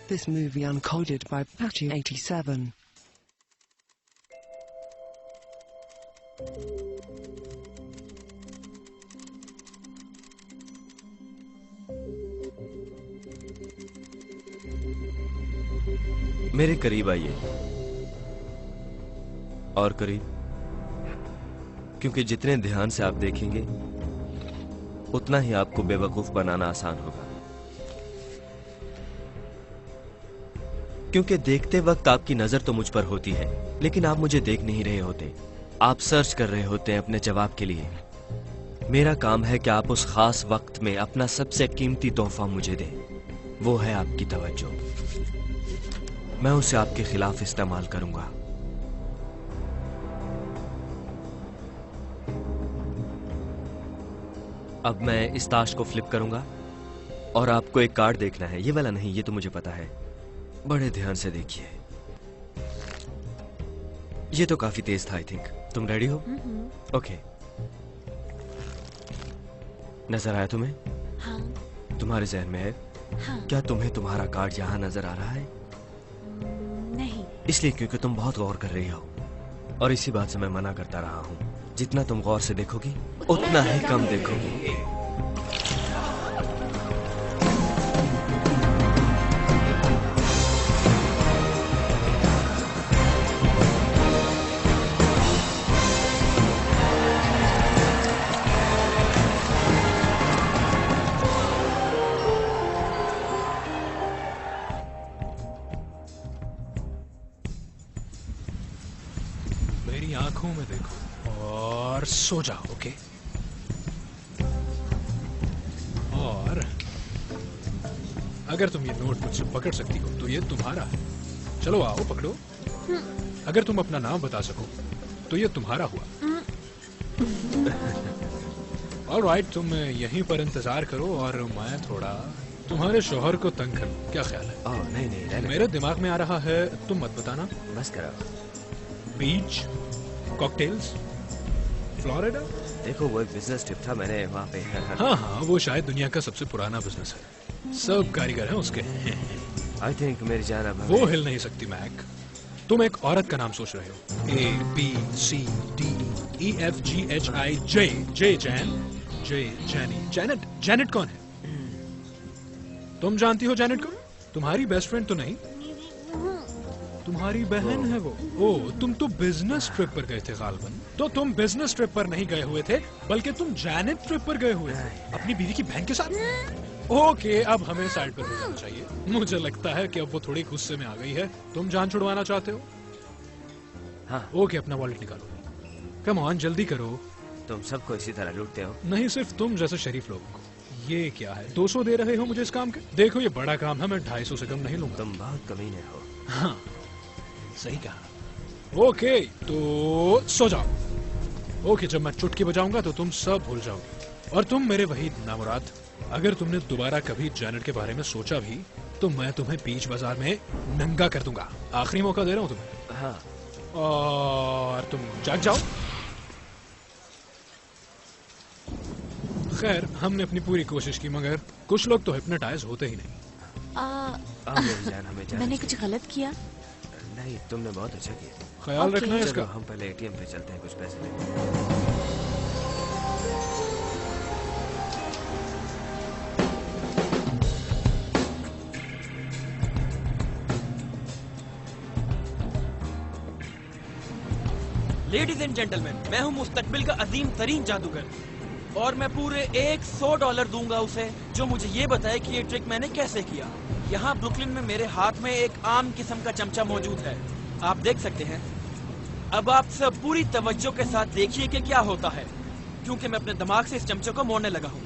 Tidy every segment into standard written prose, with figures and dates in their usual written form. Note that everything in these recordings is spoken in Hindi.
This movie uncoded by Patchy87. मेरे करीब आइए और करीब, क्योंकि जितने ध्यान से आप देखेंगे उतना ही आपको बेवकूफ बनाना आसान होगा। क्योंकि देखते वक्त आपकी नजर तो मुझ पर होती है, लेकिन आप मुझे देख नहीं रहे होते। आप सर्च कर रहे होते हैं अपने जवाब के लिए। मेरा काम है कि आप उस खास वक्त में अपना सबसे कीमती तोहफा मुझे दें। वो है आपकी तवज्जो। मैं उसे आपके खिलाफ इस्तेमाल करूंगा। अब मैं इस ताश को फ्लिप करूंगा और आपको एक कार्ड देखना है। ये वाला नहीं, ये तो मुझे पता है। बड़े ध्यान से देखिए। ये तो काफी तेज था। आई थिंक तुम रेडी हो? ओके। नजर आया तुम्हें? हाँ। तुम्हारे जहन में है? हाँ। क्या तुम्हें तुम्हारा कार्ड यहाँ नजर आ रहा है? नहीं। इसलिए क्योंकि तुम बहुत गौर कर रही हो, और इसी बात से मैं मना करता रहा हूँ। जितना तुम गौर से देखोगी उतना ही कम देखोगी। मेरी आंखों में देखो और सो जाओ, ओके? और अगर तुम ये नोट मुझसे पकड़ सकती हो तो ये तुम्हारा है। चलो आओ पकड़ो। अगर तुम अपना नाम बता सको तो ये तुम्हारा हुआ। ऑलराइट, तुम यहीं पर इंतजार करो और मैं थोड़ा तुम्हारे शौहर को तंग करूं। क्या ख्याल है? ओह नहीं नहीं, मेरे दिमाग में आ रहा है, तुम मत बताना। बस करो। बीच, कॉकटेल्स, फ्लोरिडा। देखो वो एक बिजनेस ट्रिप था, मैंने वहाँ पे हाँ हाँ, वो शायद दुनिया का सबसे पुराना बिजनेस है। सब कारीगर हैं उसके। आई थिंक मेरी जान अब वो हिल नहीं सकती मैक। तुम एक औरत का नाम सोच रहे हो। A B C D E F G H I J। J Jane, J Janie. Janet. Janet कौन है? तुम जानती हो जैनेट को? तुम्हारी बेस्ट फ्रेंड तो नहीं? तुम्हारी बहन है वो। ओ, तुम तो बिजनेस ट्रिप पर गए थे गालबन। तो तुम बिजनेस ट्रिप पर नहीं गए हुए थे, बल्कि तुम जैनेट ट्रिप पर गए हुए थे अपनी बीवी की बहन के साथ। ओके, अब हमें साइड पर हो जाना चाहिए। मुझे लगता है कि अब वो थोड़ी गुस्से में आ गई है। तुम जान छुड़वाना चाहते हो? हाँ। ओके, अपना वॉलेट निकालो। कम ऑन, जल्दी करो। तुम सबको इसी तरह लूटते हो? नहीं, सिर्फ तुम जैसे शरीफ लोगों को। ये क्या है, 200 दे रहे हो मुझे इस काम के? देखो ये बड़ा काम है, मैं 250 से कम नहीं लूंगा। तुम बहुत कमीने हो। हाँ, सही कहा। ओके, तो सो जाओ। ओके, जब मैं चुटकी बजाऊंगा तो तुम सब भूल जाओगे। और तुम मेरे वहीद नामुराद, अगर तुमने दोबारा कभी जैनेट के बारे में सोचा भी तो मैं तुम्हें बीच बाजार में नंगा कर दूंगा। आखिरी मौका दे रहा हूं तुम्हें। हाँ। और तुम जाग जाओ। खैर, हमने अपनी पूरी कोशिश की, मगर कुछ लोग तो हिप्नोटाइज होते ही नहीं। मेरी जान, हमें जाना मैंने चाहिए। कुछ गलत किया? नहीं, तुमने बहुत अच्छा किया। ख्याल रखना है इसका। चलो, हम पहले एटीएम पे चलते हैं, कुछ पैसे लेंगे। लेडीज एंड जेंटलमैन, मैं हूँ मुस्तकबिल का अजीम तरीन जादूगर, और मैं पूरे $100 दूंगा उसे जो मुझे ये बताए कि ये ट्रिक मैंने कैसे किया। यहाँ ब्रुकलिन में मेरे हाथ में एक आम किस्म का चमचा मौजूद है, आप देख सकते हैं। अब आप सब पूरी तवज्जो के साथ देखिए कि क्या होता है, क्योंकि मैं अपने दिमाग से इस चमचे को मोड़ने लगा हूँ।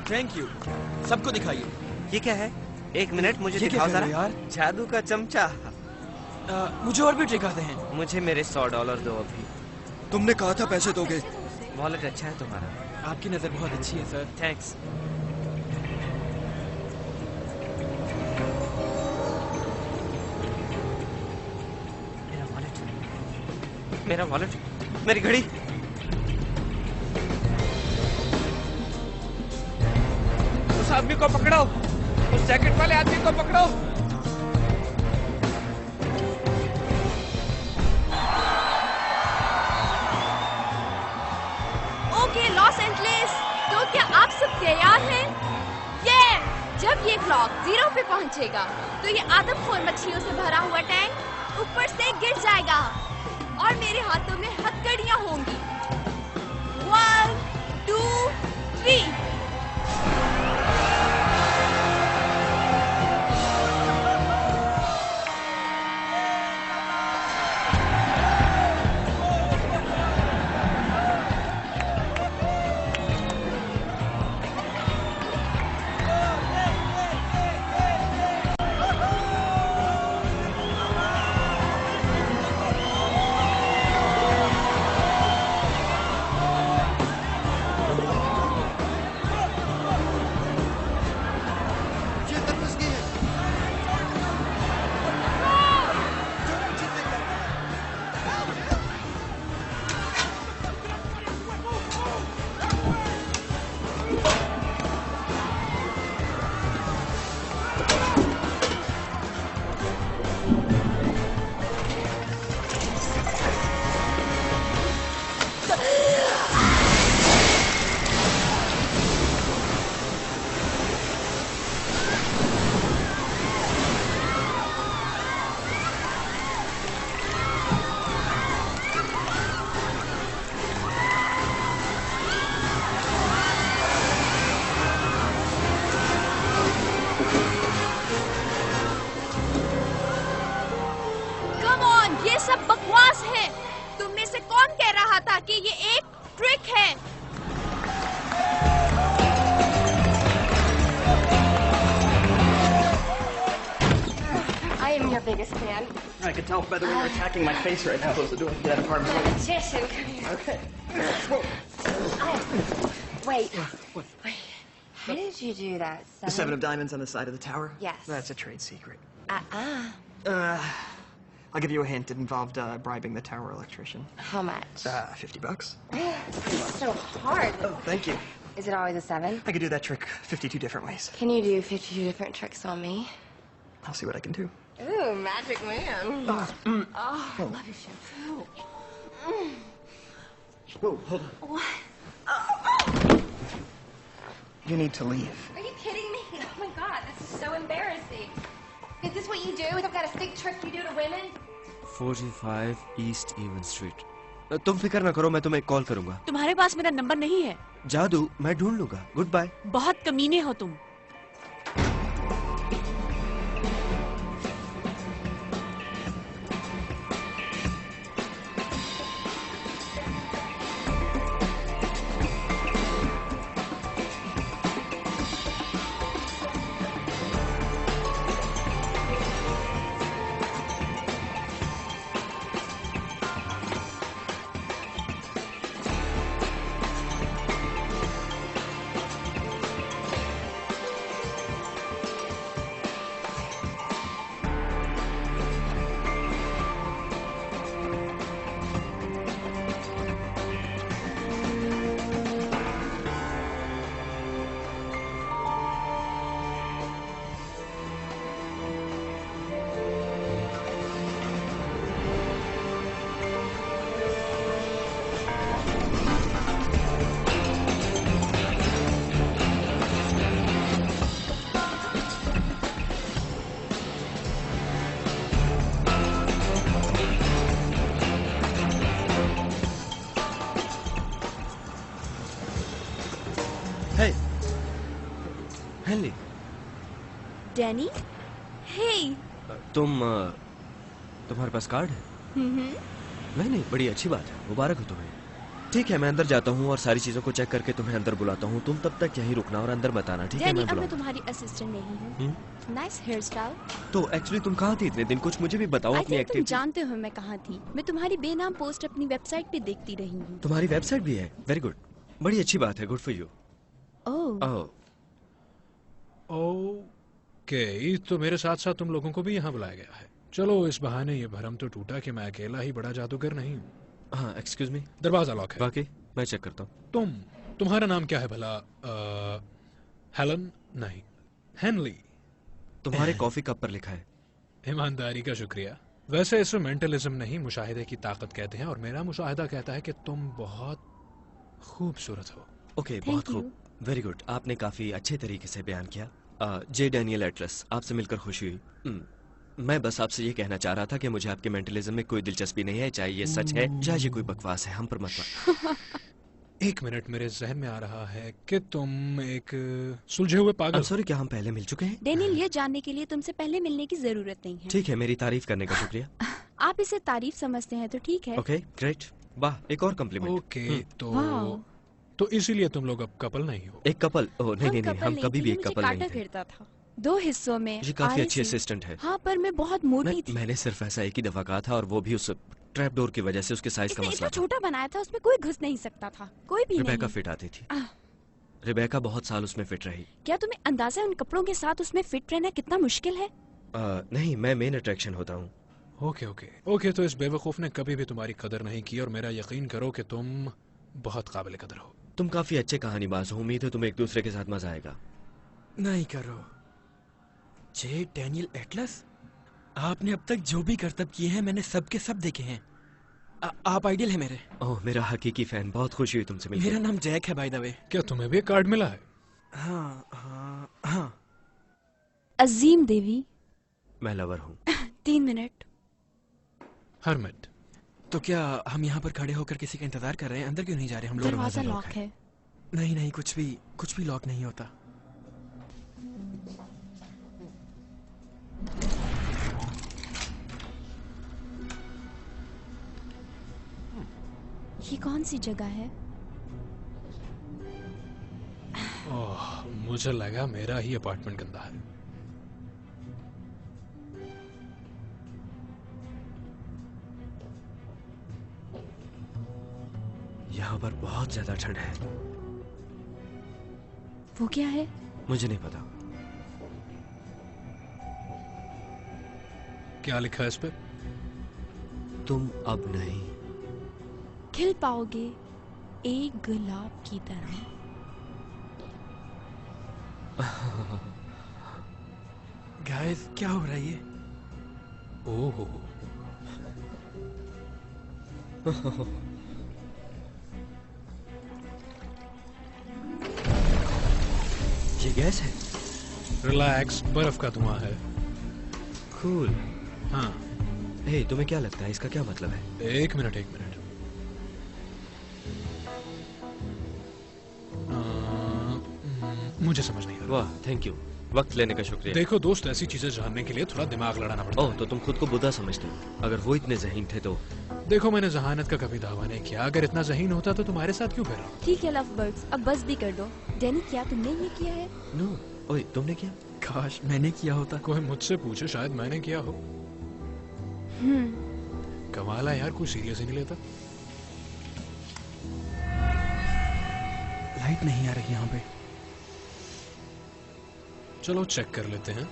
Thank you. सबको दिखाइए। ये क्या है? एक मिनट, मुझे ये दिखाओ क्या जरा। है यार? जादू का चमचा। मुझे और भी ट्रिक आते हैं। मुझे मेरे $100 दो अभी। तुमने कहा था पैसे दोगे। वॉलेट अच्छा है तुम्हारा। आपकी नजर बहुत अच्छी है सर। थैंक्स। मेरा वॉलेट। मेरा वॉलेट, मेरी घड़ी। उस आदमी को पकड़ो, उस जैकेट वाले आदमी को पकड़ो। ओके लॉस एंजलिस, तो क्या आप सब तैयार हैं? ये जब ये क्लॉक 0 पे पहुंचेगा तो ये आदमखोर मछलियों से भरा हुआ टैंक ऊपर से गिर जाएगा और मेरे हाथों में हथकड़ियां होंगी। 1 2 3। ये सब बकवास है। तुम में से कौन कह रहा था कि ये एक ट्रिक है? I am your biggest fan. I could tell by the way you're attacking my face right now. Close the door. Get out of the apartment. Magician, come here. Okay. Wait. How did you do that? The 7 of diamonds on the side of the tower? Yes. That's a trade secret. Uh-uh. I'll give you a hint. It involved bribing the tower electrician. How much? $50. It's so hard. Oh, thank you. Is it always a 7? I could do that trick 52 different ways. Can you do 52 different tricks on me? I'll see what I can do. Ooh, magic man. Oh, I love your shampoo. Whoa, hold on. What? You need to leave. Are you kidding me? Oh my god, this is so embarrassing. Is this what you do? Is that kind of sick trick you do to women? 45 east even street. तुम फिक्र ना करो, मैं तुम्हें कॉल करूंगा। तुम्हारे पास मेरा नंबर नहीं है। जादू, मैं ढूंढ लूंगा। Goodbye. बहुत कमीने हो तुम। हेनली। डैनी? हे। तुम्हारे पास कार्ड है? नहीं, बड़ी अच्छी बात है, मुबारक हो तुम्हें। ठीक है, मैं अंदर जाता हूँ और सारी चीजों को चेक करके तुम्हें अंदर बुलाता हूँ। तुम तब तक यहीं रुकना और अंदर मत आना, ठीक है? मैं अब मैं तुम्हारी असिस्टेंट नहीं हूँ। Nice hair style. तो एक्चुअली तुम कहाँ थी इतने दिन? कुछ मुझे भी बताओ अपनी एक्टिविटी। तुम जानते हो मैं कहाँ थी। मैं तुम्हारी बेनाम पोस्ट अपनी वेबसाइट पे देखती रही हूँ। तुम्हारी वेबसाइट भी है? वेरी गुड, बड़ी अच्छी बात है। Good for you. ओके, तो मेरे साथ साथ तुम लोगों को भी यहाँ बुलाया गया है। चलो, इस बहाने ये भरम तो टूटा कि मैं अकेला ही बड़ा जादूगर नहीं हूँ। हाँ, एक्सक्यूज मी। दरवाजा लॉक है। वाकई? मैं चेक करता हूँ। तुम्हारा नाम क्या है भला? हेलन नहीं, हेनली। तुम्हारे कॉफी कप पर लिखा है। ईमानदारी का शुक्रिया। वैसे इसे मेंटलिज्म नहीं, मुशाहिदे की ताकत कहते हैं, और मेरा मुशाहिदा कहता है कि तुम बहुत खूबसूरत हो। ओके, बहुत खूब, वेरी गुड। आपने काफी अच्छे तरीके से बयान किया। जे डैनियल एटलस, आपसे मिलकर खुशी हुई। मैं बस आपसे ये कहना चाह रहा था कि मुझे आपके मेंटलिज्म में कोई दिलचस्पी नहीं है, चाहे ये सच है चाहे ये कोई बकवास है, हम पर मत मारो। एक मिनट, मेरे जहन में आ रहा है कि तुम एक सुलझे हुए पागल। सॉरी, क्या हम पहले मिल चुके हैं? डेनियल, ये जानने के लिए तुमसे पहले मिलने की जरूरत नहीं है। ठीक है, मेरी तारीफ करने का शुक्रिया। आप इसे तारीफ समझते हैं तो ठीक है। Okay, great. वाह, एक और कम्प्लीमेंट। ओके, तो इसीलिए तुम लोग अब कपल नहीं हो? एक कपल? ओह नहीं, हम कभी भी एक कपल नहीं थे। था 2 हिस्सों में। ये काफी अच्छी असिस्टेंट है। हाँ, पर मैं बहुत मोटी थी। मैंने सिर्फ ऐसा एक ही दफा कहा था, और वो भी उस ट्रैप डोर की वजह से। उसके साइज का मसला था। छोटा बनाया था, उसमें कोई घुस नहीं सकता था, कोई भी नहीं। रिबेका फिट आती थी। रिबेका बहुत साल उसमें फिट रही। क्या तुम्हें अंदाजा है उन कपड़ों के साथ उसमें फिट रहना कितना मुश्किल है? नहीं, मैं मेन अट्रैक्शन होता हूँ। ओके, तो इस बेवकूफ ने कभी भी तुम्हारी कदर नहीं की, और मेरा यकीन करो कि तुम बहुत काबिल कदर हो। तुम काफी अच्छे कहानीबाज हो, उम्मीद है तुम्हें एक दूसरे के साथ मजा आएगा। नहीं करो। जे डैनियल एटलस, आपने अब तक जो भी करतब किए हैं मैंने सब के सब देखे हैं। आप आइडियल है मेरे। ओह, मेरा हकीकी फैन, बहुत खुशी हुई तुमसे मिलकर। मेरा नाम जैक है बाय द वे। क्या तुम्हें भी एक कार्ड मिला है? हाँ। अजीम देवी। मैं लवर हूँ। 3 मिनट। हरमिट। तो क्या हम यहाँ पर खड़े होकर किसी का इंतजार कर रहे हैं? अंदर क्यों नहीं जा रहे हम लोग? दरवाजा लॉक है। नहीं, कुछ भी लॉक नहीं होता। ये कौन सी जगह है? ओह, मुझे लगा मेरा ही अपार्टमेंट गंदा है। यहाँ पर बहुत ज्यादा ठंड है। वो क्या है? मुझे नहीं पता। क्या लिखा है इस पे? तुम अब नहीं खिल पाओगे एक गुलाब की तरह। गाइस, क्या हो रहा है ये? ओह, ये गैस है? रिलैक्स, बर्फ का धुआं है। कूल। हाँ। हे, तुम्हें क्या लगता है इसका क्या मतलब है? एक मिनट। मुझे समझ नहीं आ रहा। वाह, थैंक यू, वक्त लेने का शुक्रिया। देखो दोस्त, ऐसी चीजें जानने के लिए थोड़ा दिमाग लड़ाना पड़ता है। ओह, तो तुम खुद को बुद्धा समझते हो? अगर वो इतने ज़हीन थे तो? देखो, मैंने जहानत का कभी दावा नहीं किया। अगर इतना ज़हीन होता तो तुम्हारे साथ क्यों फिर रहा? ठीक है लव बर्ड्स, अब बस भी कर दो। डैनी, क्या तुमने ये किया है? नो। ओए, तुमने किया? काश मैंने किया होता। कोई मुझसे पूछे, शायद मैंने किया हो। कमाल है यार, कोई सीरियस ही नहीं लेता। लाइट नहीं आ रही यहाँ पे। चलो चेक कर लेते हैं।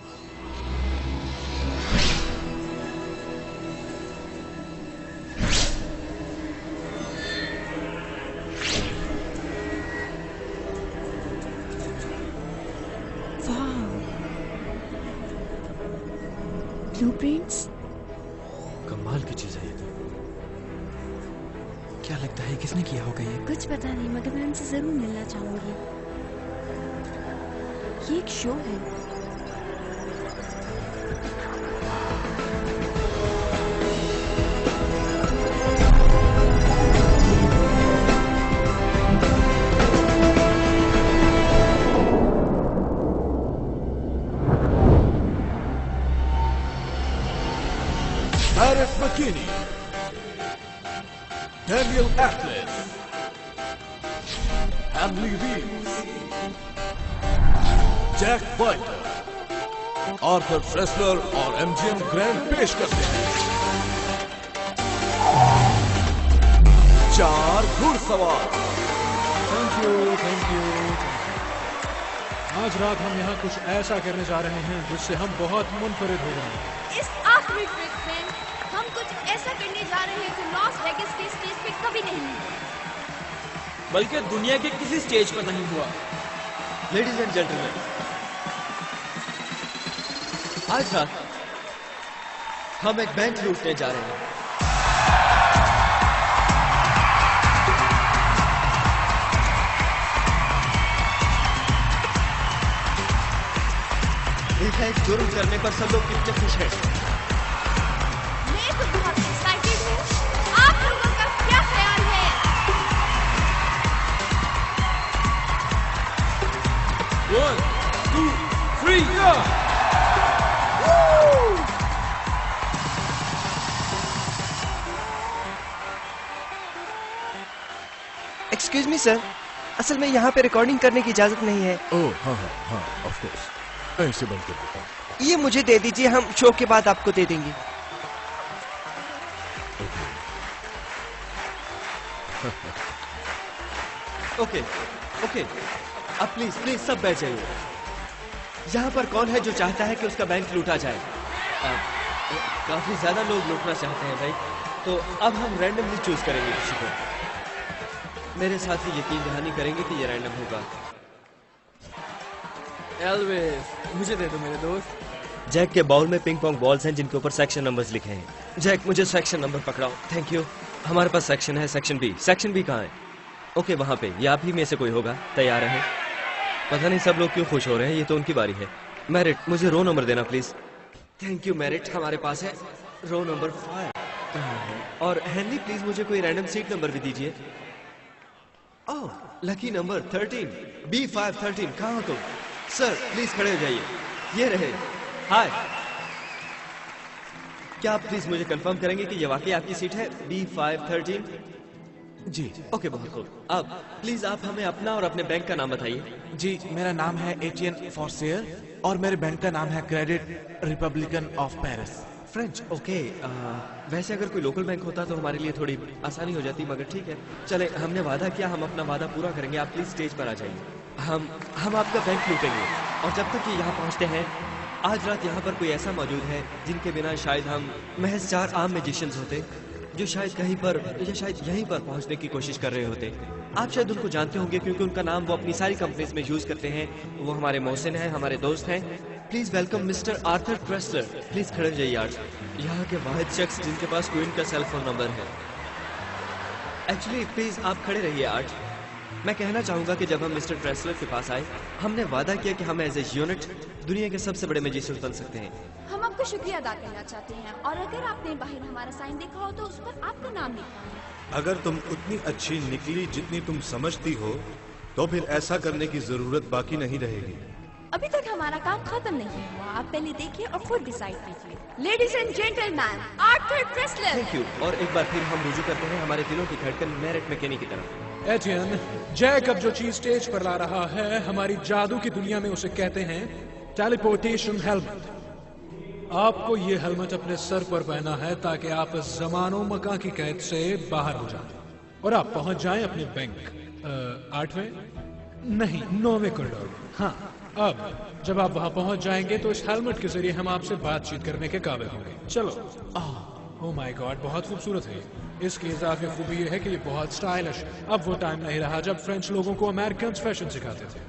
ब्लूप्रिंट्स। कमाल की चीज है ये तो। क्या लगता है किसने किया होगा ये? कुछ पता नहीं, मगर मैं उनसे जरूर मिलना चाहूंगी। ये एक शो है। Paris McKinney, Daniel Atlas, Hamley Reeves, Jack वाइटर, आर्थर फ्रेसलर और MGM ग्रैंड पेश करते हैं 4 घुड़सवार। Thank you. आज रात हम यहाँ कुछ ऐसा करने जा रहे हैं जिससे हम बहुत मुनफरिद हो गए। इस आखिरी ट्रिप में हम कुछ ऐसा करने जा रहे हैं जो लॉस वेगास के स्टेज पे कभी नहीं हुआ, बल्कि दुनिया के किसी स्टेज पर नहीं हुआ। लेडीज एंड जेंटलमैन, आज रात हम एक बैंक लूटने जा रहे हैं। देखा एक जुर्म करने पर सब लोग कितने खुश हैं। मैं तो बहुत एक्साइटेड हूँ। आप लोगों का क्या ख्याल है? One, two, three, excuse me sir, असल में यहाँ पे रिकॉर्डिंग करने की इजाजत नहीं है। ओह हाँ हाँ हाँ, ऑफ कोर्स। ऐसे बंद कर देता हूँ। ये मुझे दे दीजिए, हम शो के बाद आपको दे देंगे। ओके ओके, अब प्लीज प्लीज सब बैठ जाइए। यहाँ पर कौन है जो चाहता है कि उसका बैंक लूटा जाए? काफी ज्यादा लोग लूटना चाहते हैं भाई, तो अब हम रैंडमली चूज करेंगे किसी को। मेरे साथी यकीन दहानी करेंगे कि ये रैंडम होगा। एल्विस, मुझे दे दो मेरे दोस्त। जैक के बाउल में पिंग पोंग बॉल्स हैं जिनके ऊपर सेक्शन नंबर्स लिखे हैं। जैक मुझे सेक्शन नंबर पकड़ाओ। Thank you. हमारे पास सेक्शन है, सेक्शन बी। सेक्शन बी कहाँ है? ओके वहां पे। ये आप ही में से कोई होगा। तैयार है? पता नहीं सब लोग क्यों खुश हो रहे हैं, ये तो उनकी बारी है। मैरिट, मुझे रो नंबर देना प्लीज। थैंक यू मैरिट, हमारे पास है रो नंबर 5। और हेनरी प्लीज मुझे कोई रैंडम सीट नंबर भी दीजिए। ओह लकी नंबर 13, B513। कहाँ हो तुम? सर प्लीज खड़े हो जाइए। ये रहे। हाय, क्या आप प्लीज मुझे कंफर्म करेंगे कि ये वाकई आपकी सीट है B513? जी ओके बहुत खूब। अब प्लीज आप हमें अपना और अपने बैंक का नाम बताइए। जी, मेरा नाम है एटियन फॉर्सियर और मेरे बैंक का नाम है credit Republican of Paris. French. Okay वैसे अगर कोई लोकल बैंक होता तो हमारे लिए थोड़ी आसानी हो जाती, मगर ठीक है चले, हमने वादा किया, हम अपना वादा पूरा करेंगे। आप प्लीज स्टेज पर आ जाइए। हम आपका बैंक लूटेंगे। और जब तक ये यहाँ पहुँचते हैं, आज रात यहाँ पर कोई ऐसा मौजूद है जिनके बिना शायद हम महज 4 आम मैजिशियंस होते, जो शायद कहीं पर या शायद यहीं पर पहुंचने की कोशिश कर रहे होते। आप शायद उनको जानते होंगे क्योंकि उनका नाम वो अपनी सारी कंपनीज में यूज करते हैं। वो हमारे मोहसिन हैं, हमारे दोस्त हैं। Please welcome mister Arthur Tressler. Please खड़े हो जाइए आज। यहाँ के वाहिद शख्स जिनके पास क्वीन का सेल फोन नंबर है। एक्चुअली प्लीज आप खड़े रहिए आज। मैं कहना चाहूंगा कि जब हम मिस्टर ट्रेसलर के पास आए, हमने वादा किया कि हम एज ए यूनिट दुनिया के सबसे बड़े मैजिशियन बन सकते हैं। हम आपको शुक्रिया अदा करना चाहते हैं, और अगर आपने बाहर हमारा साइन देखा हो तो उस पर आपका नाम लिखा है। अगर तुम उतनी अच्छी निकली जितनी तुम समझती हो, तो फिर ऐसा करने की जरूरत बाकी नहीं रहेगी। अभी तक हमारा काम खत्म नहीं हुआ, आप पहले देखिए और खुद डिसाइड कीजिए। Ladies and gentleman, Arthur Tressler. Thank you. और एक बार फिर हम रुजू करते हैं हमारे दिलों की धड़कन मैरिट मैकेनी की तरफ। एटियन, जैक अब जो चीज स्टेज पर ला रहा है, हमारी जादू की दुनिया में उसे कहते हैं टेलीपोर्टेशन हेलमेट। आपको ये हेलमेट अपने सर पर पहना है ताकि आप जमानो मकान की कैद से बाहर हो जाएं और आप पहुंच जाएं अपने बैंक 8वें नहीं 9वें कॉरिडोर में। हाँ, अब जब आप वहां पहुंच जाएंगे तो इस हेलमेट के जरिए हम आपसे बातचीत करने के काबिल होंगे। चलो। ओह माय गॉड, बहुत खूबसूरत है। इसकी इजाफी खूबी यह है कि ये बहुत स्टाइलिश। अब वो टाइम नहीं रहा जब फ्रेंच लोगों को अमेरिकन फैशन सिखाते थे।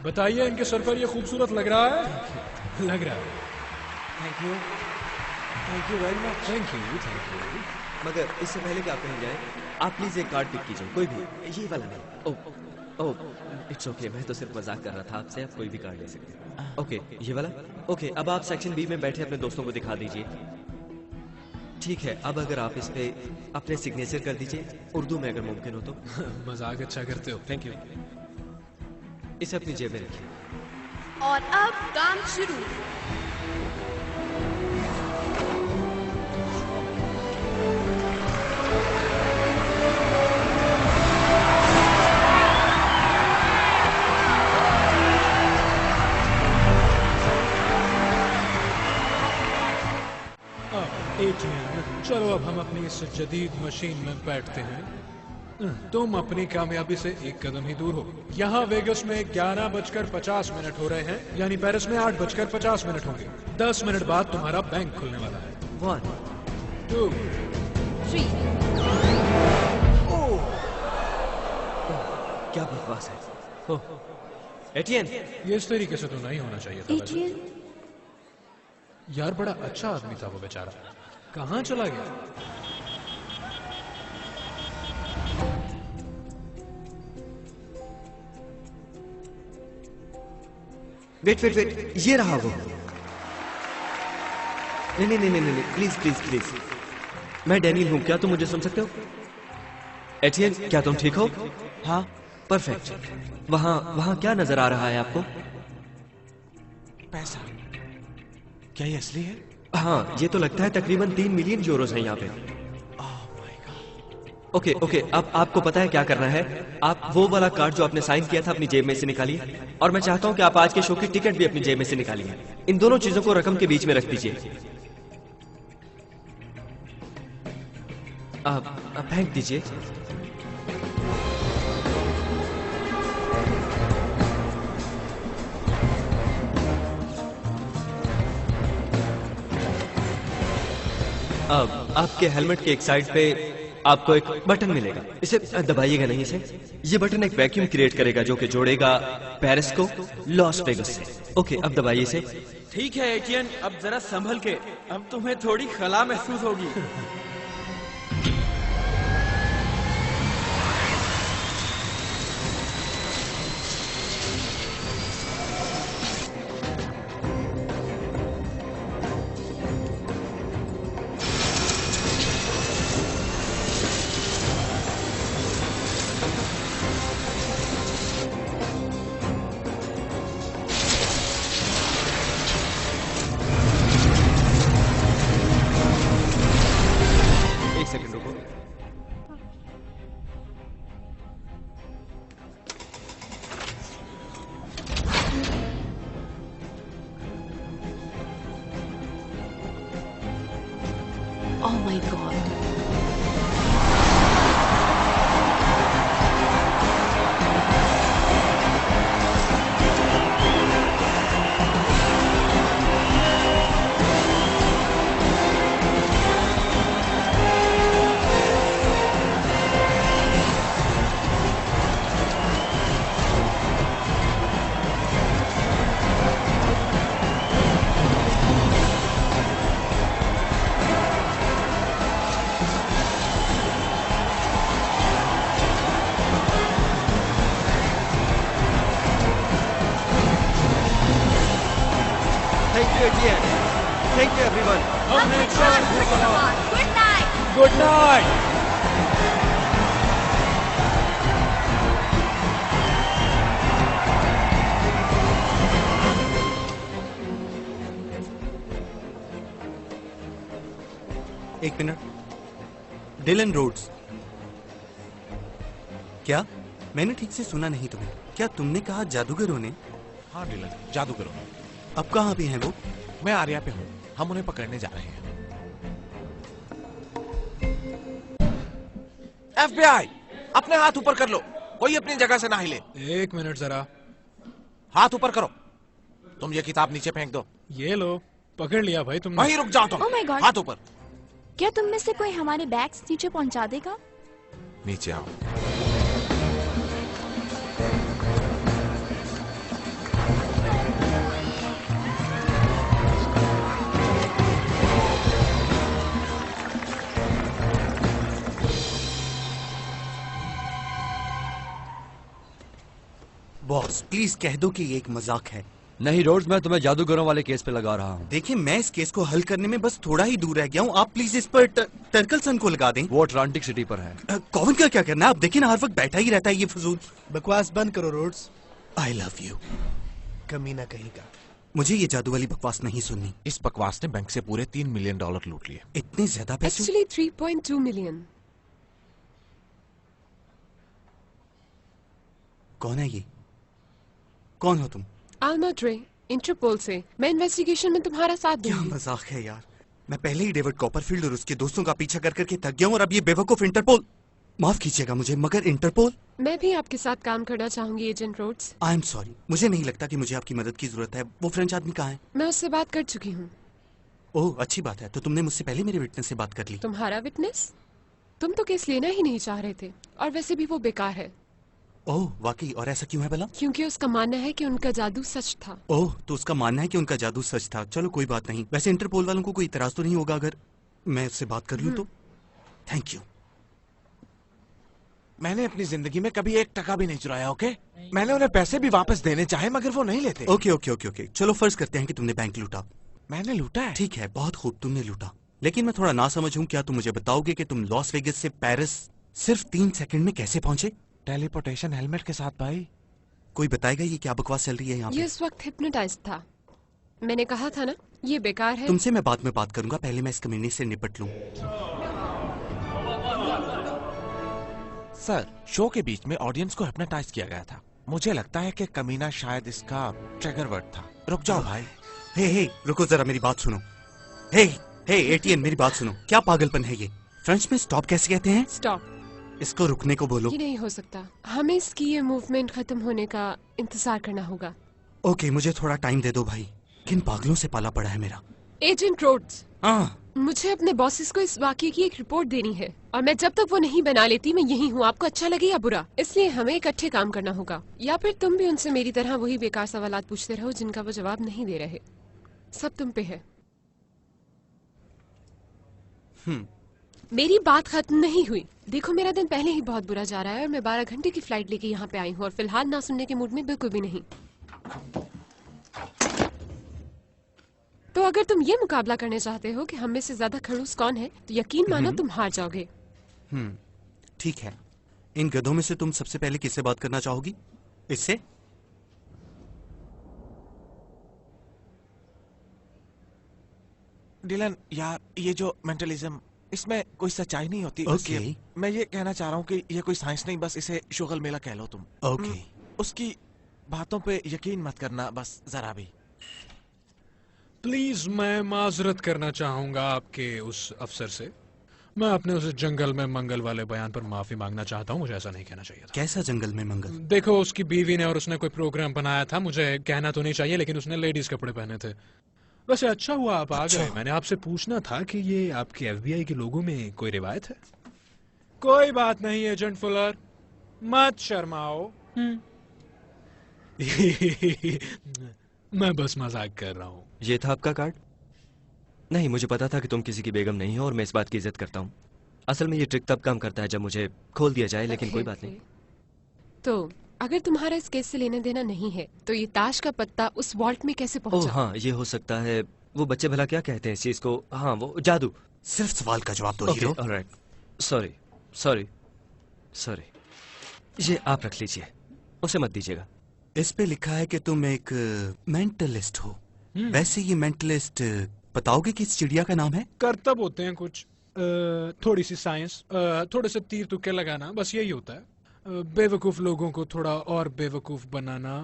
बताइए, इनके सर पर ये खूबसूरत लग रहा है? लग रहा है। Thank you very much. Thank you. मगर इससे पहले कि आप कहीं जाएं, आप प्लीज एक कार्ड पिक कीजिए, कोई भी, ये वाला नहीं। ओह इट्स ओके, मैं तो सिर्फ मजाक कर रहा था आपसे। आप कोई भी कार्ड ले सकते हैं। ओके ये वाला। ओके अब आप सेक्शन बी में बैठे अपने दोस्तों को दिखा दीजिए। ठीक है, अब अगर आप इस पे अपने सिग्नेचर कर दीजिए, उर्दू में अगर मुमकिन हो तो। मजाक अच्छा करते हो। Thank you. इसे अपनी जेब में रखिए। और अब काम शुरू। चलो अब हम अपनी इस जदीद मशीन में बैठते हैं। तुम अपनी कामयाबी से एक कदम ही दूर हो। यहाँ वेगस में 11:50 हो रहे हैं, यानी पेरिस में 8:50 होंगे। 10 मिनट बाद तुम्हारा बैंक खुलने वाला है। 1 2 3 क्या बकवास है। ओह, एटियन। ये इस तरीके से तो नहीं होना चाहिए था वैसे। एटियन यार बड़ा अच्छा आदमी था वो बेचारा, कहाँ चला गया? वेट वेट वेट, ये रहा वो। नहीं नहीं नहीं नहीं नहीं, प्लीज प्लीज प्लीज। मैं डैनियल हूं, क्या तुम मुझे सुन सकते हो? एटियन, क्या तुम ठीक हो? हाँ, परफेक्ट। वहां वहां क्या नजर आ रहा है आपको? पैसा। क्या ये असली है? हाँ, ये तो लगता है तकरीबन 3 मिलियन यूरोस हैं यहाँ पे। ओके ओके, अब आपको पता है क्या करना है। आप वो वाला कार्ड जो आपने साइन किया था अपनी जेब में से निकालिए, और मैं चाहता हूँ कि आप आज के शो की टिकट भी अपनी जेब में से निकालिए। इन दोनों चीजों को रकम के बीच में रख दीजिए। आप फेंक दीजिए। अब आपके हेलमेट के एक साइड पे आपको एक बटन मिलेगा, इसे दबाइएगा नहीं। इसे, ये बटन एक वैक्यूम क्रिएट करेगा जो कि जोड़ेगा पेरिस को लॉस वेगस से। ओके, अब दबाइए इसे। ठीक है एटियन, अब जरा संभल के, अब तुम्हें थोड़ी खला महसूस होगी। Oh my god. Thank you everyone. Good night. Good night. एक मिनट, डिलन रोड्स, क्या मैंने ठीक से सुना नहीं तुम्हें? क्या तुमने कहा जादूगरों ने? हाँ डिलन, जादूगरों। अब कहाँ पे हैं वो? मैं आर्या पे हूँ, हम उन्हें पकड़ने जा रहे हैं। FBI, अपने हाथ ऊपर कर लो, कोई अपनी जगह से ना हिले। एक मिनट जरा, हाथ ऊपर करो। तुम ये किताब नीचे फेंक दो। ये लो, पकड़ लिया भाई तुमने। वहीं रुक जाओ तुम। Oh my God. हाथ ऊपर। क्या तुम में से कोई हमारे बैग्स नीचे पहुंचा देगा? नीचे आओ। बॉस प्लीज कह दो कि ये एक मजाक है। नहीं रोड्स, मैं तुम्हें जादूगरों वाले केस पे लगा रहा हूँ। देखिए, मैं इस केस को हल करने में बस थोड़ा ही दूर रह गया हूँ। आप प्लीज इस पर टर्कलसन को लगा दें। वो अटलांटिक सिटी पर है। कॉविन का क्या करना है? आप देखिए ना, हर वक्त बैठा ही रहता है ये फजूल। बकवास बंद करो रोड्स। I love you. कमीना कहीं का। मुझे ये जादू वाली बकवास नहीं सुननी। इस बकवास ने बैंक से पूरे $3 मिलियन लूट लिए। इतने ज्यादा पैसे? Actually 3.2 million. कौन है ये? कौन हो तुम? Alma Dre, इंटरपोल से। मैं इन्वेस्टिगेशन में तुम्हारा साथ क्या दूंगी। मजाक है यार। मैं पहले ही डेविड कॉपरफील्ड और उसके दोस्तों का पीछा कर करके थक गया हूँ, और अब ये बेवकूफ इंटरपोल। माफ कीजिएगा मुझे, मगर इंटरपोल। मैं भी आपके साथ काम करना चाहूंगी agent Rhodes. I am sorry, मुझे नहीं लगता कि मुझे आपकी मदद की जरूरत है। वो फ्रेंच आदमी कहाँ है? मैं उससे बात कर चुकी हूँ। ओह अच्छी बात है, तो तुमने मुझसे पहले मेरे विटनेस से बात कर ली। तुम्हारा विटनेस? तुम तो केस लेना ही नहीं चाह रहे थे, और वैसे भी वो बेकार है। ओह वाकई? और ऐसा क्यों है भला? क्योंकि उसका मानना है कि उनका जादू सच था। ओह, तो उसका मानना है कि उनका जादू सच था। चलो कोई बात नहीं। वैसे इंटरपोल वालों को कोई इतराज तो नहीं होगा अगर मैं उससे बात कर लूं तो? Thank you. मैंने अपनी जिंदगी में कभी 1 टका भी नहीं चुराया, ओके? मैंने उन्हें पैसे भी वापस देने चाहे मगर वो नहीं लेते। ओके ओके ओके ओके, चलो फर्ज करते हैं कि तुमने बैंक लूटा। मैंने लूटा है? ठीक है, बहुत खूब, तुमने लूटा। लेकिन मैं थोड़ा ना समझ हूं, क्या तुम मुझे बताओगे कि तुम लॉस वेगस से पेरिस सिर्फ 3 सेकंड में कैसे पहुंचे? टेलीपोर्टेशन हेलमेट के साथ भाई। कोई बताएगा ये क्या बकवास चल रही है यहाँ पे? ये इस वक्त हिप्नोटाइज था। मैंने कहा था ना, ये बेकार है। तुमसे मैं बाद में बात करूंगा, पहले मैं इस कमीने से निपट लूं। सर, शो के बीच में ऑडियंस को हिप्नोटाइज किया गया था। मुझे लगता है कि कमीना शायद इसका ट्रिगर वर्ड था। रुक जाओ भाई। हे रुको जरा, मेरी बात सुनो। हे एटीएन, मेरी बात सुनो। क्या पागलपन है ये? फ्रेंच में स्टॉप कैसे कहते हैं? स्टॉप। इसको रुकने को बोलो। ये नहीं हो सकता, हमें इसकी ये मूवमेंट खत्म होने का इंतजार करना होगा। ओके, मुझे थोड़ा टाइम दे दो भाई। किन पागलों से पाला पड़ा है मेरा। एजेंट रोड्स, हाँ, मुझे अपने बॉसेस को इस वाकये की एक रिपोर्ट देनी है, और मैं जब तक वो नहीं बना लेती मैं यही हूँ, आपको अच्छा लगे या बुरा। इसलिए हमें इकट्ठे काम करना होगा, या फिर तुम भी उनसे मेरी तरह वही बेकार सवालात पूछते रहो जिनका वो जवाब नहीं दे रहे। सब तुम पे है। मेरी बात खत्म नहीं हुई। देखो, मेरा दिन पहले ही बहुत बुरा जा रहा है और मैं 12 घंटे की फ्लाइट लेके यहाँ पे आई हूँ, और फिलहाल ना सुनने के मूड में बिल्कुल भी नहीं। तो अगर तुम ये मुकाबला करने चाहते हो कि हम में से ज्यादा खड़ूस कौन है, तो यकीन मानो तुम हार जाओगे। ठीक है। इन गधों में से तुम सबसे पहले किससे बात करना चाहोगी? इससे? डिलन यार, ये जो मेंटलिज्म, इसमें कोई सच्चाई नहीं होती। Okay. मैं ये कहना चाह रहा हूँ कि ये कोई साइंस नहीं, बस इसे शुगल मेला कह लो तुम। ओके। उसकी बातों पे यकीन मत करना, बस जरा भी। प्लीज, मैं माजरत करना चाहूंगा आपके उस अफसर से। मैं अपने उस जंगल में मंगल वाले बयान पर माफी मांगना चाहता हूँ। मुझे ऐसा नहीं कहना चाहिए था। कैसा जंगल में मंगल? देखो, उसकी बीवी ने और उसने कोई प्रोग्राम बनाया था। मुझे कहना तो नहीं चाहिए, लेकिन उसने लेडीज कपड़े पहने थे। वैसे अच्छा हुआ आप आ गए। मैंने आपसे पूछना था कि ये आपके FBI के लोगों में कोई रिवायत है? कोई बात नहीं एजेंट फुलर, मत शर्माओ। मैं बस मजाक कर रहा हूँ। ये था आपका कार्ड? नहीं, मुझे पता था कि तुम किसी की बेगम नहीं हो और मैं इस बात की इज्जत करता हूँ। असल में ये ट्रिक तब काम करता है जब मुझे खोल दिया जाए, लेकिन कोई बात नहीं। तो अगर तुम्हारा इस केस से लेना देना नहीं है, तो ये ताश का पत्ता उस वॉल्ट में कैसे पहुंचा? हाँ, ये हो सकता है। वो बच्चे भला क्या कहते हैं इस चीज को? हाँ, वो जादू। सिर्फ सवाल का जवाब दो हीरो। Alright, sorry. ये आप रख लीजिए, उसे मत दीजिएगा। इस पे लिखा है कि तुम एक मेंटलिस्ट हो। वैसे ये मेंटलिस्ट बताओगे कि इस चिड़िया का नाम है? करतब होते हैं कुछ, थोड़ी सी साइंस, थोड़े से तीर तुक्के लगाना, बस यही होता है। बेवकूफ लोगों को थोड़ा और बेवकूफ बनाना।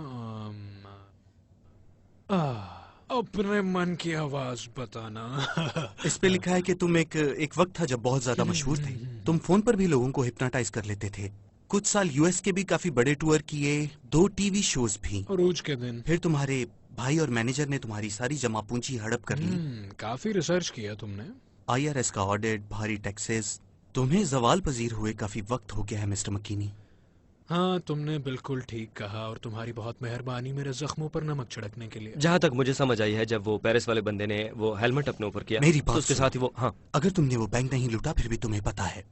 अपने मन की आवाज बताना। इस पे लिखा है कि तुम एक वक्त था जब बहुत ज्यादा मशहूर थे। तुम फोन पर भी लोगों को हिप्नोटाइज कर लेते थे। कुछ साल US के भी काफी बड़े टूर किए, 2 TV शोज भी। रोज के दिन। फिर तुम्हारे भाई और मैनेजर ने तुम्हारी सारी जमा पूंजी हड़प कर ली। काफी रिसर्च किया तुमने। IRS का ऑडिट, भारी टैक्सेस। तुम्हें जवाल पजीर हुए काफी वक्त हो गया है मिस्टर मकीनी। हाँ, तुमने बिल्कुल ठीक कहा, और तुम्हारी बहुत मेहरबानी मेरे जख्मों पर नमक छिड़कने के लिए। जहाँ तक मुझे समझ आई है, जब वो पेरिस वाले बंदे ने वो हेलमेट अपने ऊपर किया, मेरी तो बात उसके साथ ही वो। हाँ, अगर तुमने वो बैंक नहीं लूटा फिर भी तुम्हें पता है,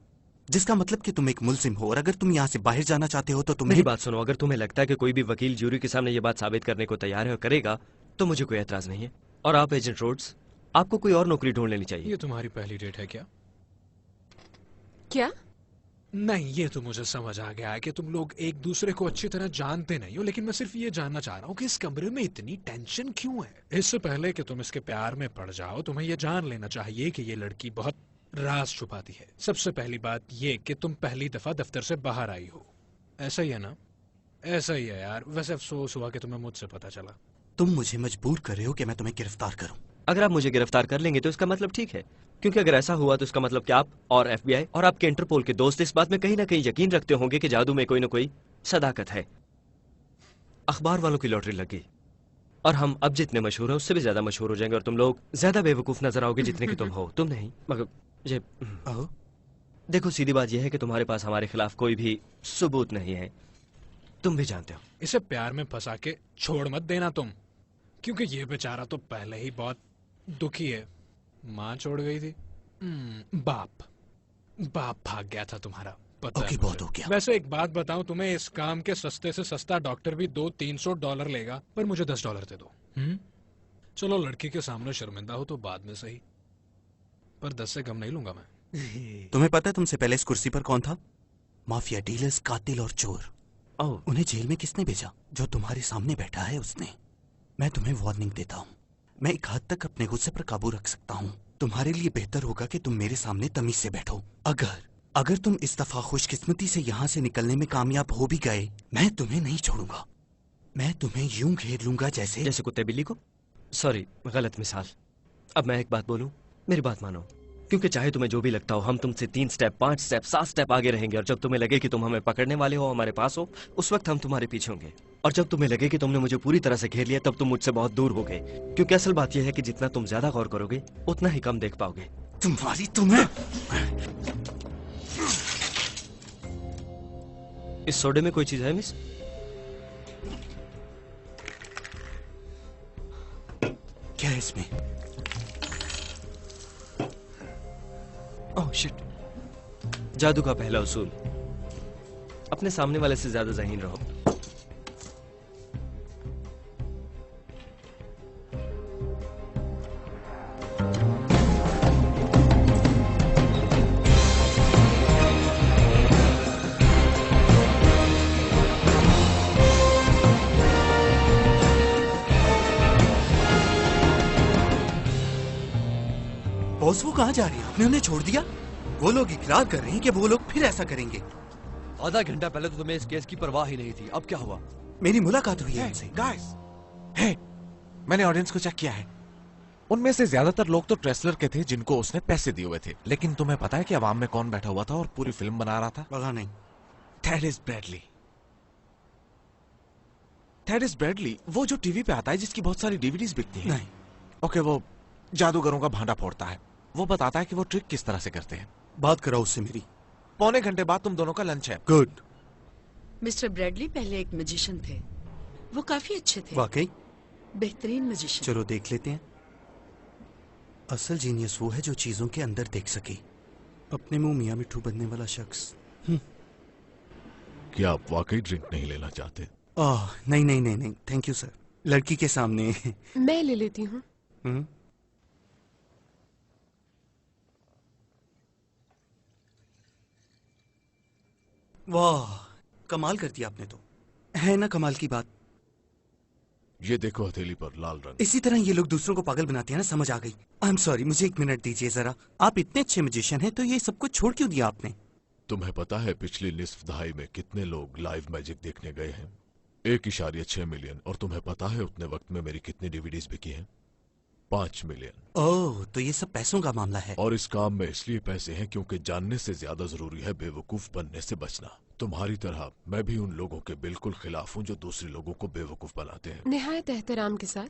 जिसका मतलब कि तुम एक मुल्जिम हो, और अगर तुम यहाँ से बाहर जाना चाहते हो तो तुम्हें। मेरी बात सुनो, अगर तुम्हें लगता है कि कोई भी वकील ज्यूरी के सामने ये बात साबित करने को तैयार है और करेगा, तो मुझे कोई एतराज नहीं है। और आप एजेंट रोड्स, आपको कोई और नौकरी ढूंढ लेनी चाहिए। ये तुम्हारी पहली डेट है क्या? क्या? नहीं, ये तो मुझे समझ आ गया है कि तुम लोग एक दूसरे को अच्छी तरह जानते नहीं हो, लेकिन मैं सिर्फ ये जानना चाह रहा हूँ कि इस कमरे में इतनी टेंशन क्यों है? इससे पहले कि तुम इसके प्यार में पड़ जाओ, तुम्हें ये जान लेना चाहिए कि ये लड़की बहुत राज छुपाती है। सबसे पहली बात ये कि तुम पहली दफा दफ्तर से बाहर आई हो। ऐसा ही है ना? ऐसा ही है यार। वैसे अफसोस हुआ कि तुम्हें मुझसे पता चला। तुम मुझे मजबूर कर रहे हो कि मैं तुम्हें गिरफ्तार करूं। अगर आप मुझे गिरफ्तार कर लेंगे तो इसका मतलब ठीक है, क्योंकि अगर ऐसा हुआ तो इसका मतलब कि आप और FBI और आपके इंटरपोल के दोस्त इस बात में कहीं ना कहीं यकीन रखते होंगे कि जादू में कोई ना कोई सदाकत है। अखबार वालों की लॉटरी लगी। और हम अब जितने मशहूर हैं उससे भी ज्यादा मशहूर हो जाएंगे और तुम लोग ज्यादा बेवकूफ नजर आओगे जितने की तुम हो। तुम नहीं, मगर ये देखो, सीधी बात यह है कि तुम्हारे पास हमारे खिलाफ कोई भी सबूत नहीं है, तुम भी जानते हो। इसे प्यार में फंसा के छोड़ मत देना तुम, क्योंकि ये बेचारा तो पहले ही बहुत दुखी है। माँ छोड़ गई थी, बाप भाग गया था तुम्हारा, पता है बहुत हो गया। वैसे एक बात बताऊं तुम्हें, इस काम के सस्ते से सस्ता डॉक्टर भी $200-300 लेगा, पर मुझे $10 दे दो। चलो लड़की के सामने शर्मिंदा हो तो बाद में सही, पर 10 से कम नहीं लूंगा मैं। तुम्हें पता है तुमसे पहले इस कुर्सी पर कौन था? माफिया डीलर्स, कातिल और चोर। उन्हें जेल में किसने भेजा? जो तुम्हारे सामने बैठा है उसने। मैं तुम्हें वार्निंग देता हूँ, मैं एक हद तक अपने गुस्से पर काबू रख सकता हूँ। तुम्हारे लिए बेहतर होगा कि तुम मेरे सामने तमीज से बैठो। अगर तुम इस दफा खुशकिस्मती से यहाँ से निकलने में कामयाब हो भी गए, मैं तुम्हें नहीं छोड़ूंगा। मैं तुम्हें यूं घेर लूंगा जैसे कुत्ते बिल्ली को। सॉरी, गलत मिसाल। अब मैं एक बात बोलूं, मेरी बात मानो, क्योंकि चाहे तुम्हें जो भी लगता हो, हम तुमसे 3 स्टेप, 5 स्टेप, 7 स्टेप आगे रहेंगे। और जब तुम्हें लगे कि तुम हमें पकड़ने वाले हो, हमारे पास हो, उस वक्त हम तुम्हारे पीछे होंगे। और जब तुम्हें लगे कि तुमने मुझे पूरी तरह से घेर लिया, तब तुम मुझसे बहुत दूर हो गए। क्योंकि असल बात यह है कि जितना तुम ज्यादा गौर करोगे उतना ही कम देख पाओगे। तुम्हें इस सोडे में कोई चीज है मिस? क्या है इसमें? Oh shit. जादू का पहला उसूल, अपने सामने वाले से ज्यादा ज़हीन रहो। बॉस, वो कहाँ जा रही है? आपने उन्हें छोड़ दिया? वो लोग इकरार कर रहे हैं कि वो लोग फिर ऐसा करेंगे। आधा घंटा पहले तो तुम्हें इस केस की परवाह ही नहीं थी, अब क्या हुआ? मेरी मुलाकात हुई है उनसे। गाइस, मैंने ऑडियंस को चेक किया है। उनमें से ज्यादातर लोग तो ट्रेसलर के थे जिनको उसने पैसे दिए हुए थे। लेकिन तुम्हें पता है कि अवाम में कौन बैठा हुआ था और पूरी फिल्म बना रहा था? पता नहीं। थैडिस ब्रैडली। थैडिस ब्रैडली, वो जो टीवी पे आता है जिसकी बहुत सारी डीवीडीज बिकती हैं। नहीं। ओके, वो जादूगरों का भांडा फोड़ता है। वो बताता है कि वो ट्रिक किस तरह से करते हैं। बात कराओ उससे मेरी। पौने घंटे बाद तुम दोनों का लंच है। गुड। मिस्टर ब्रैडली पहले एक मैजिशियन थे, वो काफी अच्छे थे। वाकई? बेहतरीन मैजिशियन। चलो देख लेते हैं। असल जीनियस वो है जो चीजों के अंदर देख सके। अपने मुंह मियां मिठू बनने वाला शख्स। क्या आप वाकई ड्रिंक नहीं लेना चाहते? नहीं, थैंक यू सर। लड़की के सामने मैं ले लेती हूँ। वाह, कमाल कर दिया आपने तो। है ना कमाल की बात। ये देखो हथेली पर लाल रंग। इसी तरह ये लोग दूसरों को पागल बनाते हैं ना, समझ आ गई। आई एम सॉरी, मुझे 1 मिनट दीजिए जरा। आप इतने अच्छे मैजिशियन हैं तो ये सब कुछ छोड़ क्यों दिया आपने? तुम्हें पता है पिछली निस्फ दहाई में कितने लोग लाइव मैजिक देखने गए हैं? 1.6 मिलियन। और तुम्हें पता है उतने वक्त में मेरी कितनी डीवीडीज बिकी हैं? 5 मिलियन। ओह, तो ये सब पैसों का मामला है। और इस काम में इसलिए पैसे हैं क्योंकि जानने से ज्यादा जरूरी है बेवकूफ बनने से बचना। तुम्हारी तरह मैं भी उन लोगों के बिल्कुल खिलाफ हूँ जो दूसरे लोगों को बेवकूफ बनाते हैं। निहायत एहतराम के साथ,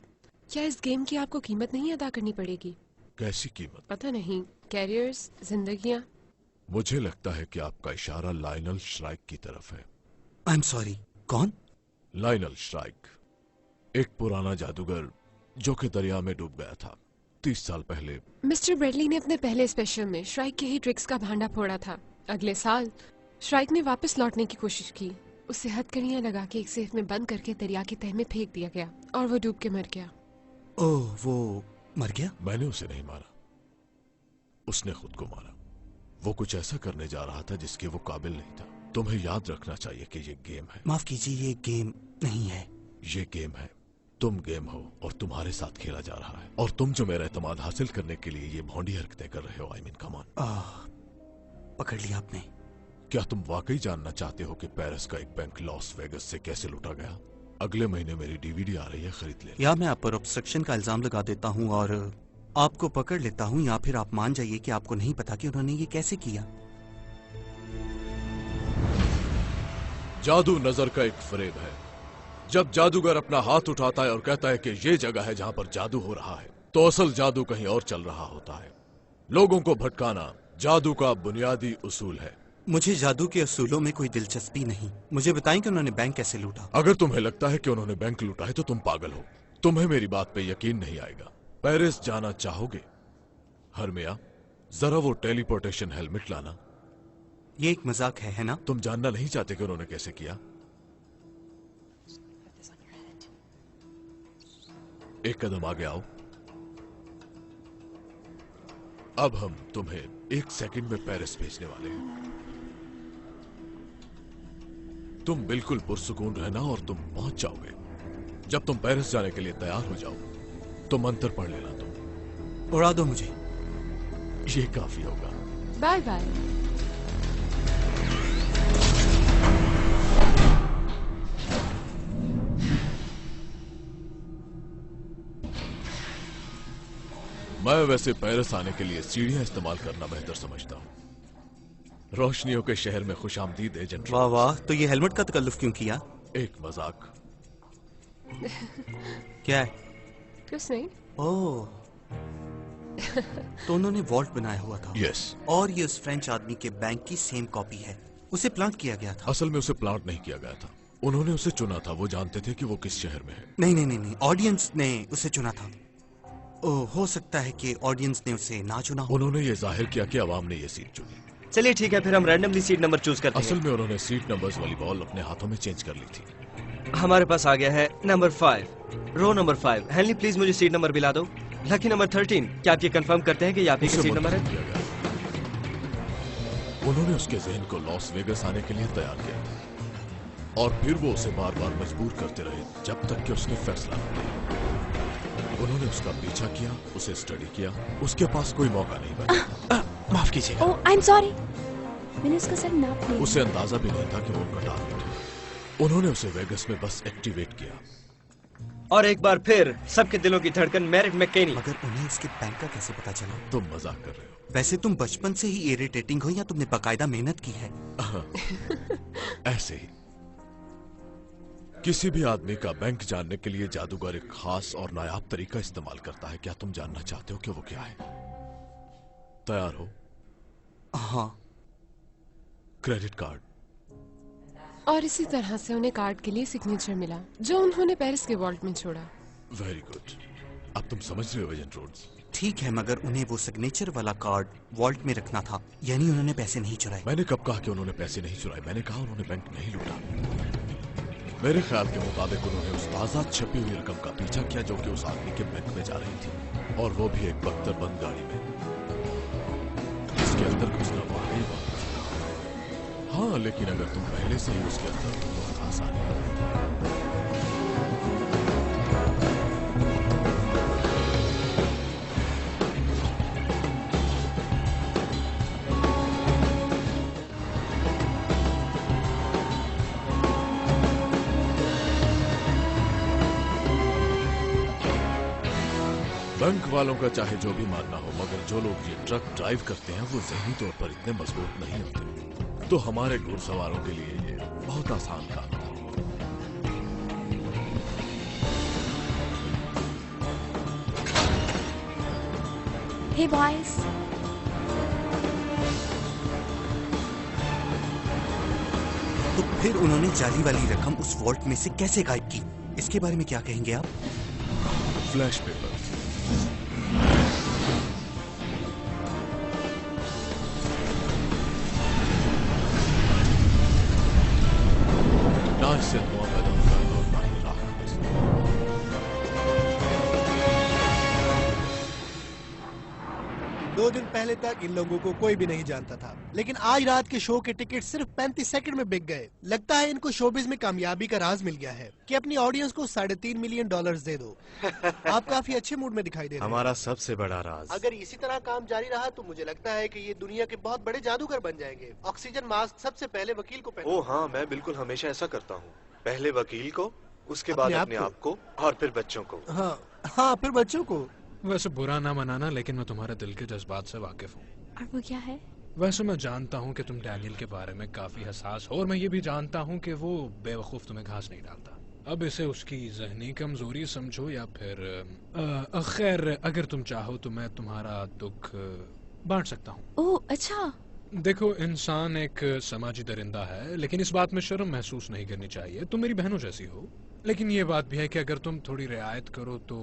क्या इस गेम की आपको कीमत नहीं अदा करनी पड़ेगी? कैसी कीमत? पता नहीं, कैरियर्स, जिंदगियाँ। मुझे लगता है कि आपका इशारा लायनल श्राइक की तरफ है। आई एम सॉरी, कौन? लायनल श्राइक, एक पुराना जादूगर जो कि दरिया में डूब गया था 30 साल पहले। मिस्टर ब्रैडली ने अपने पहले स्पेशल में श्राइक के ही ट्रिक्स का भांडा फोड़ा था। अगले साल श्राइक ने वापस लौटने की कोशिश की। उसे हथकड़ियां लगा के एक सेफ में बंद करके दरिया के तह में फेंक दिया गया और वो डूब के मर गया। ओह, वो मर गया? मैंने उसे नहीं मारा, उसने खुद को मारा। वो कुछ ऐसा करने जा रहा था जिसके वो काबिल नहीं था। तुम्हें याद रखना चाहिए कि ये गेम है। माफ कीजिए, ये गेम नहीं है। ये गेम है। तुम गेम हो और तुम्हारे साथ खेला जा रहा है। और तुम जो मेरा एतमाद हासिल करने के लिए ये भौंडी हरकतें कर रहे हो, आई मीन कम ऑन। पकड़ लिया आपने। क्या तुम वाकई जानना चाहते हो कि पेरिस का एक बैंक लॉस वेगस से कैसे लूटा गया? अगले महीने मेरी डीवीडी आ रही है, खरीद ले। या मैं आप पर ऑब्स्ट्रक्शन का इल्जाम लगा देता हूँ और आपको पकड़ लेता हूँ, या फिर आप मान जाइए कि आपको नहीं पता कि उन्होंने ये कैसे किया। जादू नजर का एक फरेब है। जब जादूगर अपना हाथ उठाता है और कहता है कि ये जगह है जहां पर जादू हो रहा है, तो असल जादू कहीं और चल रहा होता है। लोगों को भटकाना जादू का बुनियादी उसूल है। मुझे जादू के असूलों में कोई दिलचस्पी नहीं। मुझे बताएं कि उन्होंने बैंक कैसे लूटा। अगर तुम्हें लगता है कि उन्होंने बैंक लूटा है तो तुम पागल हो। तुम्हें मेरी बात पे यकीन नहीं आएगा। पेरिस जाना चाहोगे? हरमिया, जरा वो टेलीपोर्टेशन हेलमेट लाना। ये एक मजाक है ना? तुम जानना नहीं चाहते कि उन्होंने कैसे किया? एक कदम आगे आओ। अब हम तुम्हें 1 सेकंड में पेरिस भेजने वाले हैं। तुम बिल्कुल पुरसुकून रहना और तुम पहुंच जाओगे। जब तुम पेरिस जाने के लिए तैयार हो जाओ तो मंत्र पढ़ लेना। तुम उड़ा दो मुझे। ये काफी होगा। Bye bye. मैं वैसे पेरिस आने के लिए सीढ़ियां इस्तेमाल करना बेहतर समझता हूं। रोशनियों के शहर में खुशामदीद एजेंट। वाह वाह, तो ये हेलमेट का तकल्लुफ क्यों किया? एक मजाक। क्या है? कुछ नहीं। ओह, तो उन्होंने वॉल्ट बनाया हुआ था। यस। और ये उस फ्रेंच आदमी के बैंक की सेम कॉपी है। उसे प्लांट किया गया था। असल में उसे प्लांट नहीं किया गया था, उन्होंने उसे चुना था। वो जानते थे कि वो किस शहर में है। नहीं नहीं नहीं, ऑडियंस ने उसे चुना था। ओह, हो सकता है कि ऑडियंस ने उसे ना चुना हो। उन्होंने ये जाहिर किया कि अवाम ने ये सीट चुनी। चलिए ठीक है, फिर हम रैंडमली सीट नंबर चूज करते हैं। असल में उन्होंने सीट नंबर्स वाली बॉल अपने हाथों में चेंज कर ली थी। हमारे पास आ गया है number 5, row number 5। Henley please मुझे सीट नंबर दिला दो। लकी नंबर 13, क्या आप ये कंफर्म करते हैं कि ये आप ही का सीट नंबर है? उन्होंने उसके जहन को लॉस वेगस आने के लिए तैयार किया था और फिर वो उसे बार बार मजबूर करते रहे जब तक कि उसने फैसला न लिया। उन्होंने उसका पीछा किया, उसे स्टडी किया, उसके पास कोई मौका नहीं बचा। माफ कीजिएगा। ओह, आई एम सॉरी। मैंने उसका सर नाप लिया। उसे अंदाजा भी नहीं था कि वो उनका टारगेट है। उन्होंने उसे वेगस में बस एक्टिवेट किया और एक बार फिर सबके दिलों की धड़कन मैरिट मैकेनी। मगर उन्हें इसके बैंक का कैसे पता चला? तुम मजाक कर रहे हो। वैसे तुम बचपन से ही इरिटेटिंग हो या तुमने बाकायदा मेहनत की है? ऐसे ही। किसी भी आदमी का बैंक जानने के लिए जादूगर एक खास और नायाब तरीका इस्तेमाल करता है। क्या तुम जानना चाहते हो कि वो क्या है? तैयार हो? हाँ। Credit card. और इसी तरह से उन्हें कार्ड के लिए सिग्नेचर मिला जो उन्होंने पेरिस के वॉल्ट में छोड़ा। Very good. अब तुम समझ रहे हो एजेंट रोड्स। ठीक है, मगर उन्हें वो सिग्नेचर वाला कार्ड वॉल्ट में रखना था, यानी उन्होंने पैसे नहीं चुराए। मैंने कब कहा कि उन्होंने पैसे नहीं चुराए? मैंने कहा उन्होंने बैंक नहीं लूटा। मेरे ख्याल के मुताबिक उन्होंने उस आजाद छपी हुई रकम का पीछा किया जो कि उस आदमी के बैंक में जा रही थी, और वो भी एक बख्तरबंद गाड़ी में जिसके अंदर घुसना वाकई बात। हाँ, लेकिन अगर तुम पहले से ही उसके अंदर तो बहुत आसान है। बैंक वालों का चाहे जो भी मानना हो, मगर जो लोग ये ट्रक ड्राइव करते हैं वो ज़हनी तौर पर इतने मजबूत नहीं होते। तो हमारे घुड़सवारों के लिए ये बहुत आसान काम था। Hey boys. तो फिर उन्होंने जाली वाली रकम उस वॉल्ट में से कैसे गायब की? इसके बारे में क्या कहेंगे आप? Flash papers. ना इससे धुआं पैदा होता है और ना ही राख। 2 दिन पहले तक इन लोगों को कोई भी नहीं जानता था, लेकिन आज रात के शो के टिकट सिर्फ 35 सेकंड में बिक गए। लगता है इनको शोबिज में कामयाबी का राज मिल गया है कि अपनी ऑडियंस को $3.5 मिलियन दे दो। आप काफी अच्छे मूड में दिखाई दे रहे हैं। हमारा सबसे बड़ा राज। अगर इसी तरह काम जारी रहा तो मुझे लगता है कि ये दुनिया के बहुत बड़े जादूगर बन जाएंगे। ऑक्सीजन मास्क सबसे पहले वकील को पहना। ओह हाँ, मैं बिल्कुल हमेशा ऐसा करता हूँ। पहले वकील को, उसके बाद अपने आप को और फिर बच्चों को। हाँ, फिर बच्चों को। वैसे बुरा ना मनाना, लेकिन मैं तुम्हारे दिल के जज्बात से वाकिफ हूँ। और वो क्या है? वैसे मैं जानता हूँ कि तुम डैनियल के बारे में काफी हसास हो, और मैं ये भी जानता हूँ कि वो बेवकूफ तुम्हें घास नहीं डालता। अब इसे उसकी जहनी कमजोरी समझो या फिर खैर अगर तुम चाहो तो मैं तुम्हारा दुख बांट सकता हूँ। ओह अच्छा। देखो, इंसान एक समाजी दरिंदा है, लेकिन इस बात में शर्म महसूस नहीं करनी चाहिए। तुम मेरी बहनों जैसी हो, लेकिन ये बात भी है कि अगर तुम थोड़ी रियायत करो तो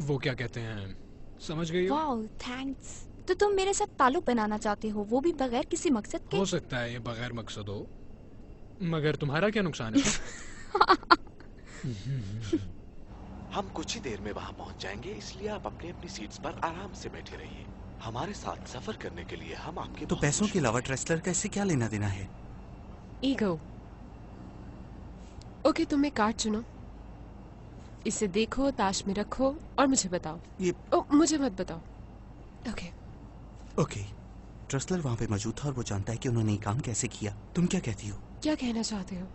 वो क्या कहते हैं, समझ गई हो? Wow, thanks. तो तुम मेरे साथ ताल्लुक बनाना चाहते हो, वो भी बगैर किसी मकसद के? हो सकता है ये बगैर मकसद हो, मगर तुम्हारा क्या नुकसान है? हम कुछ ही देर में वहां पहुंच जाएंगे, इसलिए आप अपनी अपनी सीट्स पर आराम से बैठे रहिए। हमारे साथ सफर करने के लिए हम आपके तो पैसों के अलावा ट्रेसलर का इससे क्या लेना देना है? ईगो। ओके, तुम एक कार्ड चुनो, इसे देखो, ताश में रखो और मुझे बताओ। ये मुझे मत बताओ। Okay okay. ट्रेसलर वहां पे मौजूद था और वो जानता है कि उन्होंने ये काम कैसे किया। तुम क्या कहती हो? क्या कहना चाहते हो?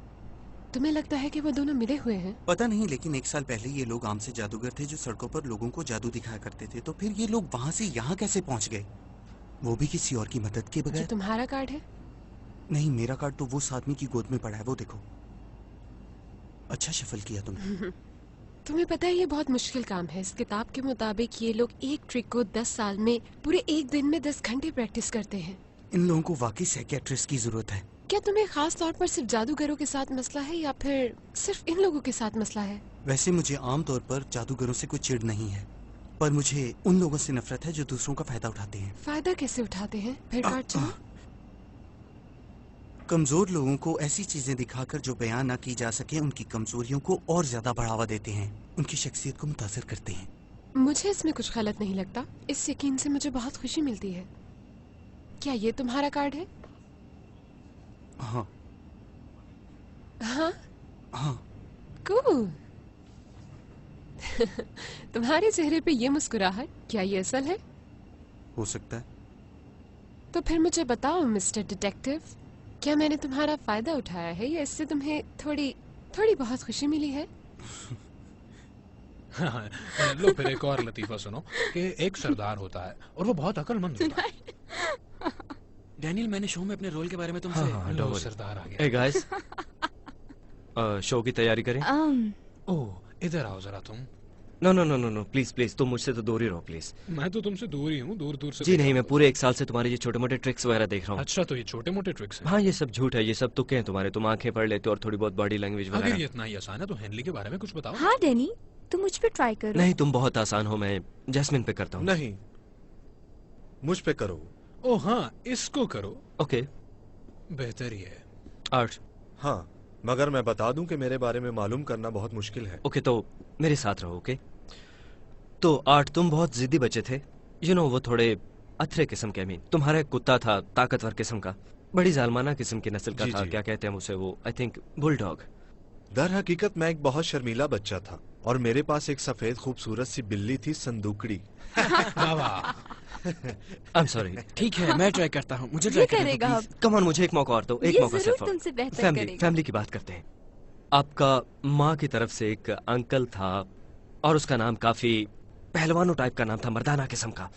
तुम्हें लगता है कि वो दोनों मिले हुए हैं? पता नहीं, लेकिन 1 साल पहले ये लोग आम से जादूगर थे जो सड़कों पर लोगों को जादू दिखाया करते थे। तो फिर ये लोग वहां से यहाँ कैसे पहुंच गए, वो भी किसी और की मदद के बगैर? तुम्हारा कार्ड है? नहीं, मेरा कार्ड तो वो उस आदमी की गोद में पड़ा है, वो देखो। अच्छा शफल किया तुमने। तुम्हें पता है ये बहुत मुश्किल काम है। इस किताब के मुताबिक ये लोग एक ट्रिक को 10 साल में पूरे एक दिन में 10 घंटे प्रैक्टिस करते हैं। इन लोगों को वाकई साइकियाट्रिस्ट की जरूरत है। क्या तुम्हें खास तौर पर सिर्फ जादूगरों के साथ मसला है या फिर सिर्फ इन लोगों के साथ मसला है? वैसे मुझे आम तौर पर जादूगरों से कोई चिढ़ नहीं है, पर मुझे उन लोगों से नफरत है जो दूसरों का फायदा उठाते हैं। फायदा कैसे उठाते हैं? फिर कार्ड चुनो। कमजोर लोगों को ऐसी चीजें दिखाकर जो बयान ना की जा सके, उनकी कमजोरियों को और ज्यादा बढ़ावा देते हैं, उनकी शख्सियत को मुतासर करते हैं। मुझे इसमें कुछ गलत नहीं लगता। इस यकीन से मुझे बहुत खुशी मिलती है। क्या ये तुम्हारा कार्ड है? हाँ हाँ हाँ। कूल। तुम्हारे चेहरे पे ये मुस्कुराहट, क्या ये असल है? हो सकता है। तो फिर मुझे बताओ मिस्टर डिटेक्टिव, क्या मैंने तुम्हारा फायदा उठाया है या इससे तुम्हें थोड़ी बहुत खुशी मिली है? लो फिर एक और लतीफा सुनो कि एक सरदार होता है और वो बहुत अक्लमंद होता है। डैनियल, मैंने शो में अपने रोल के बारे में तुमसे लो सरदार आ गया। Hey guys, शो की तैयारी करें? ओह इधर आओ जरा तुम। नो प्लीज प्लीज, तुम मुझसे तो दूर ही रहो प्लीज। मैं तो तुमसे दूर ही हूँ, दूर दूर से। जी नहीं, मैं पूरे 1 साल से तुम्हारे ये छोटे मोटे ट्रिक्स वगैरह देख रहा हूँ। अच्छा, तो ये छोटे मोटे ट्रिक्स हैं? हाँ, ये सब झूठ है, ये सब तुक्के हैं तुम्हारे। तुम आंखें पढ़ लेते हो और थोड़ी बहुत बॉडी लैंग्वेज वगैरह। अगर ये इतना ही आसान है तो हेनली के बारे में कुछ बताओ। हाँ डैनी, तुम मुझ पे ट्राई करो। नहीं, तुम बहुत आसान हो, मैं जैस्मिन पे करता हूँ। नहीं, मुझ पे करो। ओह हाँ, इसको करो। ओके, बेहतर ही है। आर्ट। हाँ, मगर मैं बता दूं कि मेरे बारे में मालूम करना बहुत मुश्किल है। ओके, तो मेरे साथ रहो। ओके, तो आर्ट, तुम बहुत जिद्दी बच्चे थे। यू नो, वो थोड़े अथरे किस्म के। तुम्हारा एक कुत्ता था, ताकतवर किस्म का, बड़ी जालमाना किस्म की नस्ल का था। क्या कहते हैं उसे, वो आई थिंक बुलडॉग। दर हकीकत मैं एक बहुत शर्मीला बच्चा था और मेरे पास एक सफेद खूबसूरत सी बिल्ली थी, संदूकड़ी। I'm sorry। ठीक है, मैं ट्राई करता हूँ। मुझे ये करेगा अब। कम ऑन, मुझे एक मौका और दो, एक मौका सिर्फ। तुमसे बेहतर करेगा। फैमिली की बात करते हैं। आपका माँ की तरफ से एक अंकल था और उसका नाम काफी पहलवानों टाइप का नाम था, मर्दाना किस्म का,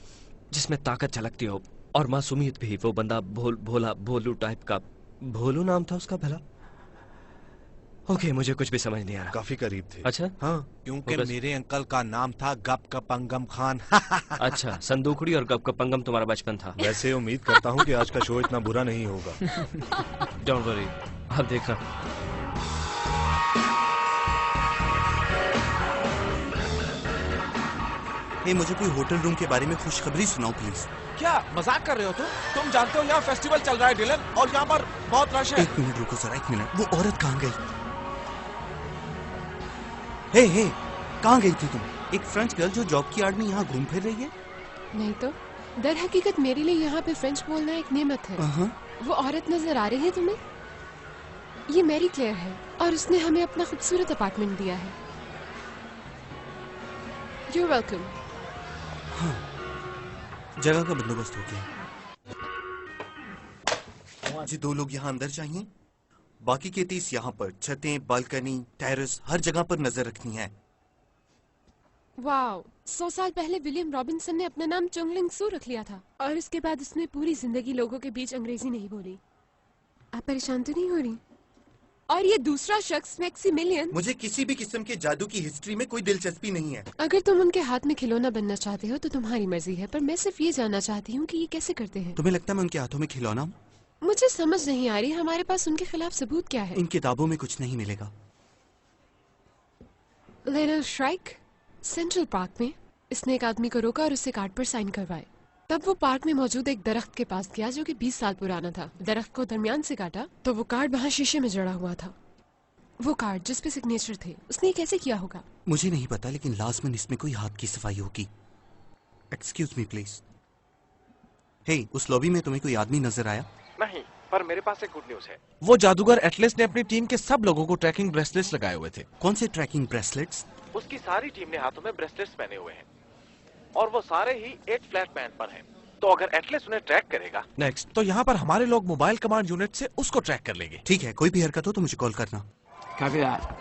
जिसमें ताकत झलकती हो और मासूमियत भी। वो बंदा भोलू टाइप का, भोलू नाम था उसका भला। ओके, मुझे कुछ भी समझ नहीं आ रहा। काफी करीब थे। अच्छा हाँ, क्योंकि मेरे अंकल का नाम था गपकपंगम खान। अच्छा, संदूकड़ी और गपकपंगम तुम्हारा बचपन था। वैसे उम्मीद करता हूँ कि आज का शो इतना बुरा नहीं होगा। डोंट वरी, आप देखना। मुझे कोई होटल रूम के बारे में खुशखबरी सुनाओ प्लीज। क्या मजाक कर रहे हो तुम जानते हो यहाँ फेस्टिवल चल रहा है डिलन, और यहाँ पर बहुत रश है। 1 मिनट रुको जरा, 1 मिनट। वो औरत कहाँ गई? हे, कहाँ गई थी तुम? एक फ्रेंच गर्ल जो जॉब की आड़ में यहाँ घूम फिर रही है? नहीं तो, दर हकीकत मेरे लिए यहाँ पे फ्रेंच बोलना एक नेमत है। वो औरत नजर आ रही है तुम्हें? ये मैरी क्लेयर है और उसने हमें अपना खूबसूरत अपार्टमेंट दिया है। You're welcome। हाँ, जगह का बंदोबस्त हो गया। जी 2 लोग यहाँ अंदर चाहिए, बाकी के 30 यहाँ पर। छतें, बालकनी, टेरेस, हर जगह पर नजर रखनी है। वाओ, 100 साल पहले विलियम रॉबिन्सन ने अपना नाम चोंगलिंग सू रख लिया था और उसके बाद उसने पूरी जिंदगी लोगों के बीच अंग्रेजी नहीं बोली। आप परेशान तो नहीं हो रही? और ये दूसरा शख्स मैक्सिमिलियन। मुझे किसी भी किस्म के जादू की हिस्ट्री में कोई दिलचस्पी नहीं है। अगर तुम उनके हाथ में खिलौना बनना चाहते हो तो तुम्हारी मर्जी है, पर मैं सिर्फ ये जानना चाहती हूँ कि ये कैसे करते हैं। तुम्हें लगता है मैं उनके हाथों में खिलौना हूँ? मुझे समझ नहीं आ रही हमारे पास उनके खिलाफ सबूत क्या है। इन किताबों में कुछ नहीं मिलेगा। लिटिल श्राइक सेंट्रल पार्क में इसने एक आदमी को रोका और उससे कार्ड पर साइन करवाए। तब वो पार्क में मौजूद एक दरख्त के पास गया जो कि 20 साल पुराना था। दरख्त को दरमियान से काटा तो वो कार्ड वहाँ शीशे में जड़ा हुआ था। वो कार्ड जिस पे सिग्नेचर थे, उसने ये कैसे किया होगा? मुझे नहीं पता, लेकिन लाजमन इसमें कोई हाथ की सफाई होगी। Excuse me please. हे, उस लॉबी में तुम्हें कोई आदमी नजर आया? नहीं, पर मेरे पास एक गुड न्यूज है। वो जादूगर एटलस ने अपनी टीम के सब लोगों को ट्रैकिंग ब्रेसलेट्स लगाए हुए थे। कौन से ट्रैकिंग ब्रेसलेट्स? उसकी सारी टीम ने हाथों में ब्रेसलेट्स पहने हुए हैं और वो सारे ही 8 फ्लैट बैंड पर हैं। तो अगर एटलस उन्हें ट्रैक करेगा नेक्स्ट, तो यहाँ पर हमारे लोग मोबाइल कमांड यूनिट से उसको ट्रैक कर लेंगे। ठीक है, कोई भी हरकत हो तो मुझे कॉल करना। Copy that.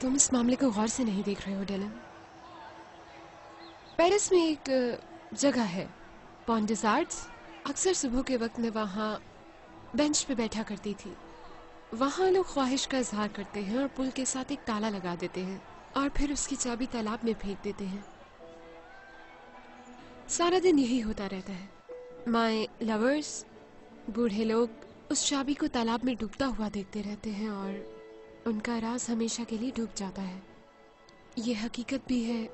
तुम इस मामले को गौर से नहीं देख रहे हो डेलन। पेरिस में एक जगह है पॉन डिस आर्ट्स। अक्सर सुबह के वक्त मैं वहाँ बेंच पे बैठा करती थी। वहाँ लोग ख्वाहिश का इजहार करते हैं और पुल के साथ एक ताला लगा देते हैं और फिर उसकी चाबी तालाब में फेंक देते हैं। सारा दिन यही होता रहता है। माय लवर्स, बूढ़े लोग उस चाबी को तालाब में डूबता हुआ देखते रहते हैं और उनका राज हमेशा के लिए डूब जाता है। ये हकीकत भी है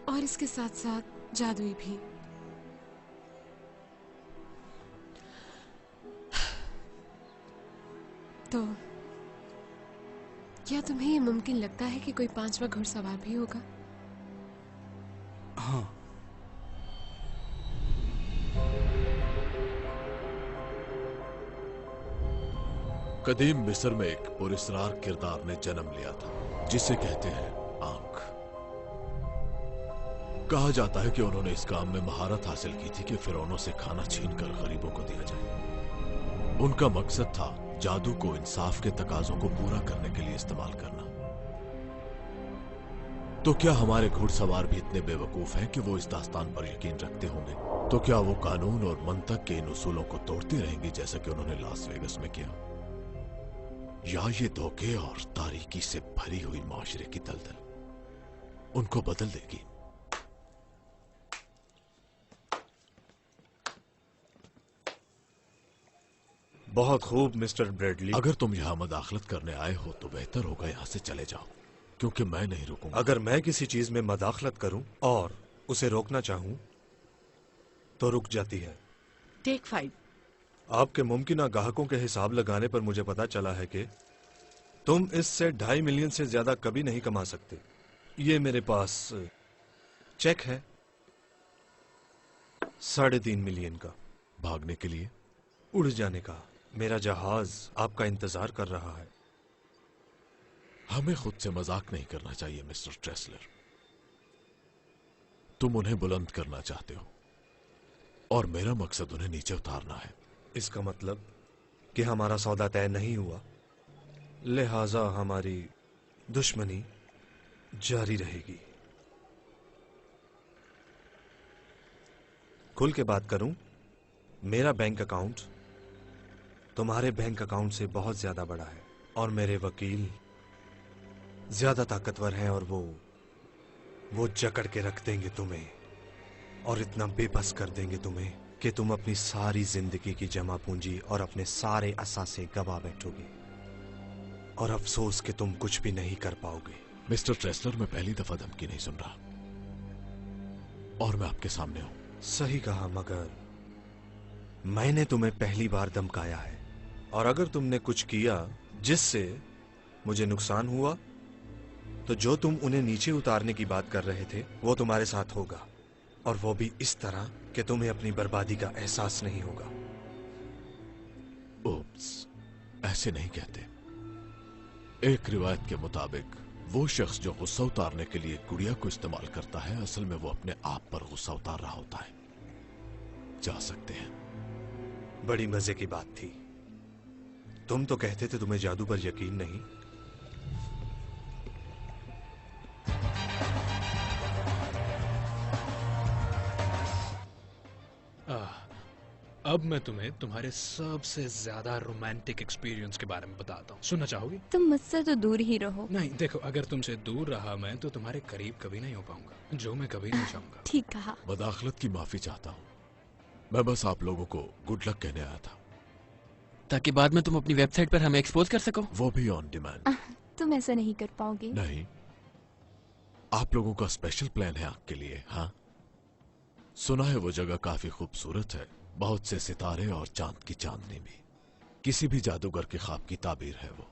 और इसके साथ साथ जादुई भी। तो क्या तुम्हें ये मुमकिन लगता है कि कोई 5वां घुड़सवार भी होगा? हाँ। कदीम मिस्र में एक पुरस्कार किरदार ने जन्म लिया था जिसे कहते हैं आंख। कहा जाता है कि उन्होंने इस काम में महारत हासिल की थी कि फिरौनों से खाना छीनकर गरीबों को दिया जाए। उनका मकसद था जादू को इंसाफ के तकाजों को पूरा करने के लिए इस्तेमाल करना। तो क्या हमारे घुड़सवार भी इतने बेवकूफ हैं कि वो इस दास्तान पर यकीन रखते होंगे? तो क्या वो कानून और मंतक के इन उसूलों को तोड़ते रहेंगे जैसा कि उन्होंने लास वेगस में किया? या ये धोखे और तारीकी से भरी हुई माशरे की दलदल उनको बदल देगी? बहुत खूब मिस्टर ब्रेडली। अगर तुम यहाँ मदाखलत करने आए हो तो बेहतर होगा यहाँ से चले जाओ, क्योंकि मैं नहीं रुकूंगा। अगर मैं किसी चीज में मदाखलत करूं और उसे रोकना चाहूं तो रुक जाती है। टेक 5। आपके मुमकिन ग्राहकों के हिसाब लगाने पर मुझे पता चला है कि तुम इससे 2.5 मिलियन से ज्यादा कभी नहीं कमा सकते। ये मेरे पास चेक है 3.5 मिलियन का। भागने के लिए? उड़ जाने का। मेरा जहाज आपका इंतजार कर रहा है। हमें खुद से मजाक नहीं करना चाहिए मिस्टर ट्रेसलर। तुम उन्हें बुलंद करना चाहते हो और मेरा मकसद उन्हें नीचे उतारना है। इसका मतलब कि हमारा सौदा तय नहीं हुआ, लिहाजा हमारी दुश्मनी जारी रहेगी। खुल के बात करूं, मेरा बैंक अकाउंट तुम्हारे बैंक अकाउंट से बहुत ज्यादा बड़ा है और मेरे वकील ज्यादा ताकतवर हैं और वो जकड़ के रख देंगे तुम्हें और इतना बेबस कर देंगे तुम्हें कि तुम अपनी सारी जिंदगी की जमा पूंजी और अपने सारे असासे गवा बैठोगे और अफसोस कि तुम कुछ भी नहीं कर पाओगे। मिस्टर ट्रेसलर, मैं पहली दफा धमकी नहीं सुन रहा और मैं आपके सामने हूं। सही कहा, मगर मैंने तुम्हें पहली बार धमकाया है और अगर तुमने कुछ किया जिससे मुझे नुकसान हुआ तो जो तुम उन्हें नीचे उतारने की बात कर रहे थे वो तुम्हारे साथ होगा, और वो भी इस तरह कि तुम्हें अपनी बर्बादी का एहसास नहीं होगा। ओप्स, ऐसे नहीं कहते। एक रिवायत के मुताबिक वो शख्स जो गुस्सा उतारने के लिए गुड़िया को इस्तेमाल करता है, असल में वो अपने आप पर गुस्सा उतार रहा होता है। जा सकते हैं। बड़ी मजे की बात थी। तुम तो कहते थे तुम्हें जादू पर यकीन नहीं। अब मैं तुम्हें तुम्हारे सबसे ज्यादा रोमांटिक एक्सपीरियंस के बारे में बताता हूँ। सुनना चाहोगी? तुम मुझसे तो दूर ही रहो। नहीं देखो, अगर तुमसे दूर रहा मैं तो तुम्हारे करीब कभी नहीं हो पाऊंगा, जो मैं कभी नहीं चाहूंगा। ठीक कहा। बदअखलत की माफी चाहता हूँ। मैं बस आप लोगों को गुड लक कहने आया था, ताकि बाद में तुम अपनी वेबसाइट पर हमें एक्सपोज कर सको। वो भी ऑन डिमांड। तुम ऐसा नहीं कर पाओगे। नहीं, आप लोगों का स्पेशल प्लान है आग के लिए। हाँ, सुना है वो जगह काफी खूबसूरत है, बहुत से सितारे और चांद की चांदनी भी। किसी भी जादूगर के ख्वाब की ताबीर है वो।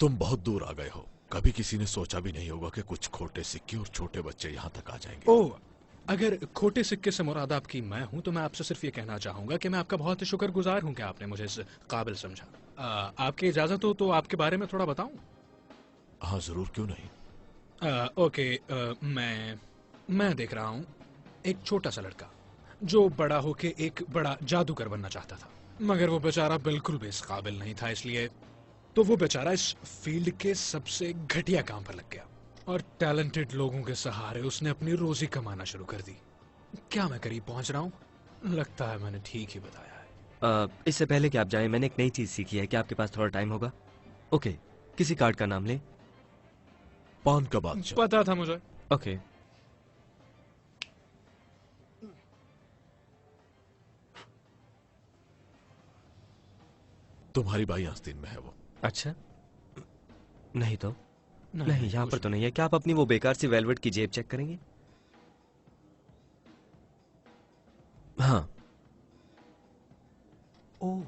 तुम बहुत दूर आ गए हो, कभी किसी ने सोचा भी नहीं होगा कि कुछ खोटे सिक्के और छोटे बच्चे यहाँ तक आ जाएंगे। ओह, अगर खोटे सिक्के से मुराद आपकी मैं हूं तो मैं आपसे सिर्फ ये कहना चाहूंगा कि मैं आपका बहुत ही शुक्रगुजार हूं कि आपने मुझे इस काबिल समझा। आपकी इजाजत हो तो आपके बारे में थोड़ा बताऊं? हाँ जरूर, क्यों नहीं। ओके, मैं देख रहा हूं एक छोटा सा लड़का जो बड़ा होके एक बड़ा जादूगर बनना चाहता था, मगर वो बेचारा बिल्कुल भी इस काबिल नहीं था, इसलिए तो वो बेचारा इस फील्ड के सबसे घटिया काम पर लग गया और टैलेंटेड लोगों के सहारे उसने अपनी रोजी कमाना शुरू कर दी। क्या मैं करीब पहुंच रहा हूँ? लगता है मैंने ठीक ही बताया है। इससे पहले कि आप जाएं, मैंने एक नई चीज सीखी है। क्या आपके पास थोड़ा टाइम होगा? ओके, किसी कार्ड का नाम ले। पान का बादशाह। पता था मुझे। ओके, तुम्हारी बाई आस्तीन में है वो। अच्छा, नहीं तो नहीं, यहाँ पर तो नहीं है। क्या आप अपनी वो बेकार सी वेलवेट की जेब चेक करेंगे? हाँ। ओह,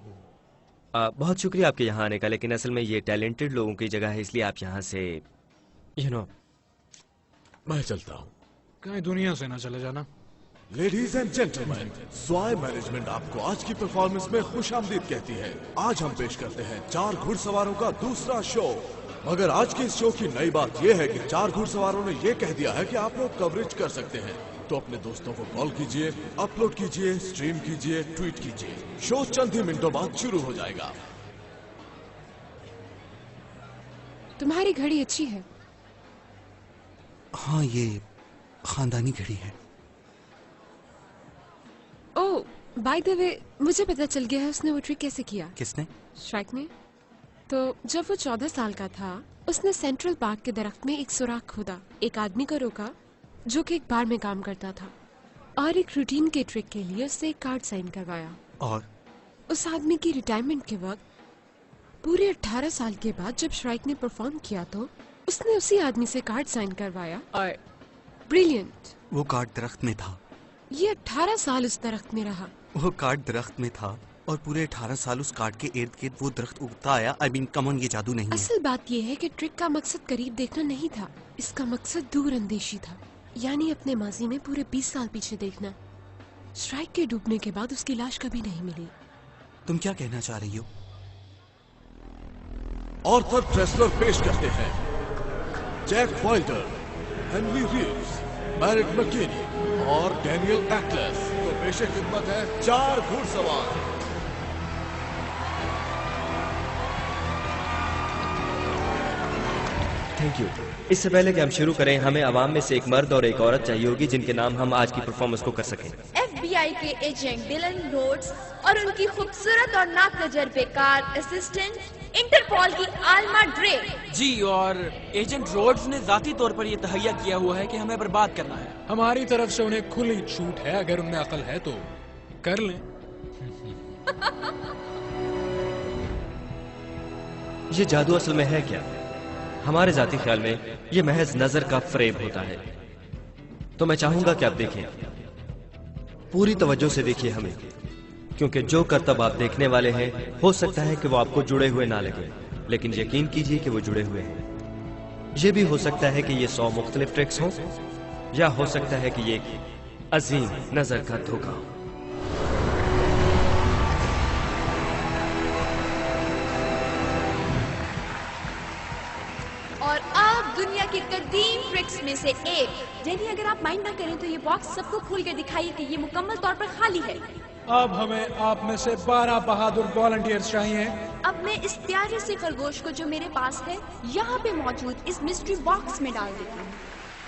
बहुत शुक्रिया आपके यहाँ आने का, लेकिन असल में ये टैलेंटेड लोगों की जगह है, इसलिए आप यहाँ से मैं चलता हूँ। कहीं दुनिया से ना चले जाना। लेडीज एंड जेंटलमैन, स्वाय मैनेजमेंट आपको आज की परफॉर्मेंस में खुशामदीद कहती है। आज हम पेश करते हैं 4 घुड़सवारों का दूसरा शो। मगर आज के इस शो की नई बात यह है कि 4 घुड़सवारों ने यह कह दिया है कि आप लोग कवरेज कर सकते हैं, तो अपने दोस्तों को कॉल कीजिए, अपलोड कीजिए, स्ट्रीम कीजिए, ट्वीट कीजिए। शो चंद ही मिनटों बाद शुरू हो जाएगा। तुम्हारी घड़ी अच्छी है। हाँ, ये खानदानी घड़ी है। ओह, बाय द वे, मुझे पता चल गया है उसने वो ट्रिक कैसे किया। किसने? श्राइक ने। तो जब वो 14 साल का था, उसने सेंट्रल पार्क के दरख्त में एक सुराख खोदा, एक आदमी को रोका जो कि एक बार में काम करता था, और एक रूटीन के ट्रिक के लिए उससे एक कार्ड साइन करवाया। और उस आदमी की रिटायरमेंट के वक्त पूरे 18 साल के बाद जब श्राइक ने परफॉर्म किया तो उसने उसी आदमी से कार्ड साइन करवाया। और ब्रिलियंट, वो कार्ड दरख्त में था। ये 18 साल उस दरख्त में रहा। वो कार्ड दरख्त में था और पूरे 18 साल उस कार्ड के इर्द गिर्द वो दरख्त उगता आया। आई मीन, कम ऑन, ये जादू नहीं है। असल बात ये है कि ट्रिक का मकसद करीब देखना नहीं था, इसका मकसद दूर अंदेशी था, यानी अपने माजी में पूरे 20 साल पीछे देखना। श्राइक के डूबने के बाद उसकी लाश कभी नहीं मिली। तुम क्या कहना चाह रही हो? ऑर्थर ट्रेसलर पेश करते हैं Jack Wilder, Henry Reeves, Merritt McKinney और डैनियल एक्लेस। तो पेशे खिदमत है 4 घुड़सवार। Thank you. इससे पहले कि हम शुरू करें, हमें अवाम में से एक मर्द और एक औरत चाहिए होगी जिनके नाम हम आज की परफॉर्मेंस को कर सकें। FBI के एजेंट डिलन रोड्स और उनकी खूबसूरत और नातजुर्बेकार असिस्टेंट इंटरपोल की आल्मा ड्रे। जी, और एजेंट रोड्स ने जाती तौर पर यह तहैया किया हुआ है कि हमें बर्बाद करना है। हमारी तरफ से उन्हें खुली छूट है, अगर उनमें अकल है तो कर लें। ये जादू असल में है क्या? हमारे जाती ख्याल में ये महज नजर का फ्रेब होता है। तो मैं चाहूंगा कि आप देखें, पूरी तवज्जो से देखिए हमें, क्योंकि जो करतब आप देखने वाले हैं हो सकता है कि वो आपको जुड़े हुए ना लगे, लेकिन यकीन कीजिए कि वो जुड़े हुए हैं। ये भी हो सकता है कि ये 100 मुख्तलिफ ट्रिक्स हों, या हो सकता है कि ये एक अजीम नजर का धोखा हो। और अब दुनिया की कदीम ट्रिक्स में से एक। यानी अगर आप माइंड ना करें तो ये बॉक्स सबको खोल के दिखाइए कि ये मुकम्मल तौर पर खाली है। अब हमें आप में से 12 बहादुर वॉलंटियर्स चाहिए। अब मैं इस प्यारे से खरगोश को जो मेरे पास है यहाँ पे मौजूद इस मिस्ट्री बॉक्स में डाल देती हूँ।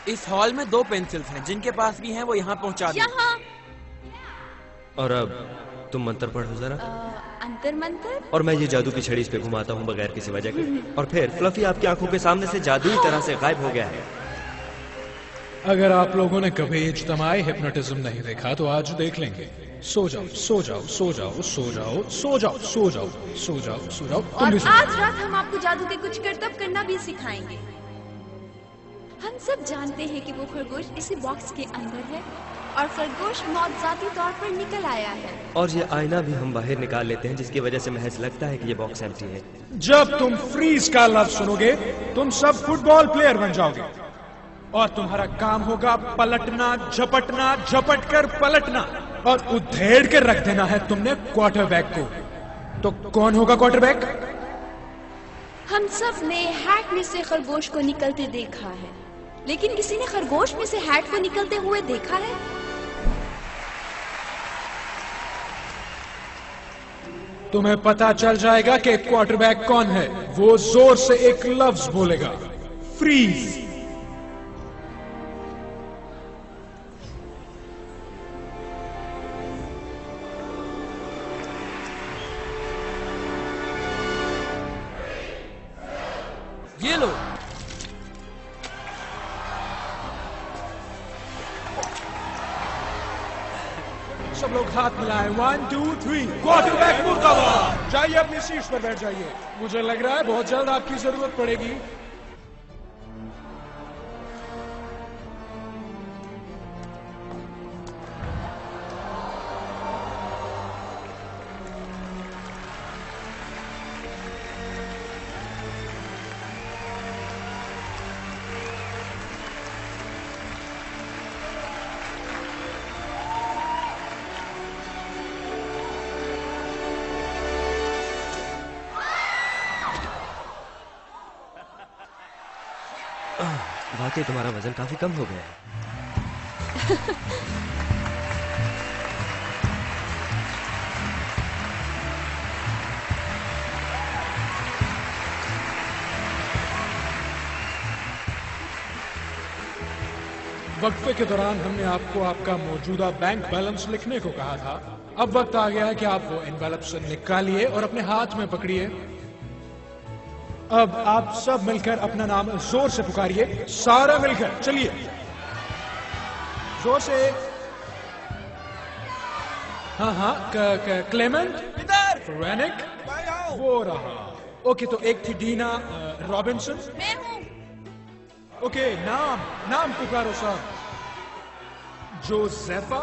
इस हॉल में 2 पेंसिल्स हैं, जिनके पास भी हैं वो यहाँ पहुँचा दें। यहाँ। और अब तुम मंत्र पढ़ो जरा। अंतर मंतर? और मैं ये जादू की छड़ी इस पे घुमाता हूँ बगैर किसी वजह के, और फिर फ्लफी आपकी आंखों के सामने से जादुई तरह से गायब हो गया है। अगर आप लोगों ने कभी इज्तमाई हिप्नोटिज्म नहीं देखा तो आज देख लेंगे। सो जाओ, सो जाओ, सो जाओ, सो जाओ, सो जाओ, सो जाओ, सो जाओ, सो जाओ। और आज रात हम आपको जादू के कुछ करतब करना भी सिखाएंगे। हम सब जानते हैं कि वो खरगोश इसी बॉक्स के अंदर है और खरगोश मौजूदी तौर पर निकल आया है। और ये आईना भी हम बाहर निकाल लेते हैं, जिसकी वजह से महज लगता है कि ये बॉक्स एम्प्टी है। जब तुम फ्रीज का लफ्ज सुनोगे तुम सब फुटबॉल प्लेयर बन जाओगे और तुम्हारा काम होगा पलटना, झपटना, झपट कर पलटना और उधेड़ के रख देना है तुमने क्वार्टरबैक को। तो कौन होगा क्वार्टरबैक? हम सब ने हैट में से खरगोश को निकलते देखा है, लेकिन किसी ने खरगोश में से हैट को निकलते हुए देखा है? तुम्हें पता चल जाएगा कि क्वार्टरबैक कौन है। वो जोर से एक लफ्ज बोलेगा, फ्रीज। ये लो। सब लोग हाथ मिलाएं। 1 2 3 क्वार्टरबैक मुर्दाबाद। जाइए अपनी सीट पर बैठ जाइए। मुझे लग रहा है बहुत जल्द आपकी जरूरत पड़ेगी। वाकई तुम्हारा वजन काफी कम हो गया है। वक्फे के दौरान हमने आपको आपका मौजूदा बैंक बैलेंस लिखने को कहा था। अब वक्त आ गया है कि आप वो एनवेलप से निकालिए और अपने हाथ में पकड़िए। अब आप सब मिलकर अपना नाम जोर से पुकारिए, सारा मिलकर। चलिए जोर से। हाँ हाँ, क्लेमेंट, रेनिक, वो रहा। ओके, तो एक थी डीना रॉबिन्सन। मैं हूँ। ओके, नाम पुकारो साहब। जोसेफा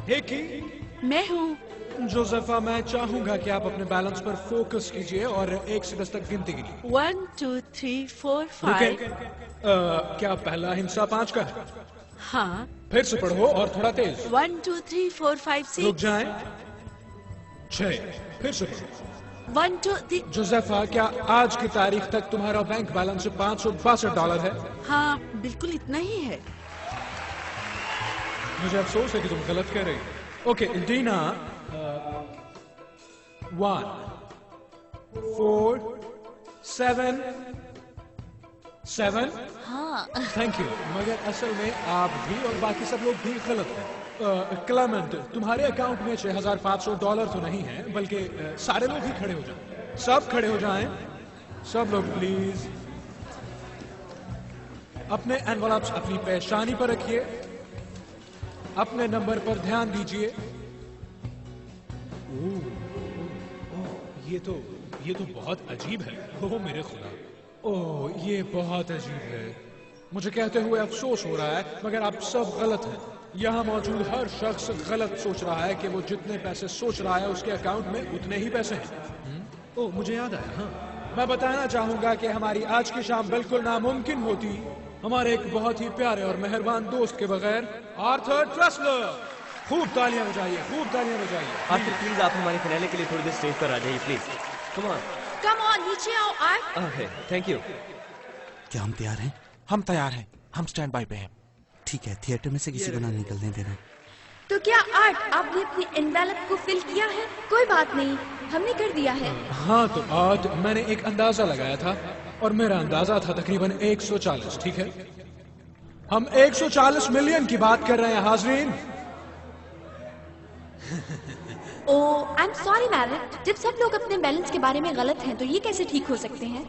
हेकी। मैं हूँ। जोसेफा, मैं चाहूंगा कि आप अपने बैलेंस पर फोकस कीजिए और 1 से 10 तक गिनती गिनिए। 1 2 3 4 5। क्या पहला हिंसा 5 का है? हाँ। फिर से पढ़ो और थोड़ा तेज। 1 2 3 4 5 6। रुक जाएं। 6। फिर से पढ़ो। 1 2 3। जोसेफा, क्या आज की तारीख तक तुम्हारा बैंक बैलेंस $562 है? हाँ, बिल्कुल इतना ही है। मुझे अफसोस है कि तुम गलत कह रही हो। ओके, डीना, 1 4 7। हाँ। थैंक यू, मगर असल में आप भी और बाकी सब लोग भी गलत हैं। क्लेमेंट, तुम्हारे अकाउंट में $6,500 तो नहीं है, बल्कि सारे लोग ही खड़े हो जाएं। सब खड़े हो जाएं। सब लोग प्लीज अपने एनवलप्स अपनी पेशानी पर रखिए। अपने नंबर पर ध्यान दीजिए। ये तो बहुत अजीब है। ओह मेरे खुदा, ओह ये बहुत अजीब है। मुझे कहते हुए अफसोस हो रहा है, मगर आप सब गलत हैं। यहाँ मौजूद हर शख्स गलत सोच रहा है कि वो जितने पैसे सोच रहा है उसके अकाउंट में उतने ही पैसे हैं। ओह मुझे याद आया, हाँ, मैं बताना चाहूंगा कि हमारी आज की शाम बिल्कुल नामुमकिन होती हमारे एक बहुत ही प्यारे और मेहरबान दोस्त के बगैर। आर्थर ट्रेसलर, खूब तालियां बजाइए, खूब तालियां बजाइए। आर्थर, प्लीज आप हमारे फिनाले के लिए थोड़ी देर स्टेज पर आ जाइए प्लीज। कम ऑन, नीचे आओ आर्ट। Thank you. क्या हम तैयार हैं? हम तैयार हैं। हम स्टैंड बाय पे हैं। ठीक है, थिएटर में से किसी को ना निकलने देना। तो क्या आर्ट, आपने अपनी एनवेलप को फिल किया है? कोई बात नहीं, हमने कर दिया है। हाँ, तो आज मैंने एक अंदाजा लगाया था और मेरा अंदाजा था तकरीबन 140। ठीक है, हम 140 मिलियन की बात कर रहे हैं हाजरीन। ओह, आई एम सॉरी मैरिट। जब सब लोग अपने बैलेंस के बारे में गलत हैं, तो ये कैसे ठीक हो सकते हैं?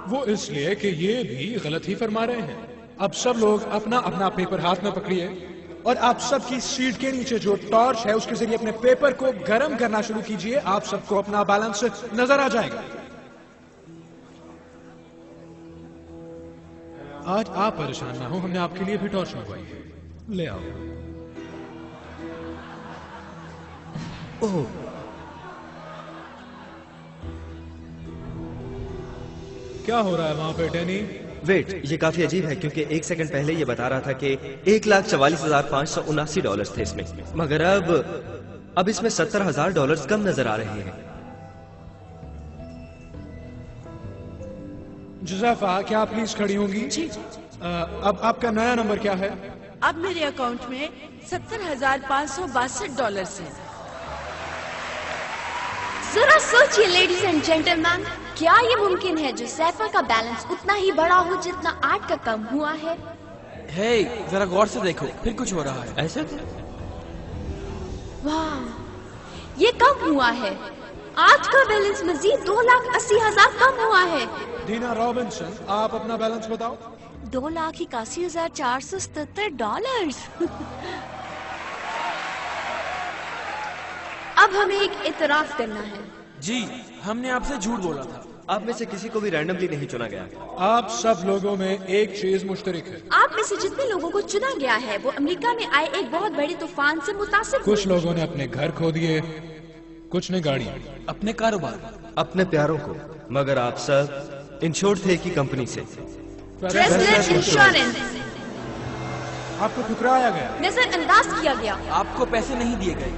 वो इसलिए कि ये भी गलत ही फरमा रहे हैं। अब सब लोग अपना अपना पेपर हाथ में पकड़िए और आप सबकी सीट के नीचे जो टॉर्च है उसके जरिए अपने पेपर को गर्म करना शुरू कीजिए। आप सबको अपना बैलेंस नजर आ जाएगा। आज आप परेशान ना हो, हमने आपके लिए भी टॉर्च मंगवाई है। ले आओ। ओह, क्या हो रहा है वहां पे डैनी? वेट, ये काफी अजीब है क्योंकि 1 सेकंड पहले ये बता रहा था कि $1,44,579 थे इसमें, मगर अब इसमें $70,000 कम नजर आ रहे हैं। जुज़ैफा, क्या आप प्लीज खड़ी होंगी? जी। अब आपका नया नंबर क्या है? अब मेरे अकाउंट में $70,562 है। जरा सोचिए लेडीज एंड जेंटलमैन, क्या ये मुमकिन है जोसेफा का बैलेंस उतना ही बड़ा हो जितना आर्ट का कम हुआ है? हे, जरा गौर से देखो, फिर कुछ हो रहा है। ऐसा? वाह, ये कम हुआ है। आर्ट का बैलेंस मजीद $2,80,000 कम हुआ है। दीना रॉबिन्सन, आप अपना बैलेंस बताओ। $2,81,477। अब हमें एक इतराफ करना है। जी, हमने आपसे झूठ बोला था। आप में से किसी को भी रैंडमली नहीं चुना गया। आप सब लोगों में एक चीज मुश्तरक है। आप में से जितने लोगों को चुना गया है वो अमेरिका में आए एक बहुत बड़े तूफान से मुतासिर कुछ लोगों ने अपने घर खो दिए, कुछ ने गाड़ी, अपने कारोबार, अपने प्यारों को, मगर आप सब इंश्योर्ड थे की कंपनी से। इंश्योरेंस। आपको ठुकराया गया, नजरअंदाज किया गया, आपको पैसे नहीं दिए गए।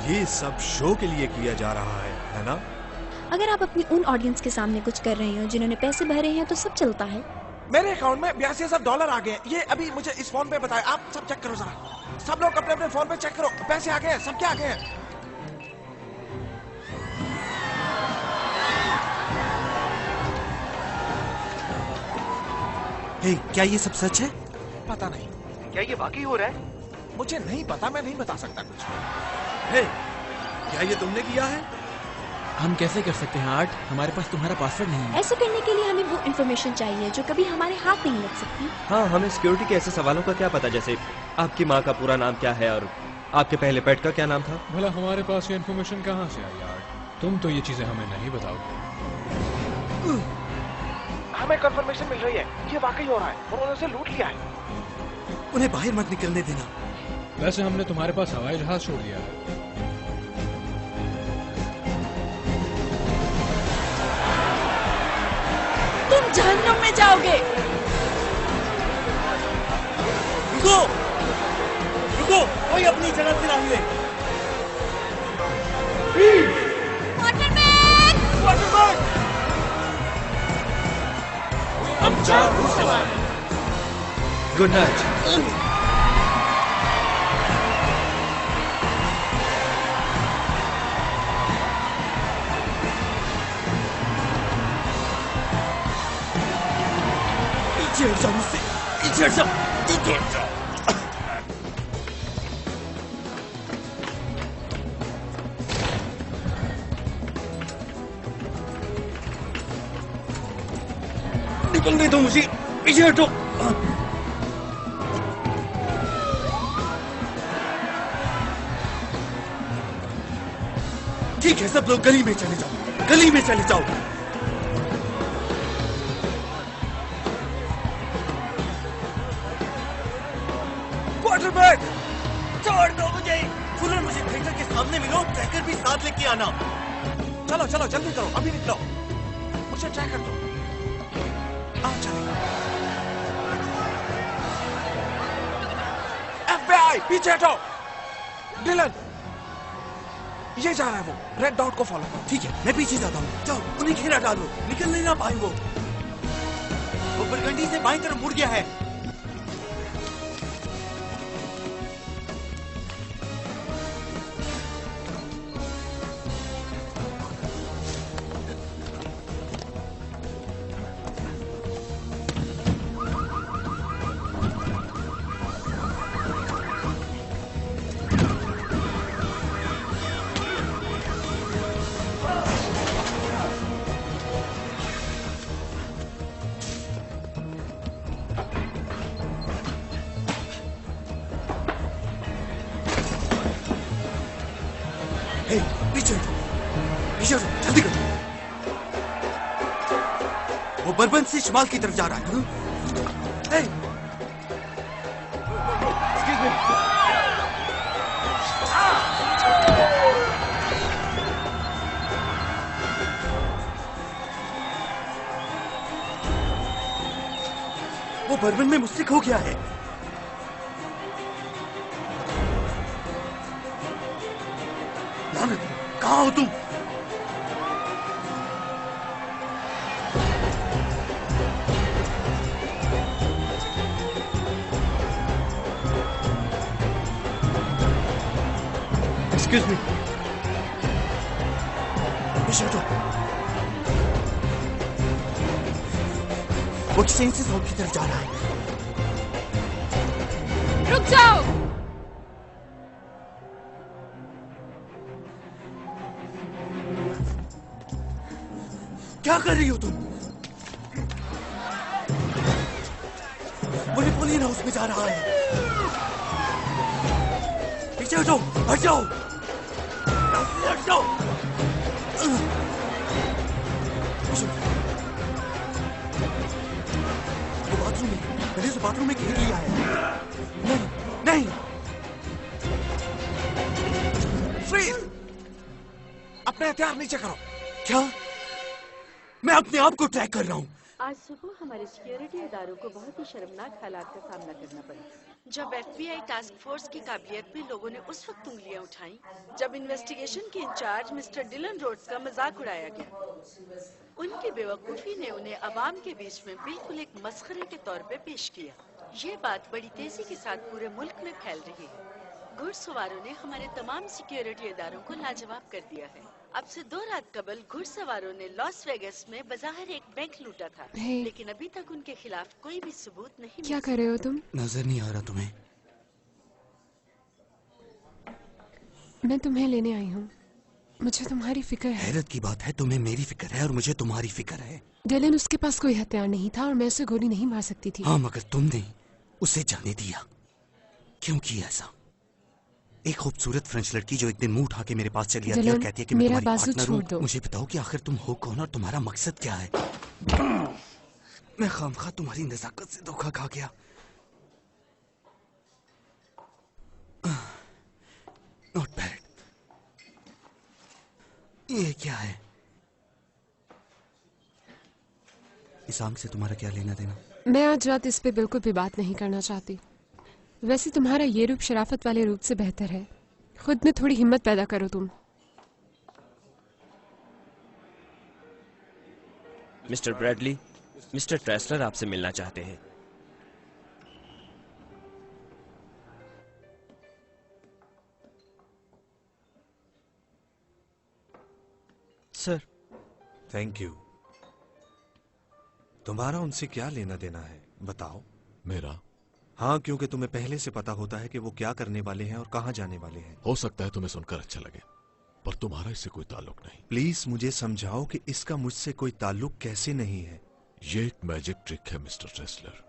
ये सब शो के लिए किया जा रहा है ना? अगर आप अपनी उन ऑडियंस के सामने कुछ कर रहे हो जिन्होंने पैसे भरे हैं तो सब चलता है। मेरे अकाउंट में $82,000 आ गए। ये अभी मुझे इस फोन पे बताए। आप सब चेक करो जरा। सब लोग अपने अपने फोन पे चेक करो, पैसे आ गए, सबके आ गए। हे, क्या ये सब सच है? पता नहीं। क्या ये वाकई हो रहा है? मुझे नहीं पता, मैं नहीं बता सकता कुछ। हे, क्या ये तुमने किया है? हम कैसे कर सकते हैं आर्ट? हमारे पास तुम्हारा पासवर्ड नहीं है। ऐसा करने के लिए हमें वो इन्फॉर्मेशन चाहिए जो कभी हमारे हाथ नहीं लग सकती। हाँ, हमें सिक्योरिटी के ऐसे सवालों का क्या पता, जैसे आपकी माँ का पूरा नाम क्या है और आपके पहले पेट का क्या नाम था? भला हमारे पास ये इन्फॉर्मेशन कहाँ से आई यार? तुम तो ये चीजें हमें नहीं बताओगे। हमें कंफर्मेशन मिल रही है, ये वाकई हो रहा है। उन्होंने उसे लूट लिया है। उन्हें बाहर मत निकलने देना। वैसे हमने तुम्हारे पास हवाई जहाज छोड़ दिया है। तुम जहन्नुम में जाओगे। रुको, रुको, कोई अपनी जगह से ना हिले। वाटरमैन! हम चार सवार। Good night. पीछे हट जाओ मुझसे, पीछे हट जाओ, पीछे हट जाओ। निकलने दो मुझे, पीछे हटो। ठीक है, सब लोग गली में चले जाओ, गली में चले जाओ। क्वार्टरबैक, छोड़ दो मुझे। फुलर, मुझे थिएटर के सामने मिलो, ट्रैकर भी साथ लेके आना। चलो चलो जल्दी करो, अभी निकलो। मुझे ट्रैकर दो। आओ चलेगा। FBI, पीछे हटो। डिलन, ये जा रहा है वो। रेड डॉट को फॉलो करो। ठीक है, मैं पीछे जाता हूँ। जाओ, उन्हें घेरा डालो, निकल नहीं ना पाए वो बरगंडी से बाईं तरफ मुड़ गया है। हे, पीछे पीछे हटो, जल्दी करो। वो बर्बन से शिमाल की तरफ जा रहा है। हे, एक्सक्यूज मी। वो बर्बन में मुझसे खो गया है। कहाँ हो तुम? Excuse me. पीछे हटो। वो सेंसेस हॉल की तरफ जा रहा है। रुक जाओ। क्या कर रही हो तुम? वो नेपोलियन हाउस में जा रहा है। पीछे हटो, हट जाओ, हट जाओ। वो बाथरूम में, मैंने उसे बाथरूम में घेर लिया है। नहीं, नहीं। फ्रीज! अपने हथियार नीचे करो। क्या? मैं अपने आप को ट्रैक कर रहा हूँ। आज सुबह हमारे सिक्योरिटी इदारों को बहुत ही शर्मनाक हालात का सामना करना पड़ा। जब एफबीआई टास्क फोर्स की काबिलियत पे लोगों ने उस वक्त उंगलियां उठाई जब इन्वेस्टिगेशन के इंचार्ज मिस्टर डिलन रोड्स का मजाक उड़ाया गया। उनकी बेवकूफी ने उन्हें अवाम के बीच में बिल्कुल एक मस्खरे के तौर पे पेश किया। ये बात बड़ी तेजी के साथ पूरे मुल्क में फैल रही है। घुड़सवारों ने हमारे तमाम सिक्योरिटी इदारों को लाजवाब कर दिया है। अब से 2 रात कबल घुड़सवारों ने लॉस वेगस में बाजार एक बैंक लूटा था, लेकिन अभी तक उनके खिलाफ कोई भी सबूत नहीं। क्या कर रहे हो तुम? नजर नहीं आ रहा तुम्हें? मैं तुम्हें लेने आई हूँ। मुझे तुम्हारी फिक्र है। हैरत की बात है, तुम्हें मेरी फिक्र है और मुझे तुम्हारी फिक्र है। डिलन, उसके पास कोई हथियार नहीं था और मैं उसे गोली नहीं मार सकती थी। हाँ, मगर तुमने उसे जाने दिया। क्यों किया ऐसा? एक खूबसूरत फ्रेंच लड़की जो एक दिन मुंह उठा के मेरे पास चली आती है और कहती है कि मैं तुम्हारी पार्टनर हूँ। मुझे बताओ कि आखिर तुम हो कौन और तुम्हारा मकसद क्या है? मैं खामखा तुम्हारी नजाकत से धोखा खा गया। Not bad. ये क्या है? इस आंख से तुम्हारा क्या लेना देना? मैं आज रात इस पे बिल्कुल भी बात नहीं करना चाहती। वैसे तुम्हारा ये रूप शराफत वाले रूप से बेहतर है। खुद में थोड़ी हिम्मत पैदा करो तुम। मिस्टर ब्रैडली, मिस्टर ट्रेसलर आपसे मिलना चाहते हैं। सर। Thank you. तुम्हारा उनसे क्या लेना देना है बताओ? मेरा? हाँ, क्योंकि तुम्हें पहले से पता होता है कि वो क्या करने वाले हैं और कहाँ जाने वाले हैं। हो सकता है तुम्हें सुनकर अच्छा लगे, पर तुम्हारा इससे कोई ताल्लुक नहीं। प्लीज मुझे समझाओ कि इसका मुझसे कोई ताल्लुक कैसे नहीं है। ये एक मैजिक ट्रिक है मिस्टर ट्रेसलर,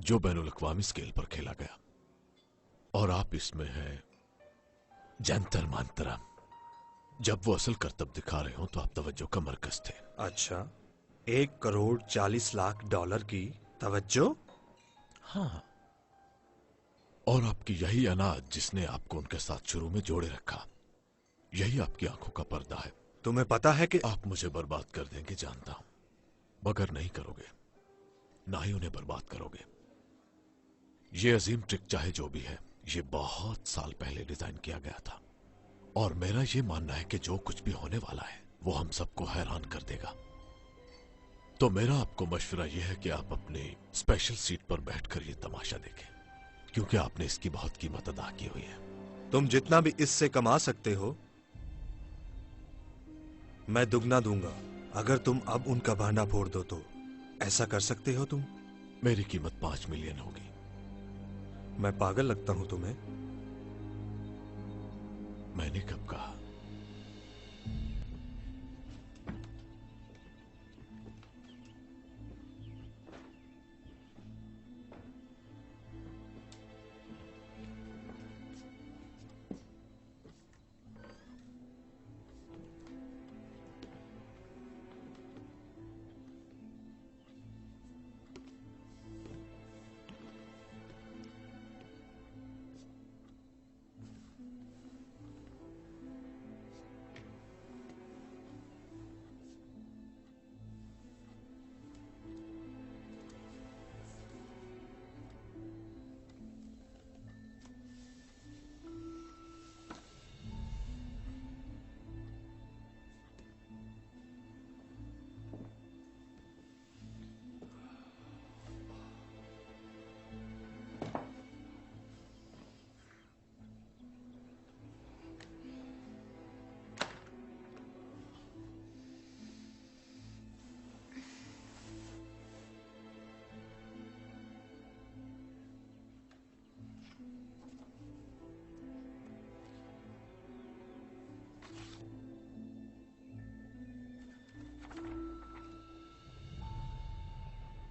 जो बैनुल-अक़वामी स्केल पर खेला गया, और आप इसमें हैं जंतर मंतरम। जब वो असल करतब दिखा रहे हो तो आप तवज्जो का मरकज थे। अच्छा, 1,40,00,000 की तवज्जो? हाँ, और आपकी यही अनाज जिसने आपको उनके साथ शुरू में जोड़े रखा, यही आपकी आंखों का पर्दा है। तुम्हें पता है कि आप मुझे बर्बाद कर देंगे, जानता हूं, मगर नहीं करोगे, ना ही उन्हें बर्बाद करोगे। ये अजीम ट्रिक चाहे जो भी है, ये बहुत साल पहले डिजाइन किया गया था, और मेरा ये मानना है कि जो कुछ भी होने वाला है वो हम सबको हैरान कर देगा। तो मेरा आपको मशवरा यह है कि आप अपनी स्पेशल सीट पर बैठकर ये तमाशा देखें, क्योंकि आपने इसकी बहुत कीमत अदा की हुई है। तुम जितना भी इससे कमा सकते हो मैं दुगना दूंगा। अगर तुम अब उनका भांडा फोड़ दो तो ऐसा कर सकते हो तुम? मेरी कीमत 5 मिलियन होगी। मैं पागल लगता हूं तुम्हें? मैंने कब कहा?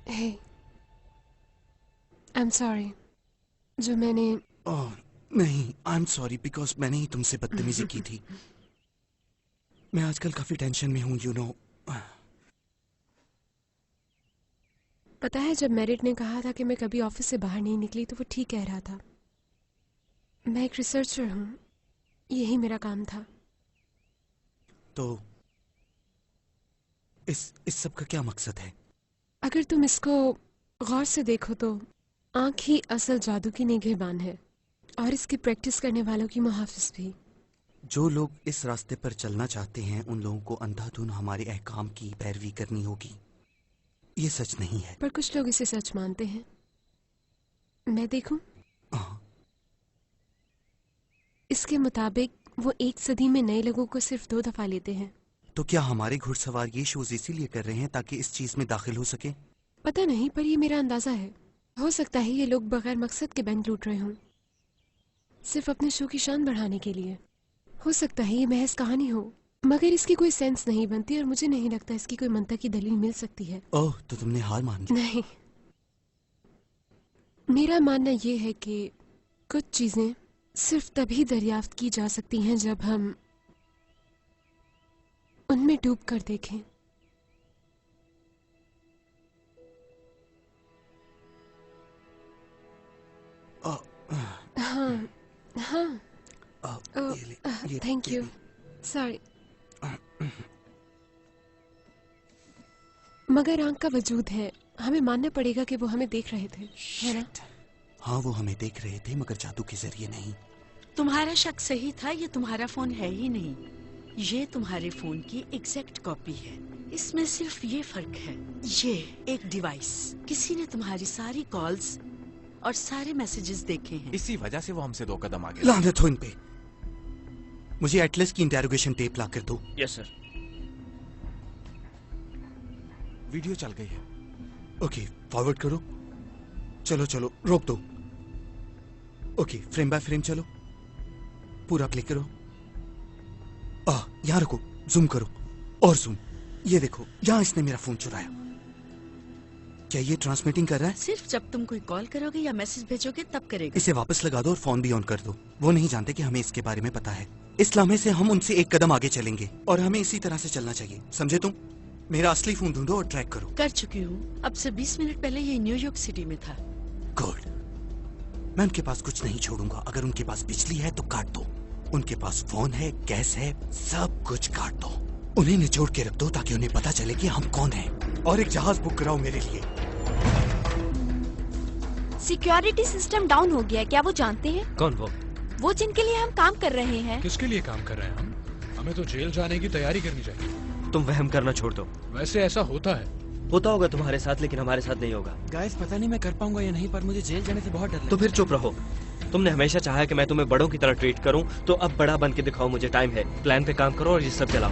हे, आई एम सॉरी जो मैंने ओह नहीं, आई एम सॉरी बिकॉज मैंने ही तुमसे बदतमीजी की थी। मैं आजकल काफी टेंशन में हूँ, यू नो। पता है जब मेरिट ने कहा था कि मैं कभी ऑफिस से बाहर नहीं निकली तो वो ठीक कह रहा था। मैं एक रिसर्चर हूँ, यही मेरा काम था। तो इस सब का क्या मकसद है? अगर तुम इसको गौर से देखो तो आंख ही असल जादू की निगहबान है और इसकी प्रैक्टिस करने वालों की मुहाफिज भी। जो लोग इस रास्ते पर चलना चाहते हैं उन लोगों को अंधाधुन हमारे अहकाम की पैरवी करनी होगी। ये सच नहीं है। पर कुछ लोग इसे सच मानते हैं। मैं देखूं? इसके मुताबिक वो 1 सदी में नए लोगों को सिर्फ 2 दफा लेते हैं। तो क्या हमारे घुड़सवार ये शोज इसीलिए कर रहे हैं ताकि इस चीज में दाखिल हो सके? पता नहीं, पर ये मेरा अंदाजा है। हो सकता है ये लोग बगैर मकसद के बैंक लूट रहे हों, सिर्फ अपने शो की शान बढ़ाने के लिए। हो सकता है ये महज कहानी हो, मगर इसकी कोई सेंस नहीं बनती और मुझे नहीं लगता इसकी कोई मंतक की दलील मिल सकती है। ओह, तो तुमने हार मान ली? नहीं, मेरा मानना ये है कि कुछ चीजें सिर्फ तभी दरियाफ्त की जा सकती हैं जब हम उनमें डूब कर देखें। हाँ हाँ, थैंक यू, सॉरी। मगर आंख का वजूद है, हमें मानना पड़ेगा कि वो हमें देख रहे थे, है ना? हाँ, वो हमें देख रहे थे मगर जादू के जरिए नहीं। तुम्हारा शक सही था, ये तुम्हारा फोन है ही नहीं। ये तुम्हारे फोन की एग्जैक्ट कॉपी है। इसमें सिर्फ ये फर्क है, ये एक डिवाइस, किसी ने तुम्हारी सारी कॉल्स और सारे मैसेजेस देखे हैं। इसी वजह से वो हमसे 2 कदम आगे। लानत हो इन पे। मुझे एटलस की इंटेरोगेशन टेप ला कर दो। Yes sir. वीडियो चल गई है। ओके, फॉरवर्ड करो। चलो चलो, रोक दो। ओके, फ्रेम बाय फ्रेम चलो, पूरा प्ले करो। यहाँ रखो, जूम करो और जूम। ये देखो, यहाँ इसने मेरा फोन चुराया। क्या ये ट्रांसमिटिंग कर रहा है? सिर्फ जब तुम कोई कॉल करोगे या मैसेज भेजोगे तब करेगा। इसे वापस लगा दो और फोन भी ऑन कर दो। वो नहीं जानते कि हमें इसके बारे में पता है। इस लम्हे से हम उनसे 1 कदम आगे चलेंगे और हमें इसी तरह से चलना चाहिए, समझे तुम? मेरा असली फोन ढूंढो और ट्रैक करो। कर चुकी हूँ, अब से 20 मिनट पहले ये न्यूयॉर्क सिटी में था। गुड। मैं उनके पास कुछ नहीं छोड़ूंगा। अगर उनके पास बिजली है तो काट दो, उनके पास फोन है, गैस है, सब कुछ काट दो। उन्हें निचोड़ के रख दो ताकि उन्हें पता चले कि हम कौन हैं। और एक जहाज बुक कराओ मेरे लिए। सिक्योरिटी सिस्टम डाउन हो गया है, क्या वो जानते हैं? कौन वो जिनके लिए हम काम कर रहे हैं। किसके लिए काम कर रहे हैं हम? हमें तो जेल जाने की तैयारी करनी चाहिए। तुम वहम करना छोड़ दो। वैसे ऐसा होता है। होता होगा तुम्हारे साथ, लेकिन हमारे साथ नहीं होगा। गाइस, पता नहीं मैं कर पाऊंगा या नहीं, पर मुझे जेल जाने से बहुत डर लगता है। तो फिर चुप रहो। तुमने हमेशा चाहा कि मैं तुम्हें बड़ों की तरह ट्रीट करूं, तो अब बड़ा बन के दिखाओ। मुझे टाइम है, प्लान पे काम करो और ये सब चलाओ।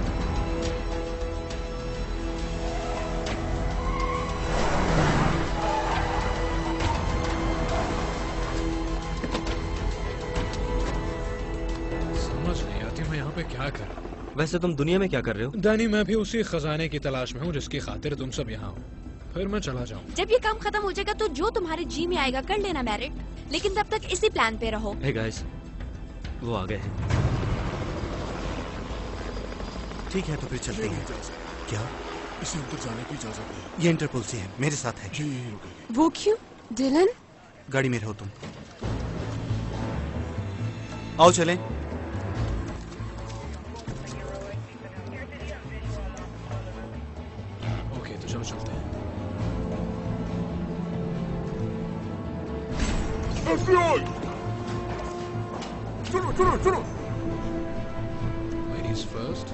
समझ नहीं आती मैं यहाँ पे क्या कर रहा हूँ। वैसे तुम दुनिया में क्या कर रहे हो? दानी, मैं भी उसी खजाने की तलाश में हूँ जिसकी खातिर तुम सब यहाँ हो। फिर मैं चला जाऊँ। जब ये काम खत्म हो जाएगा तो जो तुम्हारे जी में आएगा कर लेना मैरिट, लेकिन तब तक इसी प्लान पे रहो। हे गाइस, वो आ गए हैं। ठीक है, तो फिर चलते हैं। क्या इसे अंदर जाने की इजाजत है? ये इंटरपोल से है, मेरे साथ है। वो क्यों? डिलन, गाड़ी में रहो तुम। आओ चलें। ओके, तो चलो चलते हैं। चलो चलो चलो। Ladies first.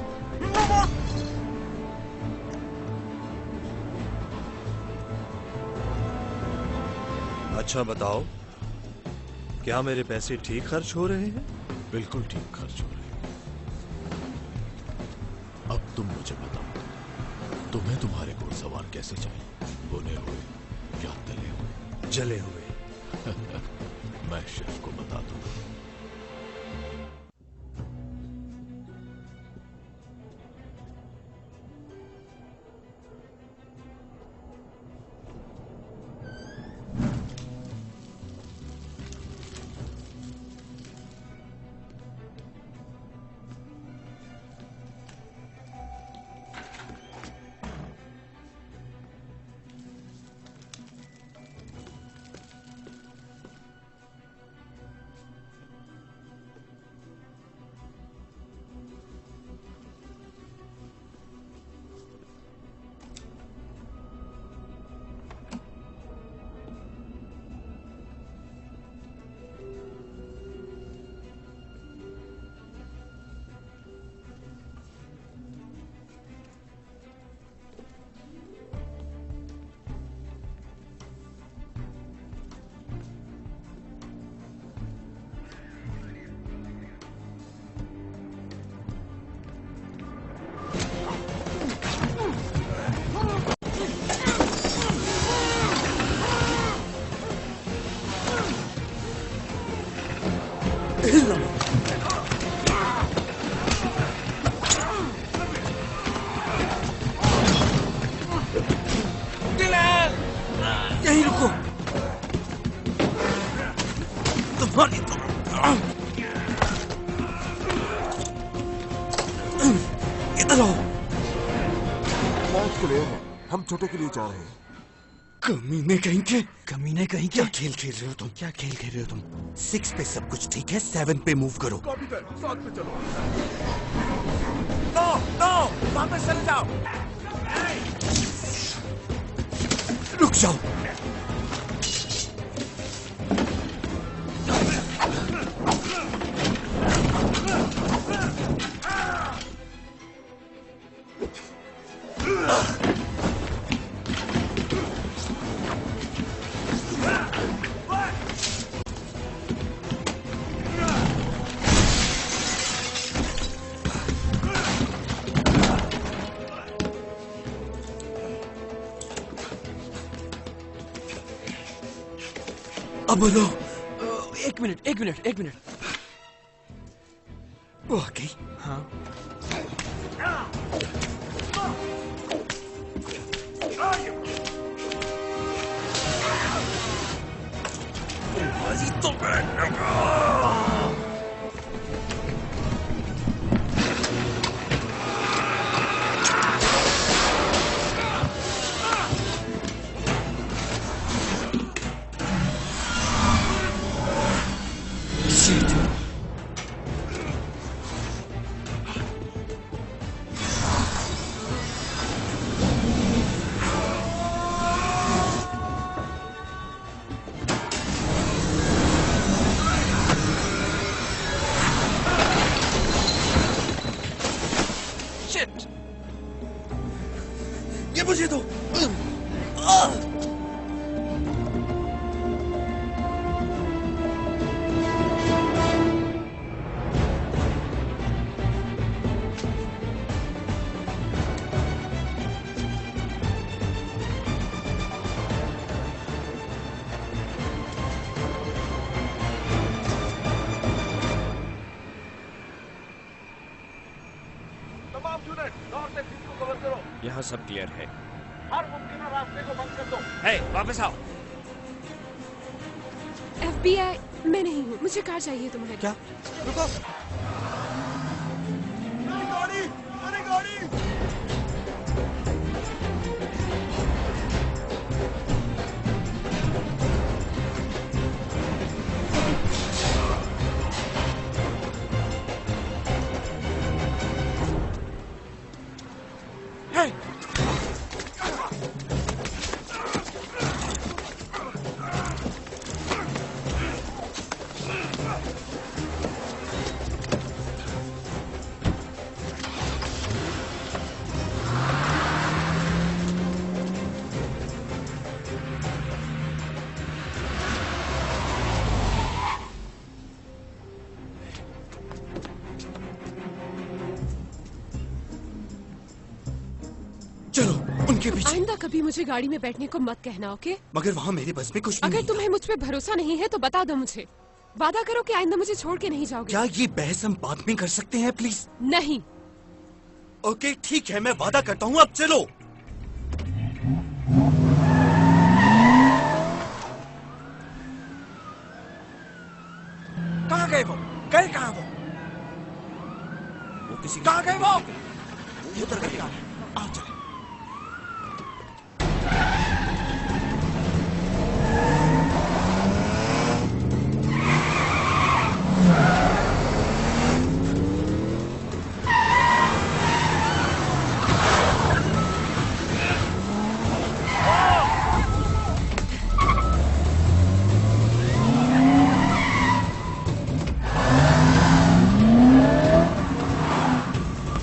अच्छा बताओ, क्या मेरे पैसे ठीक खर्च हो रहे हैं? बिल्कुल ठीक खर्च हो रहे हैं। अब तुम मुझे बताओ, तुम्हें तुम्हारे घुड़सवार कैसे चाहिए? भुने हुए या तले हुए? जले हुए। मैं शेफ को बता दूंगा। मैच क्लियर है, हम छोटे के लिए जा रहे हैं। कमीने कहीं के, कमीने कहीं क्या खेल खेल रहे हो तुम? क्या खेल खेल रहे हो तुम? 6 पे सब कुछ ठीक है, 7 पे मूव करो। साथ में चलो। नो नो, वापस चले जाओ। रुक जाओ। अब बोलो। एक मिनट। वो आ गई। हाँ। ये मुझे दो। यहाँ सब क्लियर है। हर मुमकिन रास्ते को बंद कर दो। हे, वापस आओ। FBI, मैं नहीं हूँ, मुझे कार चाहिए तुम्हारी। क्या? रुको। मेरी गाड़ी। चलो उनके पीछे। आइंदा कभी मुझे गाड़ी में बैठने को मत कहना, ओके? मगर वहाँ मेरे बस में कुछ भी अगर नहीं तुम्हें मुझ पे भरोसा नहीं है तो बता दो मुझे। वादा करो कि आइंदा मुझे छोड़ के नहीं जाओगे। क्या ये बहस हम बाद में कर सकते हैं प्लीज? नहीं। ओके ठीक है, मैं वादा करता हूँ, अब चलो। कहाँ गए वो? गए कहाँ वो? वो किसी कहाँ गए वो? उधर गए। आओ चले।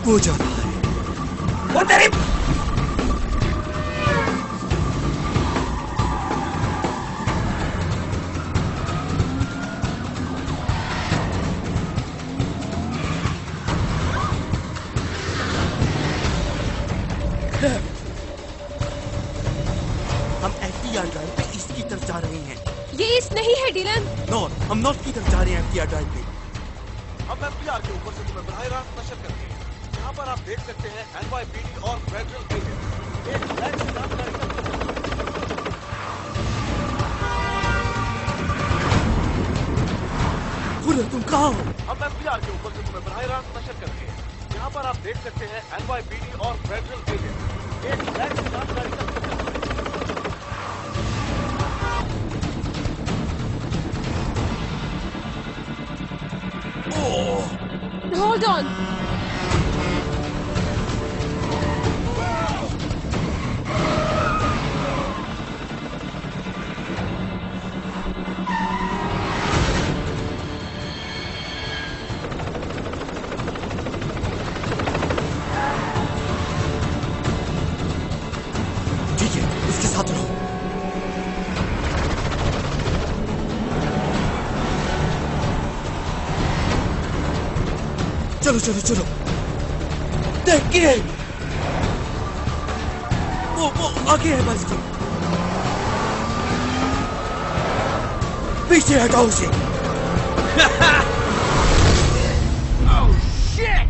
वो जा रहा है। वो तेरी हम FDR ड्राइव पे ईस्ट की तरफ जा रहे हैं। ये ईस्ट नहीं है डिलन। नॉर्थ, हम नॉर्थ की तरफ जा रहे हैं FDR ड्राइव पे। हम FDR के ऊपर से तुम्हें बराह रास्त नशर करते हैं। यहाँ पर आप देख सकते हैं NYPD और फेडरल पुलिस एक फ्लैग की जानकारी करते हैं। तुम कहाँ हो? हम FDR के ऊपर से तुम्हें बराह रास्त नशर करते हैं। यहाँ पर आप देख सकते हैं NYPD और फेडरल एजेंट एक फ्लैग की जानकारी तक Hold on. ठीक है, उसके साथ रहो। चलो चलो चलो। देखिए, वो आगे है बस की। पीछे हटाओ उसे। Oh shit!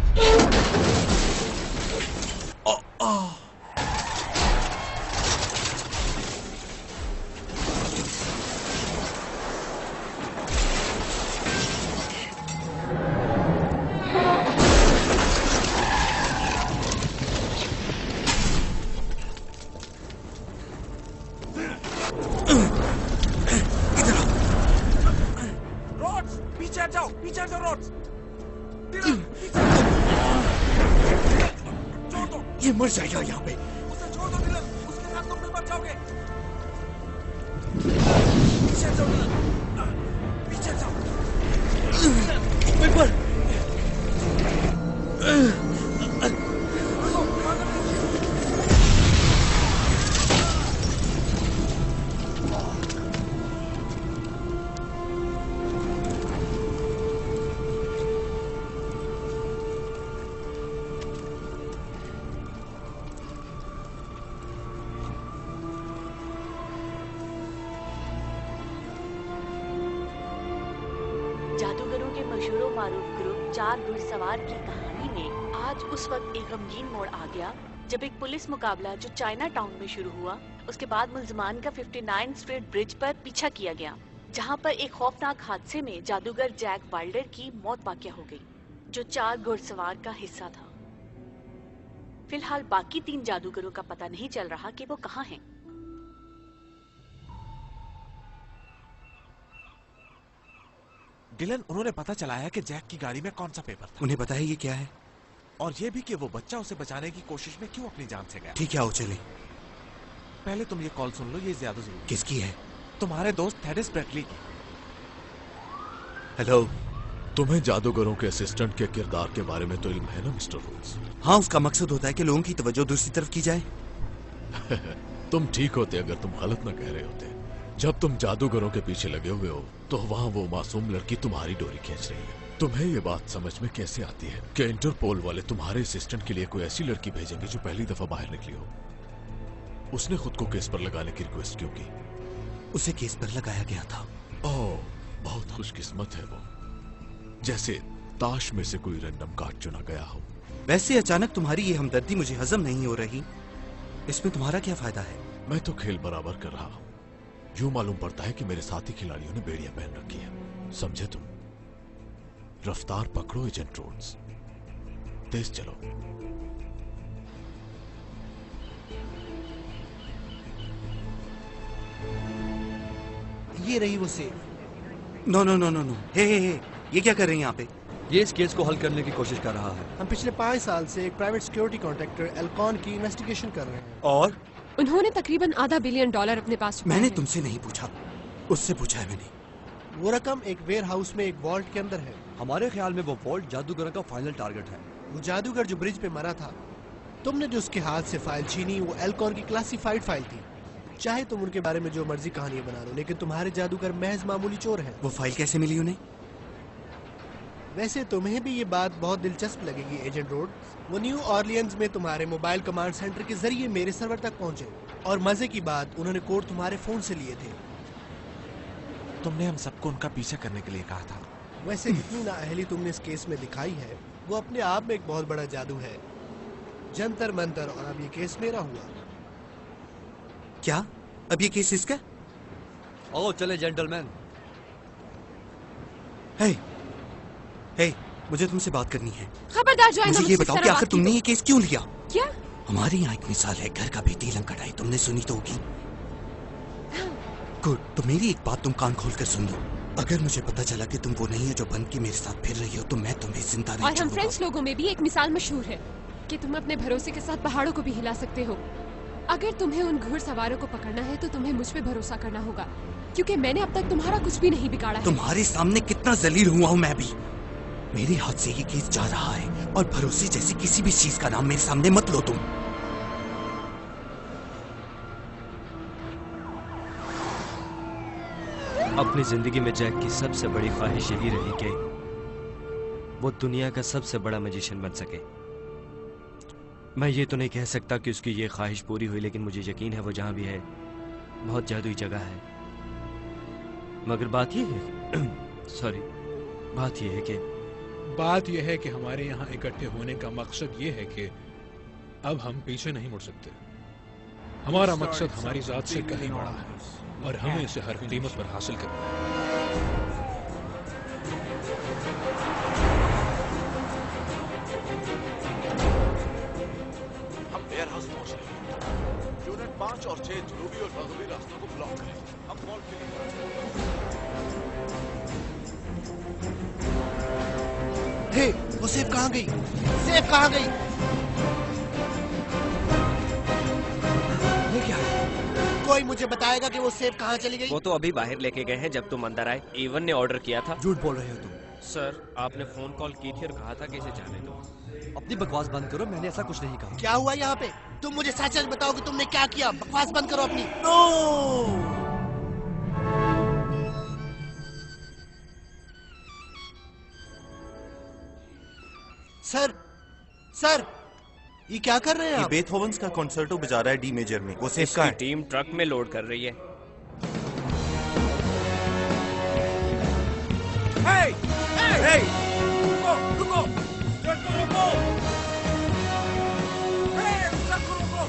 रॉड्स, पीछे हट जाओ, पीछे हट जाओ रॉड्स। ये मर जाएगा यहाँ पे। उसे छोड़ दो डिलन, उसके साथ तुम भी मर जाओगे। पीछे हट जाओ डिलन, पीछे हट जाओ। ऊपर। जादूगरों के मशहूर मारूफ ग्रुप 4 घुड़सवार की कहानी में आज उस वक्त एक गमगीन मोड़ आ गया जब एक पुलिस मुकाबला जो चाइना टाउन में शुरू हुआ, उसके बाद मुल्जमान का 59 स्ट्रीट ब्रिज पर पीछा किया गया, जहां पर एक खौफनाक हादसे में जादूगर जैक वाइल्डर की मौत वाक़या हो गई, जो 4 घुड़सवार का हिस्सा था। फिलहाल बाकी 3 जादूगरों का पता नहीं चल रहा कि वो कहाँ हैं। डिलन, उन्होंने पता चलाया कि जैक की गाड़ी में कौन सा पेपर था। उन्हें पता है ये क्या है? और ये भी कि वो बच्चा उसे बचाने की कोशिश में क्यों अपनी जान से गया। ठीक है, आओ चले। पहले तुम ये कॉल सुन लो, ये ज्यादा जरूरी। किसकी है? तुम्हारे दोस्त थेडिस ब्रेटली की। हेलो। तुम्हें जादूगरों के असिस्टेंट के किरदार के बारे में तो इल्म है ना मिस्टर रोज? हाँ, उसका मकसद होता है कि लोगों की तवज्जो दूसरी तरफ की जाए। तुम ठीक होते अगर तुम गलत न कह रहे होते। जब तुम जादूगरों के पीछे लगे हुए हो तो वहाँ वो मासूम लड़की तुम्हारी डोरी खींच रही है। तुम्हें ये बात समझ में कैसे आती है कि इंटरपोल वाले तुम्हारे असिस्टेंट के लिए कोई ऐसी लड़की भेजेंगे जो पहली दफा बाहर निकली हो? उसने खुद को केस पर लगाने की रिक्वेस्ट क्यों की? उसे केस पर लगाया गया था। ओह, बहुत खुशकिस्मत है वो, जैसे ताश में से कोई रैंडम कार्ड चुना गया हो। वैसे अचानक तुम्हारी ये हमदर्दी मुझे हजम नहीं हो रही। इसमें तुम्हारा क्या फायदा है? मैं तो खेल बराबर कर रहा हूँ। यूं मालूम पड़ता है कि मेरे साथी खिलाड़ियों ने बेड़ियां पहन रखी है। समझे तुम? रफ्तार पकड़ो एजेंट रोड्स, तेज चलो। ये रही वो safe. No no no no no, hey, ये क्या कर रहे हैं यहाँ पे? ये इस केस को हल करने की कोशिश कर रहा है। हम पिछले 5 साल से एक प्राइवेट सिक्योरिटी कॉन्ट्रैक्टर एल्कॉन की इन्वेस्टिगेशन कर रहे हैं। और उन्होंने तकरीबन $500 बिलियन अपने पास रखा मैंने है। तुमसे नहीं पूछा, उससे पूछा है मैंने। वो रकम एक वेयर हाउस में एक वॉल्ट के अंदर है। हमारे ख्याल में वो वॉल्ट जादूगरों का फाइनल टारगेट है। वो जादूगर जो ब्रिज पे मरा था, तुमने जो उसके हाथ से फाइल छीनी वो एल्कॉन की क्लासिफाइड फाइल थी। चाहे तुम उनके बारे में जो मर्जी कहानियां बना लो, लेकिन तुम्हारे जादूगर महज मामूली चोर हैं। वो फाइल कैसे मिली उन्हें? वैसे तुम्हें भी ये बात बहुत दिलचस्प लगेगी एजेंट रोड। वो न्यू ऑर्लियंस में तुम्हारे मोबाइल कमांड सेंटर के जरिए मेरे सर्वर तक पहुंचे, और मजे की बात उन्होंने कोड तुम्हारे फोन से लिए थे। तुमने हम सबको उनका पीछा करने के लिए कहा था। वैसे जितनी नाअहली तुमने इस केस में दिखाई है वो अपने आप में एक बहुत बड़ा जादू है। जंतर मंतर, और अब ये केस मेरा हुआ। क्या? अब ये केस इसका? आओ चले जेंटलमैन। हे, मुझे तुमसे बात करनी है। खबरदार जो मुझे ये बताओ कि आखिर तुमने ये केस क्यों लिया? क्या? हमारे यहाँ एक मिसाल है, घर का बेटी लंग कटाई, तुमने सुनी तो होगी। गुड, तो मेरी एक बात तुम कान खोल कर सुन लो। अगर मुझे पता चला कि तुम वो नहीं है जो बन के मेरे साथ फिर रही हो, तो मैं तुम्हें जिंदा नहीं और हम छोड़ूंगा। फ्रेंच लोगों में भी एक मिसाल मशहूर है कि तुम अपने भरोसे के साथ पहाड़ों को भी हिला सकते हो। अगर तुम्हें उन घुड़सवारों को पकड़ना है तो तुम्हें मुझ पे भरोसा करना होगा, क्योंकि मैंने अब तक तुम्हारा कुछ भी नहीं बिगाड़ा है। तुम्हारे सामने कितना जलील हुआ हूँ मैं भी। मेरे हाथ से ये केस जा रहा है और भरोसे जैसी किसी भी चीज का नाम मेरे सामने मत लो तुम। अपनी जिंदगी में जैक की सबसे बड़ी ख्वाहिश यही रही कि वो दुनिया का सबसे बड़ा मैजिशियन बन सके। मैं ये तो नहीं कह सकता कि उसकी ये ख्वाहिश पूरी हुई, लेकिन मुझे यकीन है वो जहां भी है बहुत जादुई जगह है। मगर बात ये है बात यह है कि हमारे यहाँ इकट्ठे होने का मकसद ये है कि अब हम पीछे नहीं मुड़ सकते। हमारा मकसद हमारी जात से कहीं बड़ा है और हमें इसे हर कीमत पर हासिल करना है। हम एयर हाउस पहुंच रहे हैं। यूनिट 5 और 6 जनूबी और मगरबी रास्तों को ब्लॉक करें। हम मॉल के लिए हे, वो सेफ कहाँ गई? सेफ कहाँ गई? ये क्या है? कोई मुझे बताएगा कि वो सेफ कहाँ चली गई? वो तो अभी बाहर लेके गए हैं जब तुम अंदर आए। इवन ने ऑर्डर किया था। झूठ बोल रहे हो तुम। सर, आपने फोन कॉल की थी और कहा था कि इसे जाने दो। अपनी बकवास बंद करो, मैंने ऐसा कुछ नहीं कहा। क्या हुआ यहाँ पे? तुम मुझे सच सच बताओ कि तुमने क्या किया। बकवास बंद करो अपनी। नो! सर, सर, ये क्या कर रहे हैं आप? बेथोवन्स का कॉन्सर्टो बजा रहा है डी मेजर में। वो सेफ का है। टीम ट्रक में लोड कर रही है। Hey! Hey! रुको! रुको! ट्रक को रुको! Hey! ट्रक को रुको!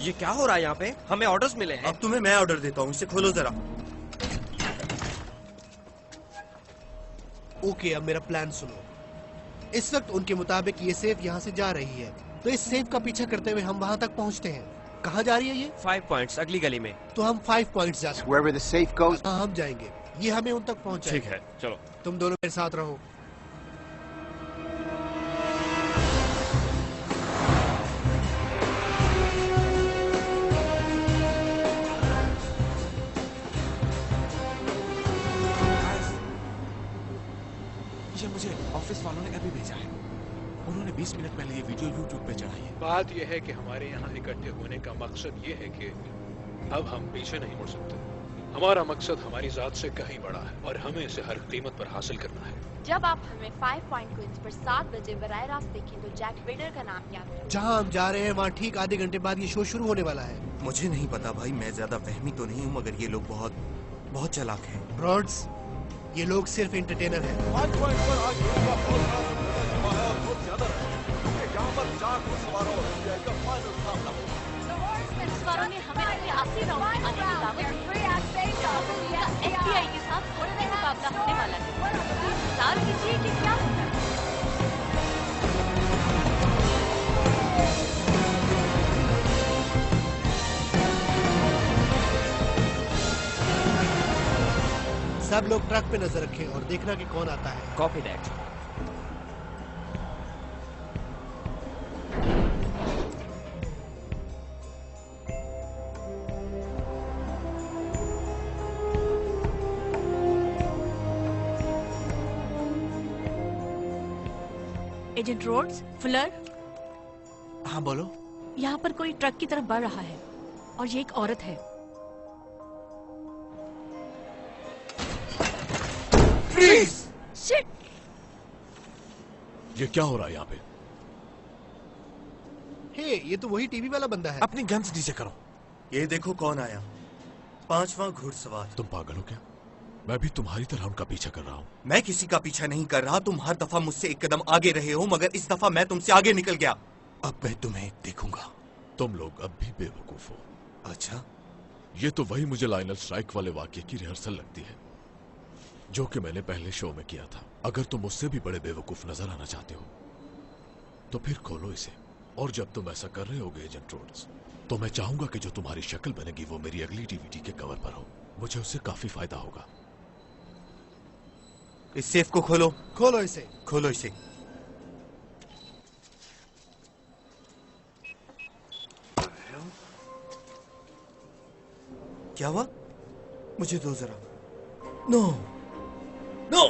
ये क्या हो रहा है यहाँ पे? हमें ऑर्डर्स मिले हैं। अब तुम्हें मैं ऑर्डर देता हूँ, इसे खोलो जरा। ओके, अब मेरा प्लान सुनो। इस वक्त उनके मुताबिक ये सेफ यहाँ से जा रही है, तो इस सेफ का पीछा करते हुए हम वहाँ तक पहुँचते हैं। कहाँ जा रही है ये? 5 पॉइंट्स अगली गली में। तो हम 5 पॉइंट्स जा सकते हैं। Wherever the safe goes. हाँ, हम जाएंगे। ये हमें उन तक पहुँचाएगा। ठीक है, चलो। तुम दोनों मेरे साथ रहो। ये मुझे ऑफिस वालों ने अभी भेजा है। उन्होंने 20 मिनट पहले ये वीडियो YouTube पे चढ़ाई है। बात यह है कि हमारे यहाँ इकट्ठे होने का मकसद ये है कि अब हम पीछे नहीं मुड़ सकते। हमारा मकसद हमारी जात से कहीं बड़ा है और हमें इसे हर कीमत पर हासिल करना है। जब आप हमें 5 पॉइंट क्वींस पर 7 बजे बराह रास्त देखें तो जैक बेडर का नाम याद रखें। जहाँ हम जा रहे हैं वहाँ ठीक आधे घंटे बाद ये शो शुरू होने वाला है। मुझे नहीं पता भाई, मैं ज्यादा वहमी तो नहीं हूँ, मगर ये लोग बहुत बहुत चालाक हैं। रॉड्स, ये लोग सिर्फ एंटरटेनर हैं। आज पॉइंट पर आज का बहुत ज्यादा है, क्योंकि यहाँ पर 4 घुड़सवारों और FBI का फाइनल सामना होगा। घुड़सवारों ने हमें अपने आखिरी राउंड में आने की दावत दी। FBI के साथ थोड़ा मुकाबला होने वाला है। इंतजार कीजिए कि क्या होता है। सब लोग ट्रक पे नजर रखें और देखना कि कौन आता है। Copy that. Agent Rhodes, Fuller, हाँ बोलो। यहाँ पर कोई ट्रक की तरफ बढ़ रहा है और ये एक औरत है। Freeze! Shit! ये क्या हो रहा है यहाँ पे? हे, ये तो वही टीवी वाला बंदा है। अपनी गन्स नीचे करो। ये देखो कौन आया, 5वां घुड़सवार। तुम पागल हो क्या? मैं भी तुम्हारी तरह उनका पीछा कर रहा हूँ। मैं किसी का पीछा नहीं कर रहा, तुम हर दफा मुझसे एक कदम आगे रहे हो, मगर इस दफा मैं तुमसे आगे निकल गया। अब मैं तुम्हें देखूंगा। तुम लोग अब भी बेवकूफ हो। अच्छा, ये तो वही मुझे लाइनर स्ट्राइक वाले वाक्य की रिहर्सल लगती है जो कि मैंने पहले शो में किया था। अगर तुम मुझसे भी बड़े बेवकूफ नजर आना चाहते हो तो फिर खोलो इसे। और जब तुम ऐसा कर रहे होगे एजेंट रोड्स, तो मैं चाहूंगा कि जो तुम्हारी शक्ल बनेगी वो मेरी अगली डीवीडी के कवर पर हो। मुझे उससे काफी फायदा होगा। इस सेफ को खोलो। खोलो इसे। खोलो इसे। क्या हुआ? मुझे दो जरा। No no.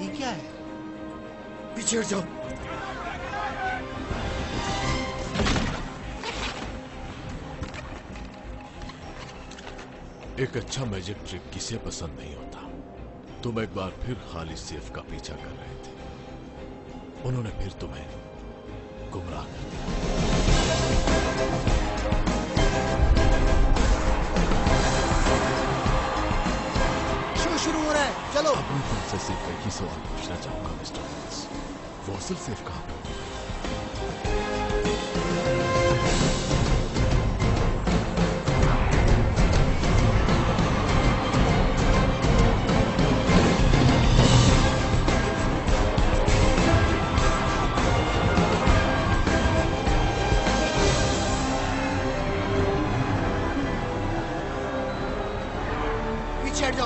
ये क्या है? पीछे हट जाओ। एक अच्छा मैजिक ट्रिक किसे पसंद नहीं होता। तुम एक बार फिर खाली सेफ का पीछा कर रहे थे। उन्होंने फिर तुम्हें गुमराह कर दिया। शो शुरू हो रहा है, चलो। अब मैं तुमसे सिर्फ एक ही सवाल पूछना चाहूंगा मिस्टर रोड्स, वो असल सेफ कहाँ पे?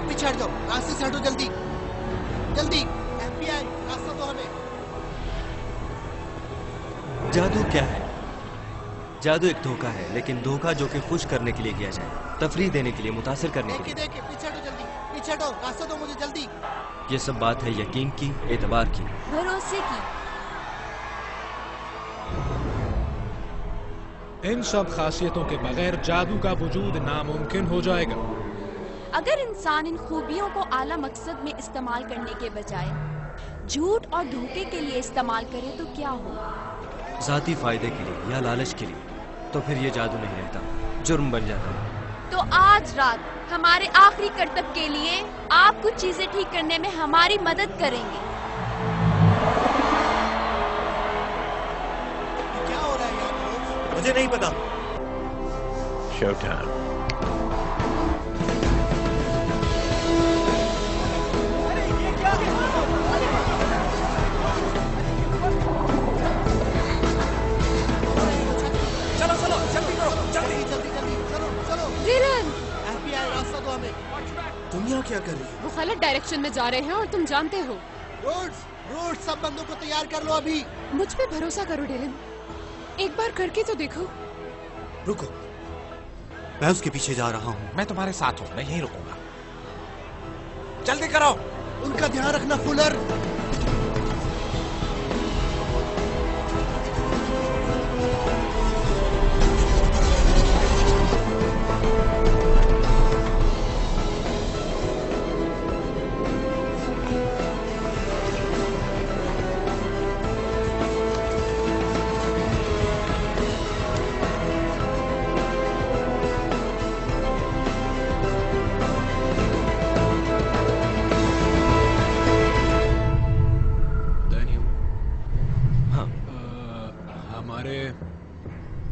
पीछे हट जाओ, रास्ते से हटो, जल्दी जल्दी। FBI, रास्ता दो हमें। जादू क्या है? जादू एक धोखा है, लेकिन धोखा जो कि खुश करने के लिए किया जाए, तफरीह देने के लिए, मुतासिर करने के लिए। देखिए, पीछे हटो जल्दी, पीछे हटो, रास्ता दो मुझे जल्दी। ये सब बात है यकीन की, एतबार की, भरोसे की। इन सब खासियतों के बगैर जादू का वजूद नामुमकिन हो जाएगा। अगर इंसान इन खूबियों को आला मकसद में इस्तेमाल करने के बजाय झूठ और धोखे के लिए इस्तेमाल करे तो क्या हो? जाती फायदे के लिए या लालच के लिए, तो फिर ये जादू नहीं रहता, जुर्म बन जाता है। तो आज रात हमारे आखिरी कर्तव्य के लिए आप कुछ चीजें ठीक करने में हमारी मदद करेंगे। क्या हो रहा है यार? मुझे नहीं पता। Show time. तुम यहाँ क्या कर रही हो? वो गलत डायरेक्शन में जा रहे हैं और तुम जानते हो। रोड्स, सब बंदों को तैयार कर लो अभी। मुझ पे भरोसा करो डिलन, एक बार करके तो देखो। रुको, मैं उसके पीछे जा रहा हूँ। मैं तुम्हारे साथ हूँ, मैं यहीं रुकूंगा। जल्दी करो। उनका ध्यान रखना फुलर।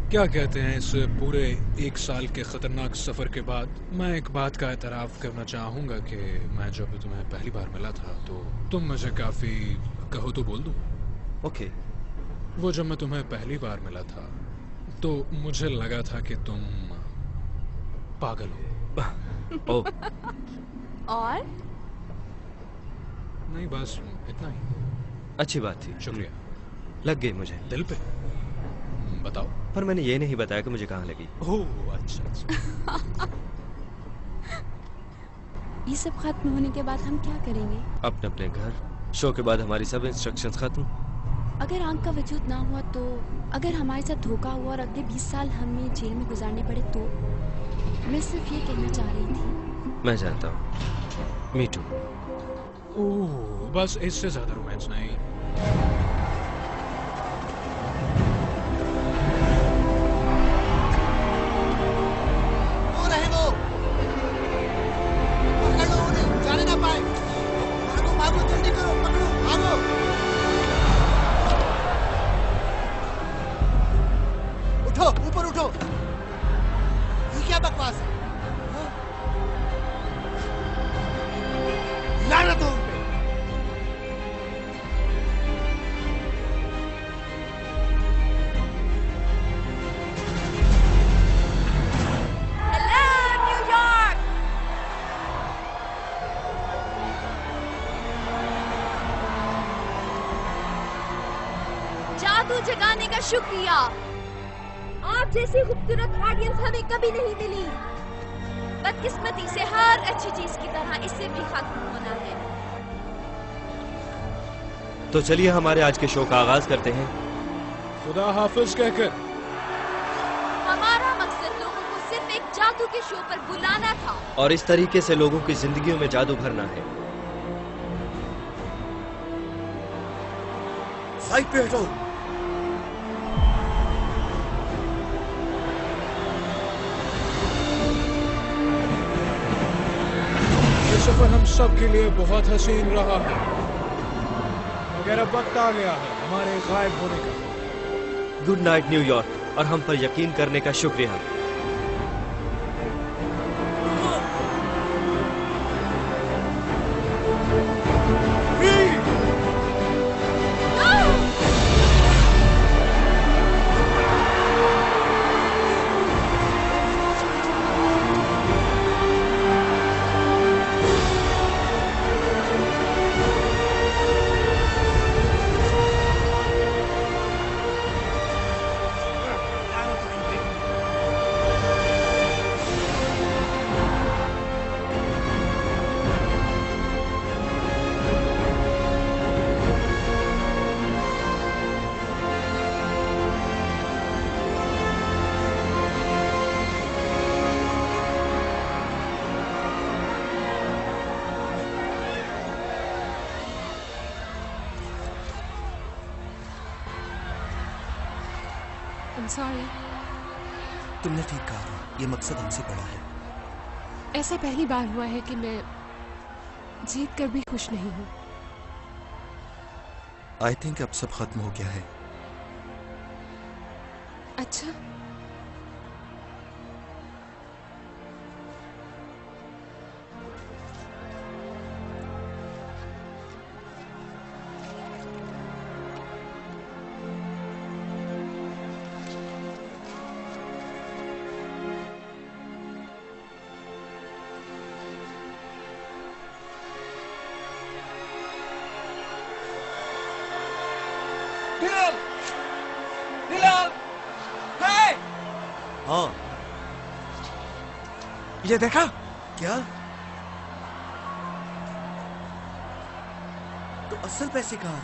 क्या कहते हैं, इस पूरे एक साल के खतरनाक सफर के बाद मैं एक बात का एतराफ करना चाहूंगा कि मैं जब तुम्हें पहली बार मिला था तो तुम मुझे काफी, कहो तो बोल दूं? ओके। वो जब मैं तुम्हें पहली बार मिला था तो मुझे लगा था कि तुम पागल हो। और नहीं, बस इतना ही। अच्छी बात थी, शुक्रिया। लग गई मुझे दिल पे। बताओ। पर मैंने ये नहीं बताया कि मुझे कहाँ लगी। ओह अच्छा। ये सब खत्म होने के बाद हम क्या करेंगे? अपने अपने घर। शो के बाद हमारी सब इंस्ट्रक्शंस खत्म। अगर आंख का वजूद ना हुआ तो, अगर हमारे साथ धोखा हुआ और अगले 20 साल हमें जेल में गुजारने पड़े तो? मैं सिर्फ ये कहना चाह रही थी। मैं जानता हूँ। मी टू। ओह, बस इससे ज्यादा रोमांस नहीं। क्या बकवास है? हाँ? लानत हो उन पे। जादू जगाने का शुक्रिया। आप जैसी खूबसूरत ऑडियंस हमें कभी नहीं मिली। बदकिस्मती से हर अच्छी चीज की तरह इससे भी खत्म होना है। तो चलिए हमारे आज के शो का आगाज करते हैं। खुदा हाफिज कहकर। हमारा मकसद लोगों को सिर्फ एक जादू के शो पर बुलाना था और इस तरीके से लोगों की जिंदगियों में जादू भरना है। साइड पे हटो। ये सफर हम सब के लिए बहुत हसीन रहा है, मगर अब वक्त आ गया है हमारे गायब होने का। गुड नाइट न्यूयॉर्क, और हम पर यकीन करने का शुक्रिया। Sorry. तुमने ठीक कहा, ये मकसद हमसे बड़ा है। ऐसा पहली बार हुआ है कि मैं जीत कर भी खुश नहीं हूँ। आई थिंक अब सब खत्म हो गया है। अच्छा, हाँ, ये देखा? क्या? तो असल पैसे कहाँ?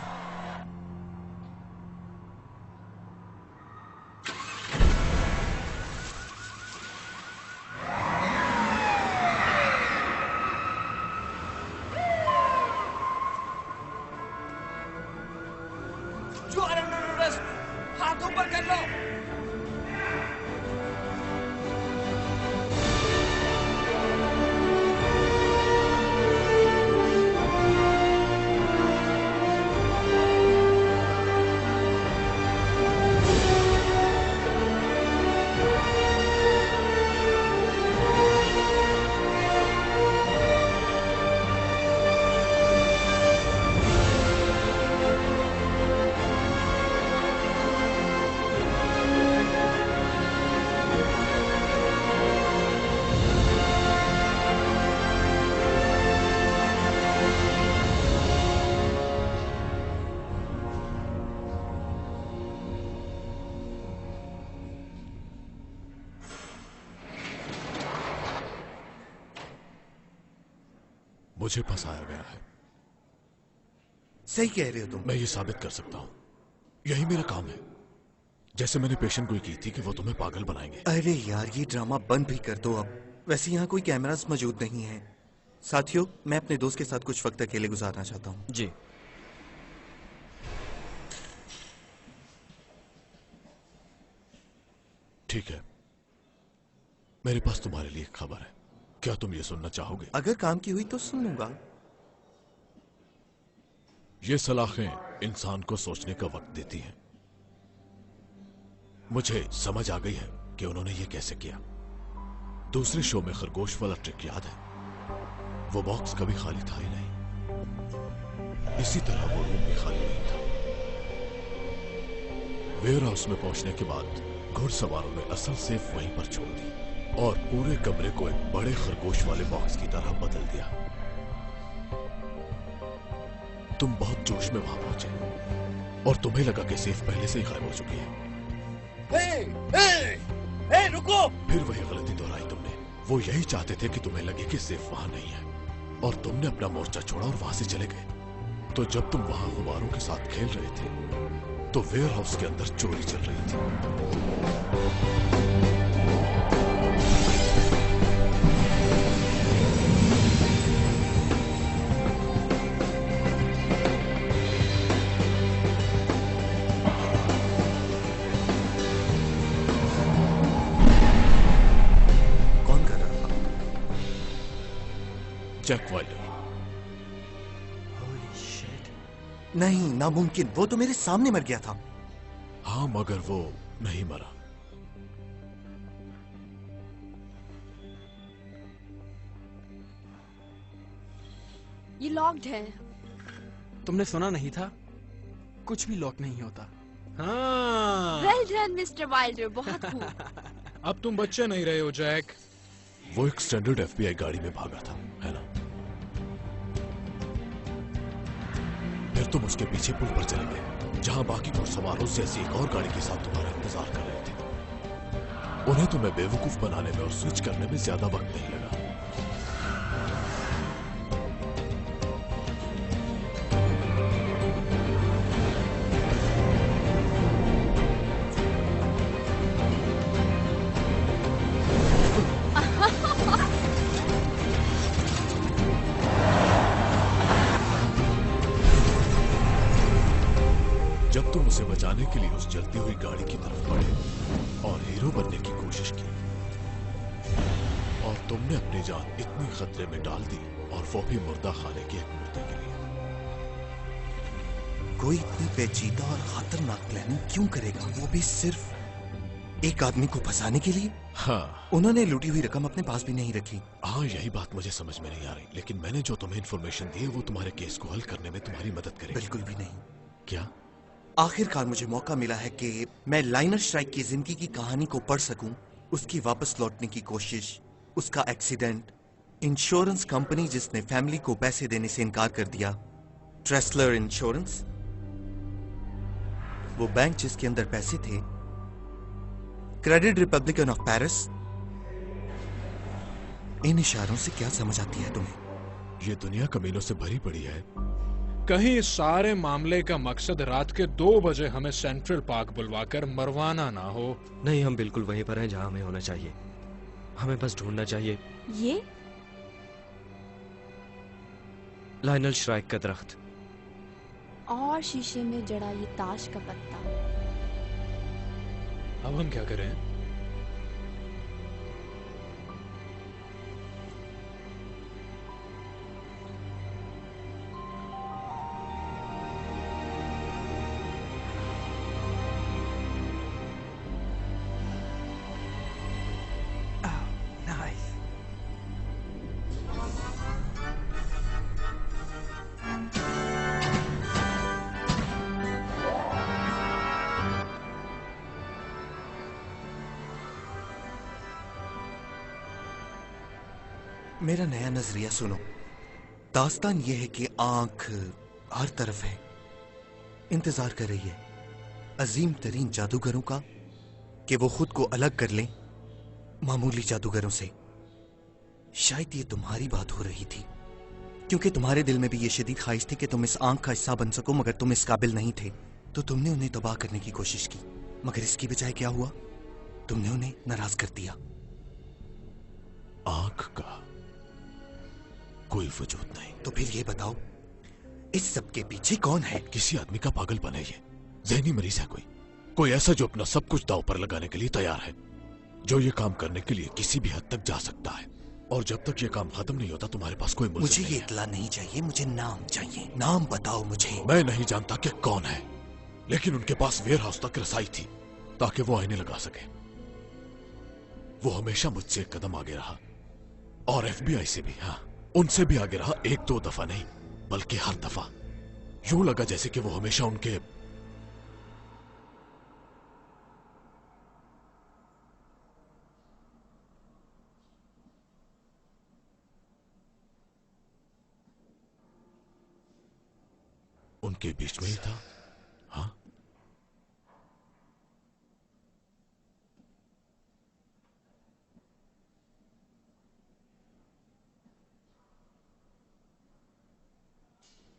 हाथ ऊपर कर लो। मुझे फंसाया गया है। सही कह रहे हो तुम। मैं ये साबित कर सकता हूँ, यही मेरा काम है। जैसे मैंने पेशेंट को की थी कि वो तुम्हें पागल बनाएंगे। अरे यार, ये ड्रामा बंद भी कर दो अब। वैसे यहाँ कोई कैमरास मौजूद नहीं है। साथियों, मैं अपने दोस्त के साथ कुछ वक्त अकेले गुजारना चाहता हूँ। जी। ठीक है, मेरे पास तुम्हारे लिए एक खबर है। क्या तुम ये सुनना चाहोगे? अगर काम की हुई तो सुन लूंगा। ये सलाखें इंसान को सोचने का वक्त देती हैं। मुझे समझ आ गई है कि उन्होंने ये कैसे किया। दूसरे शो में खरगोश वाला ट्रिक याद है? वो बॉक्स कभी खाली था ही नहीं। इसी तरह वो रूम भी खाली नहीं था। वेयर हाउस में पहुंचने के बाद घुड़सवारों ने असल सेफ वहीं पर छोड़ दी और पूरे कमरे को एक बड़े खरगोश वाले बॉक्स की तरह बदल दिया। तुम बहुत जोश में वहां पहुंचे और तुम्हें लगा कि सेफ पहले से ही गायब हो चुकी है। रुको! फिर वही गलती दोहराई तुमने। वो यही चाहते थे कि तुम्हें लगे कि सेफ वहां नहीं है और तुमने अपना मोर्चा छोड़ा और वहां से चले गए। तो जब तुम वहां गुब्बारों के साथ खेल रहे थे तो वेयर हाउस के अंदर चोरी चल रही थी। Jack Wilder. नहीं, नामुमकिन। वो तो मेरे सामने मर गया था। हाँ, मगर वो नहीं मरा। ये लॉक्ड है। तुमने सुना नहीं था? कुछ भी लॉक नहीं होता। हाँ। वेल डन मिस्टर वाइल्डर, बहुत कूल। अब तुम बच्चे नहीं रहे हो जैक। वो एक स्टैंडर्ड FBI गाड़ी में भागा था, है ना? फिर तुम उसके पीछे पुल पर चले गए, जहां बाकी घुड़सवारों से ऐसी एक और गाड़ी के साथ तुम्हारा इंतजार कर रहे थे। उन्हें तुम्हें बेवकूफ बनाने में और स्विच करने में ज्यादा वक्त नहीं लगा। जब तुम उसे बचाने के लिए उस जलती हुई गाड़ी की तरफ बढ़े और हीरो बनने की कोशिश की और तुमने अपनी जान इतनी खतरे में डाल दी, और वो भी मुर्दा खाने की एक मुर्दे के लिए। कोई इतनी पेचीदा और खतरनाक प्लानिंग क्यों करेगा, वो भी सिर्फ एक आदमी को फंसाने के लिए? हाँ। उन्होंने लूटी हुई रकम अपने पास भी नहीं रखी। हाँ, यही बात मुझे समझ में नहीं आ रही, लेकिन मैंने जो तुम्हें इन्फॉर्मेशन दी है वो तुम्हारे केस को हल करने में तुम्हारी मदद करेगी। बिल्कुल भी नहीं। क्या? आखिरकार मुझे मौका मिला है कि मैं लाइनर श्राइक की जिंदगी की कहानी को पढ़ सकूं, उसकी वापस लौटने की कोशिश, उसका एक्सीडेंट, इंश्योरेंस कंपनी जिसने फैमिली को पैसे देने से इनकार कर दिया, ट्रेसलर इंश्योरेंस, वो बैंक जिसके अंदर पैसे थे, क्रेडिट रिपब्लिकन ऑफ पेरिस। इन इशारों से क्या समझ आती है तुम्हें? ये दुनिया कमीनों से भरी पड़ी है। कहीं इस सारे मामले का मकसद रात के 2 बजे हमें सेंट्रल पार्क बुलवाकर मरवाना ना हो। नहीं, हम बिल्कुल वहीं पर हैं जहां हमें होना चाहिए। हमें बस ढूंढना चाहिए ये लाइनल श्राइक का दरख्त और शीशे में जड़ा ये ताश का पत्ता। अब हम क्या करें? मेरा नया नजरिया सुनो। दास्तान यह है कि आंख हर तरफ है, इंतजार कर रही है अजीम तरीन जादूगरों का कि वो खुद को अलग कर लें मामूली जादूगरों से। शायद ये तुम्हारी बात हो रही थी, क्योंकि तुम्हारे दिल में भी ये शदीद ख्वाहिश थी कि तुम इस आंख का हिस्सा बन सको, मगर तुम इस काबिल नहीं थे, तो तुमने उन्हें तबाह करने की कोशिश की। मगर इसकी बजाय क्या हुआ? तुमने उन्हें नाराज कर दिया। आंख का कोई वजूद नहीं। तो फिर ये बताओ, इस सब के पीछे कौन है? किसी आदमी का पागलपन है ये। ज़हनी मरीज है कोई ऐसा जो अपना सब कुछ दांव पर लगाने के लिए तैयार है, जो ये काम करने के लिए किसी भी हद तक जा सकता है। और जब तक ये काम खत्म नहीं होता तुम्हारे पास कोई मुल्ज़िम मुझे ये इत्तला नहीं चाहिए, मुझे नाम चाहिए। नाम बताओ मुझे। मैं नहीं जानता कि कौन है, लेकिन उनके पास वेयर हाउस तक रसाई थी ताकि वो आईने लगा सके। वो हमेशा मुझसे एक कदम आगे रहा, और FBI से भी। हाँ, उनसे भी आगे रहा, एक दो दफा नहीं बल्कि हर दफा। यूं लगा जैसे कि वो हमेशा उनके बीच में ही था। हाँ,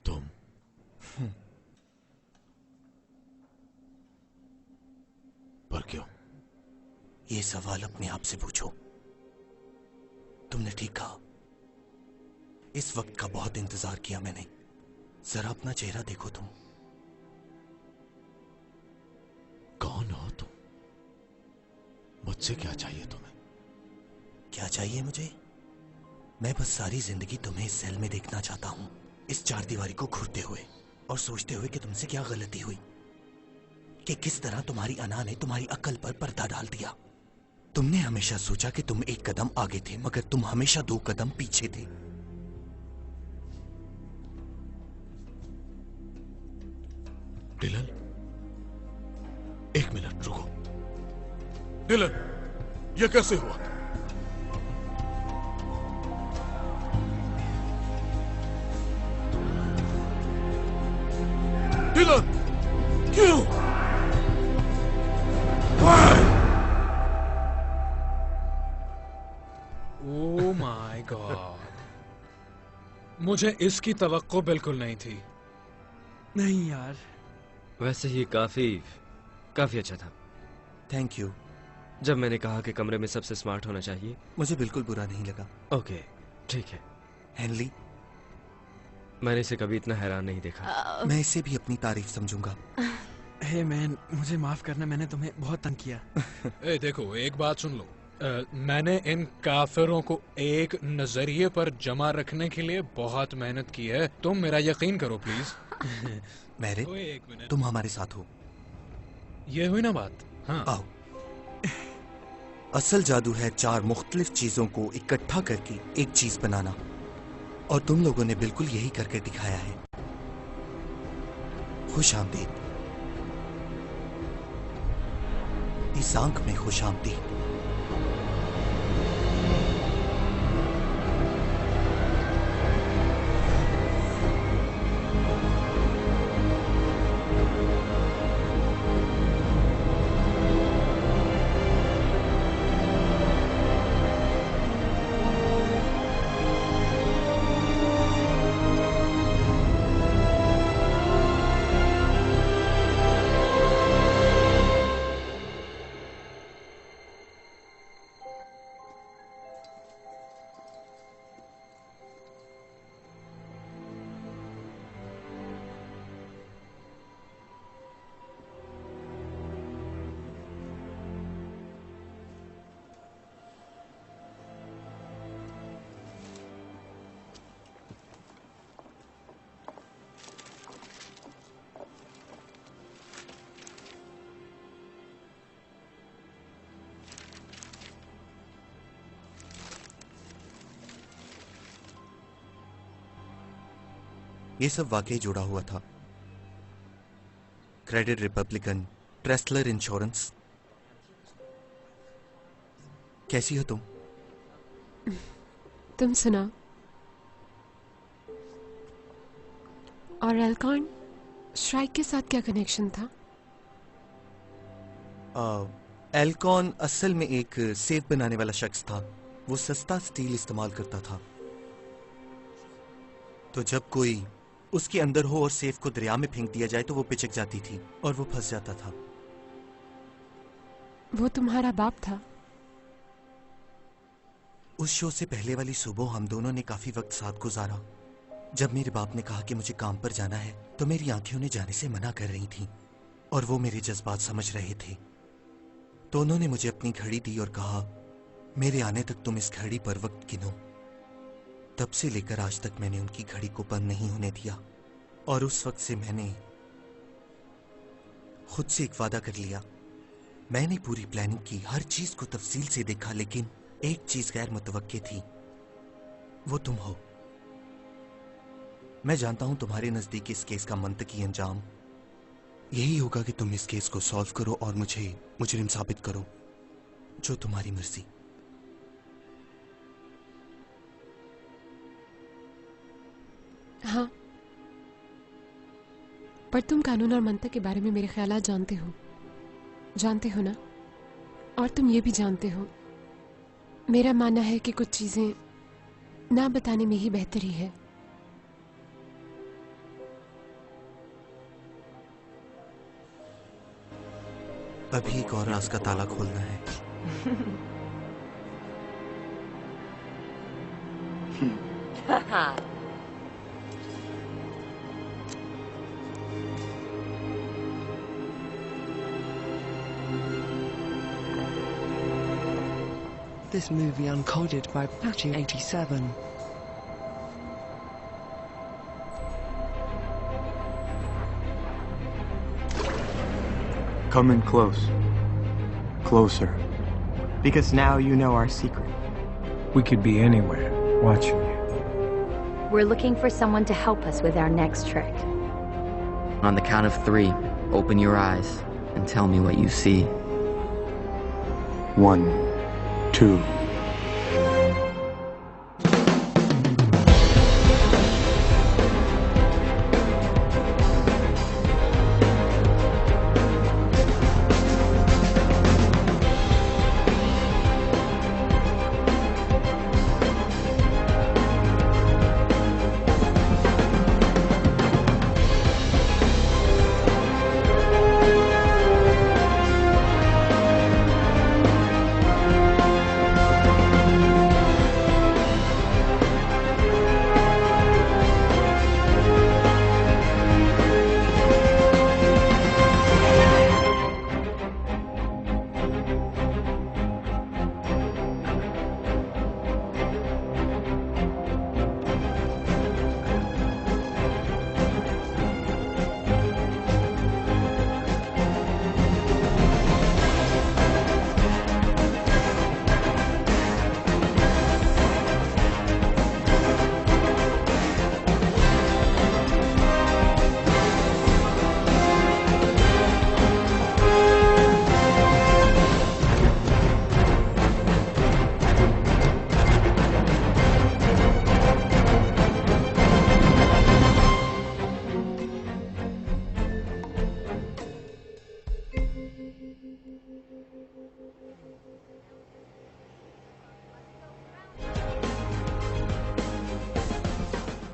तुम पर क्यों? ये सवाल अपने आप से पूछो। तुमने ठीक कहा, इस वक्त का बहुत इंतजार किया मैंने। जरा अपना चेहरा देखो तुम। कौन हो तुम? मुझसे क्या चाहिए तुम्हें? क्या चाहिए मुझे? मैं बस सारी जिंदगी तुम्हें इस सेल में देखना चाहता हूं, इस चार दीवारी को घूरते हुए और सोचते हुए कि तुमसे क्या गलती हुई, कि किस तरह तुम्हारी अना ने तुम्हारी अक्ल पर पर्दा डाल दिया। तुमने हमेशा सोचा कि तुम एक कदम आगे थे, मगर तुम हमेशा 2 कदम पीछे थे। डिलन, 1 मिनट रुको। डिलन, ये कैसे हुआ? डिलन, क्यों? ओह माय गॉड, मुझे इसकी तवक्को बिल्कुल नहीं थी। नहीं यार, वैसे ही काफी अच्छा था। Thank you. जब मैंने कहा कि कमरे में सबसे स्मार्ट होना चाहिए, मुझे बिल्कुल बुरा नहीं लगा। ओके, ठीक है। हेनली, मैंने इसे कभी इतना हैरान नहीं देखा। मैं इसे भी अपनी तारीफ समझूंगा। हे मैन, मुझे माफ करना, मैंने तुम्हें बहुत तंग किया। ए देखो, एक बात सुन लो। मैंने इन काफिरों को एक नजरिए पर जमा रखने के लिए बहुत मेहनत की है। तुम मेरा यकीन करो प्लीज। मैरिड, एक मिनट, तुम हमारे साथ हो। ये हुई ना बात। हाँ, आओ। असल जादू है 4 मुख्तलिफ चीजों को इकट्ठा करके एक चीज बनाना, और तुम लोगों ने बिल्कुल यही करके दिखाया है। खुश आमदीद। इस आंख में खुश आमदीद। ये सब वाकई जुड़ा हुआ था। Credit Republican, Tressler insurance. कैसी हो तुम? तुम सुना? और एल्कॉन स्ट्राइक के साथ क्या कनेक्शन था? एल्कॉन असल में एक सेफ बनाने वाला शख्स था। वो सस्ता स्टील इस्तेमाल करता था, तो जब कोई उसके अंदर हो और सेफ को दरिया में फेंक दिया जाए तो वो पिचक जाती थी और वो फंस जाता था। वो तुम्हारा बाप था? उस शो से पहले वाली सुबह हम दोनों ने काफी वक्त साथ गुजारा। जब मेरे बाप ने कहा कि मुझे काम पर जाना है तो मेरी आंखें उन्हें जाने से मना कर रही थीं, और वो मेरे जज्बात समझ रहे थे। तो उन्होंने मुझे अपनी घड़ी दी और कहा, मेरे आने तक तुम इस घड़ी पर वक्त गिनो। तब से लेकर आज तक मैंने उनकी घड़ी को बंद नहीं होने दिया, और उस वक्त से मैंने खुद से एक वादा कर लिया मैंने पूरी प्लानिंग की, हर चीज को तफसील से देखा, लेकिन एक चीज गैर मुतवक्के थी, वो तुम हो। मैं जानता हूं तुम्हारे नजदीक इस केस का मंतकी अंजाम यही होगा कि तुम इस केस को सॉल्व करो और मुझे मुजरिम साबित करो, जो तुम्हारी मर्जी। हाँ, पर तुम कानून और मंतक के बारे में मेरे ख्यालात जानते हो ना? और तुम ये भी जानते हो, मेरा मानना है कि कुछ चीजें ना बताने में ही बेहतरी है। अभी एक और राज का ताला खोलना है। This movie uncoded by Patchy 87. Come in close. Closer. Because now you know our secret. We could be anywhere, watching you. We're looking for someone to help us with our next trick. On the count of 3, open your eyes and tell me what you see. 1, 2.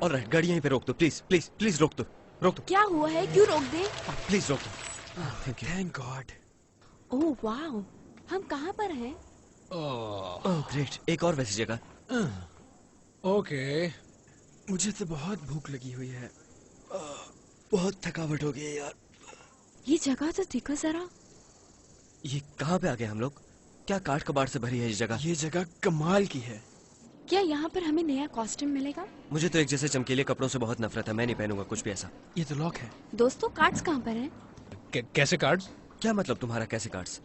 Alright, गाड़ी यहीं पे रोक दो, प्लीज प्लीज प्लीज रोक दो। क्या हुआ है? क्यों रोक दे? प्लीज रोक दो। Thank you. Thank God. Oh wow, हम कहाँ पर हैं? ओह ग्रेट, एक और वैसी जगह। ओके, मुझे तो बहुत भूख लगी हुई है। बहुत थकावट हो गई है यार। ये जगह तो देखो जरा। ये कहाँ पे आ गए हम लोग? क्या काठ कबाड़ से भरी है ये जगह? ये जगह कमाल की है। क्या यहाँ पर हमें नया कॉस्ट्यूम मिलेगा? मुझे तो एक जैसे चमकीले कपड़ों से बहुत नफरत है, मैं नहीं पहनूंगा कुछ भी ऐसा। ये तो लॉक है। दोस्तों, कार्ड्स कहाँ पर हैं? कैसे कार्ड्स? क्या मतलब तुम्हारा कैसे कार्ड्स?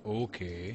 ओके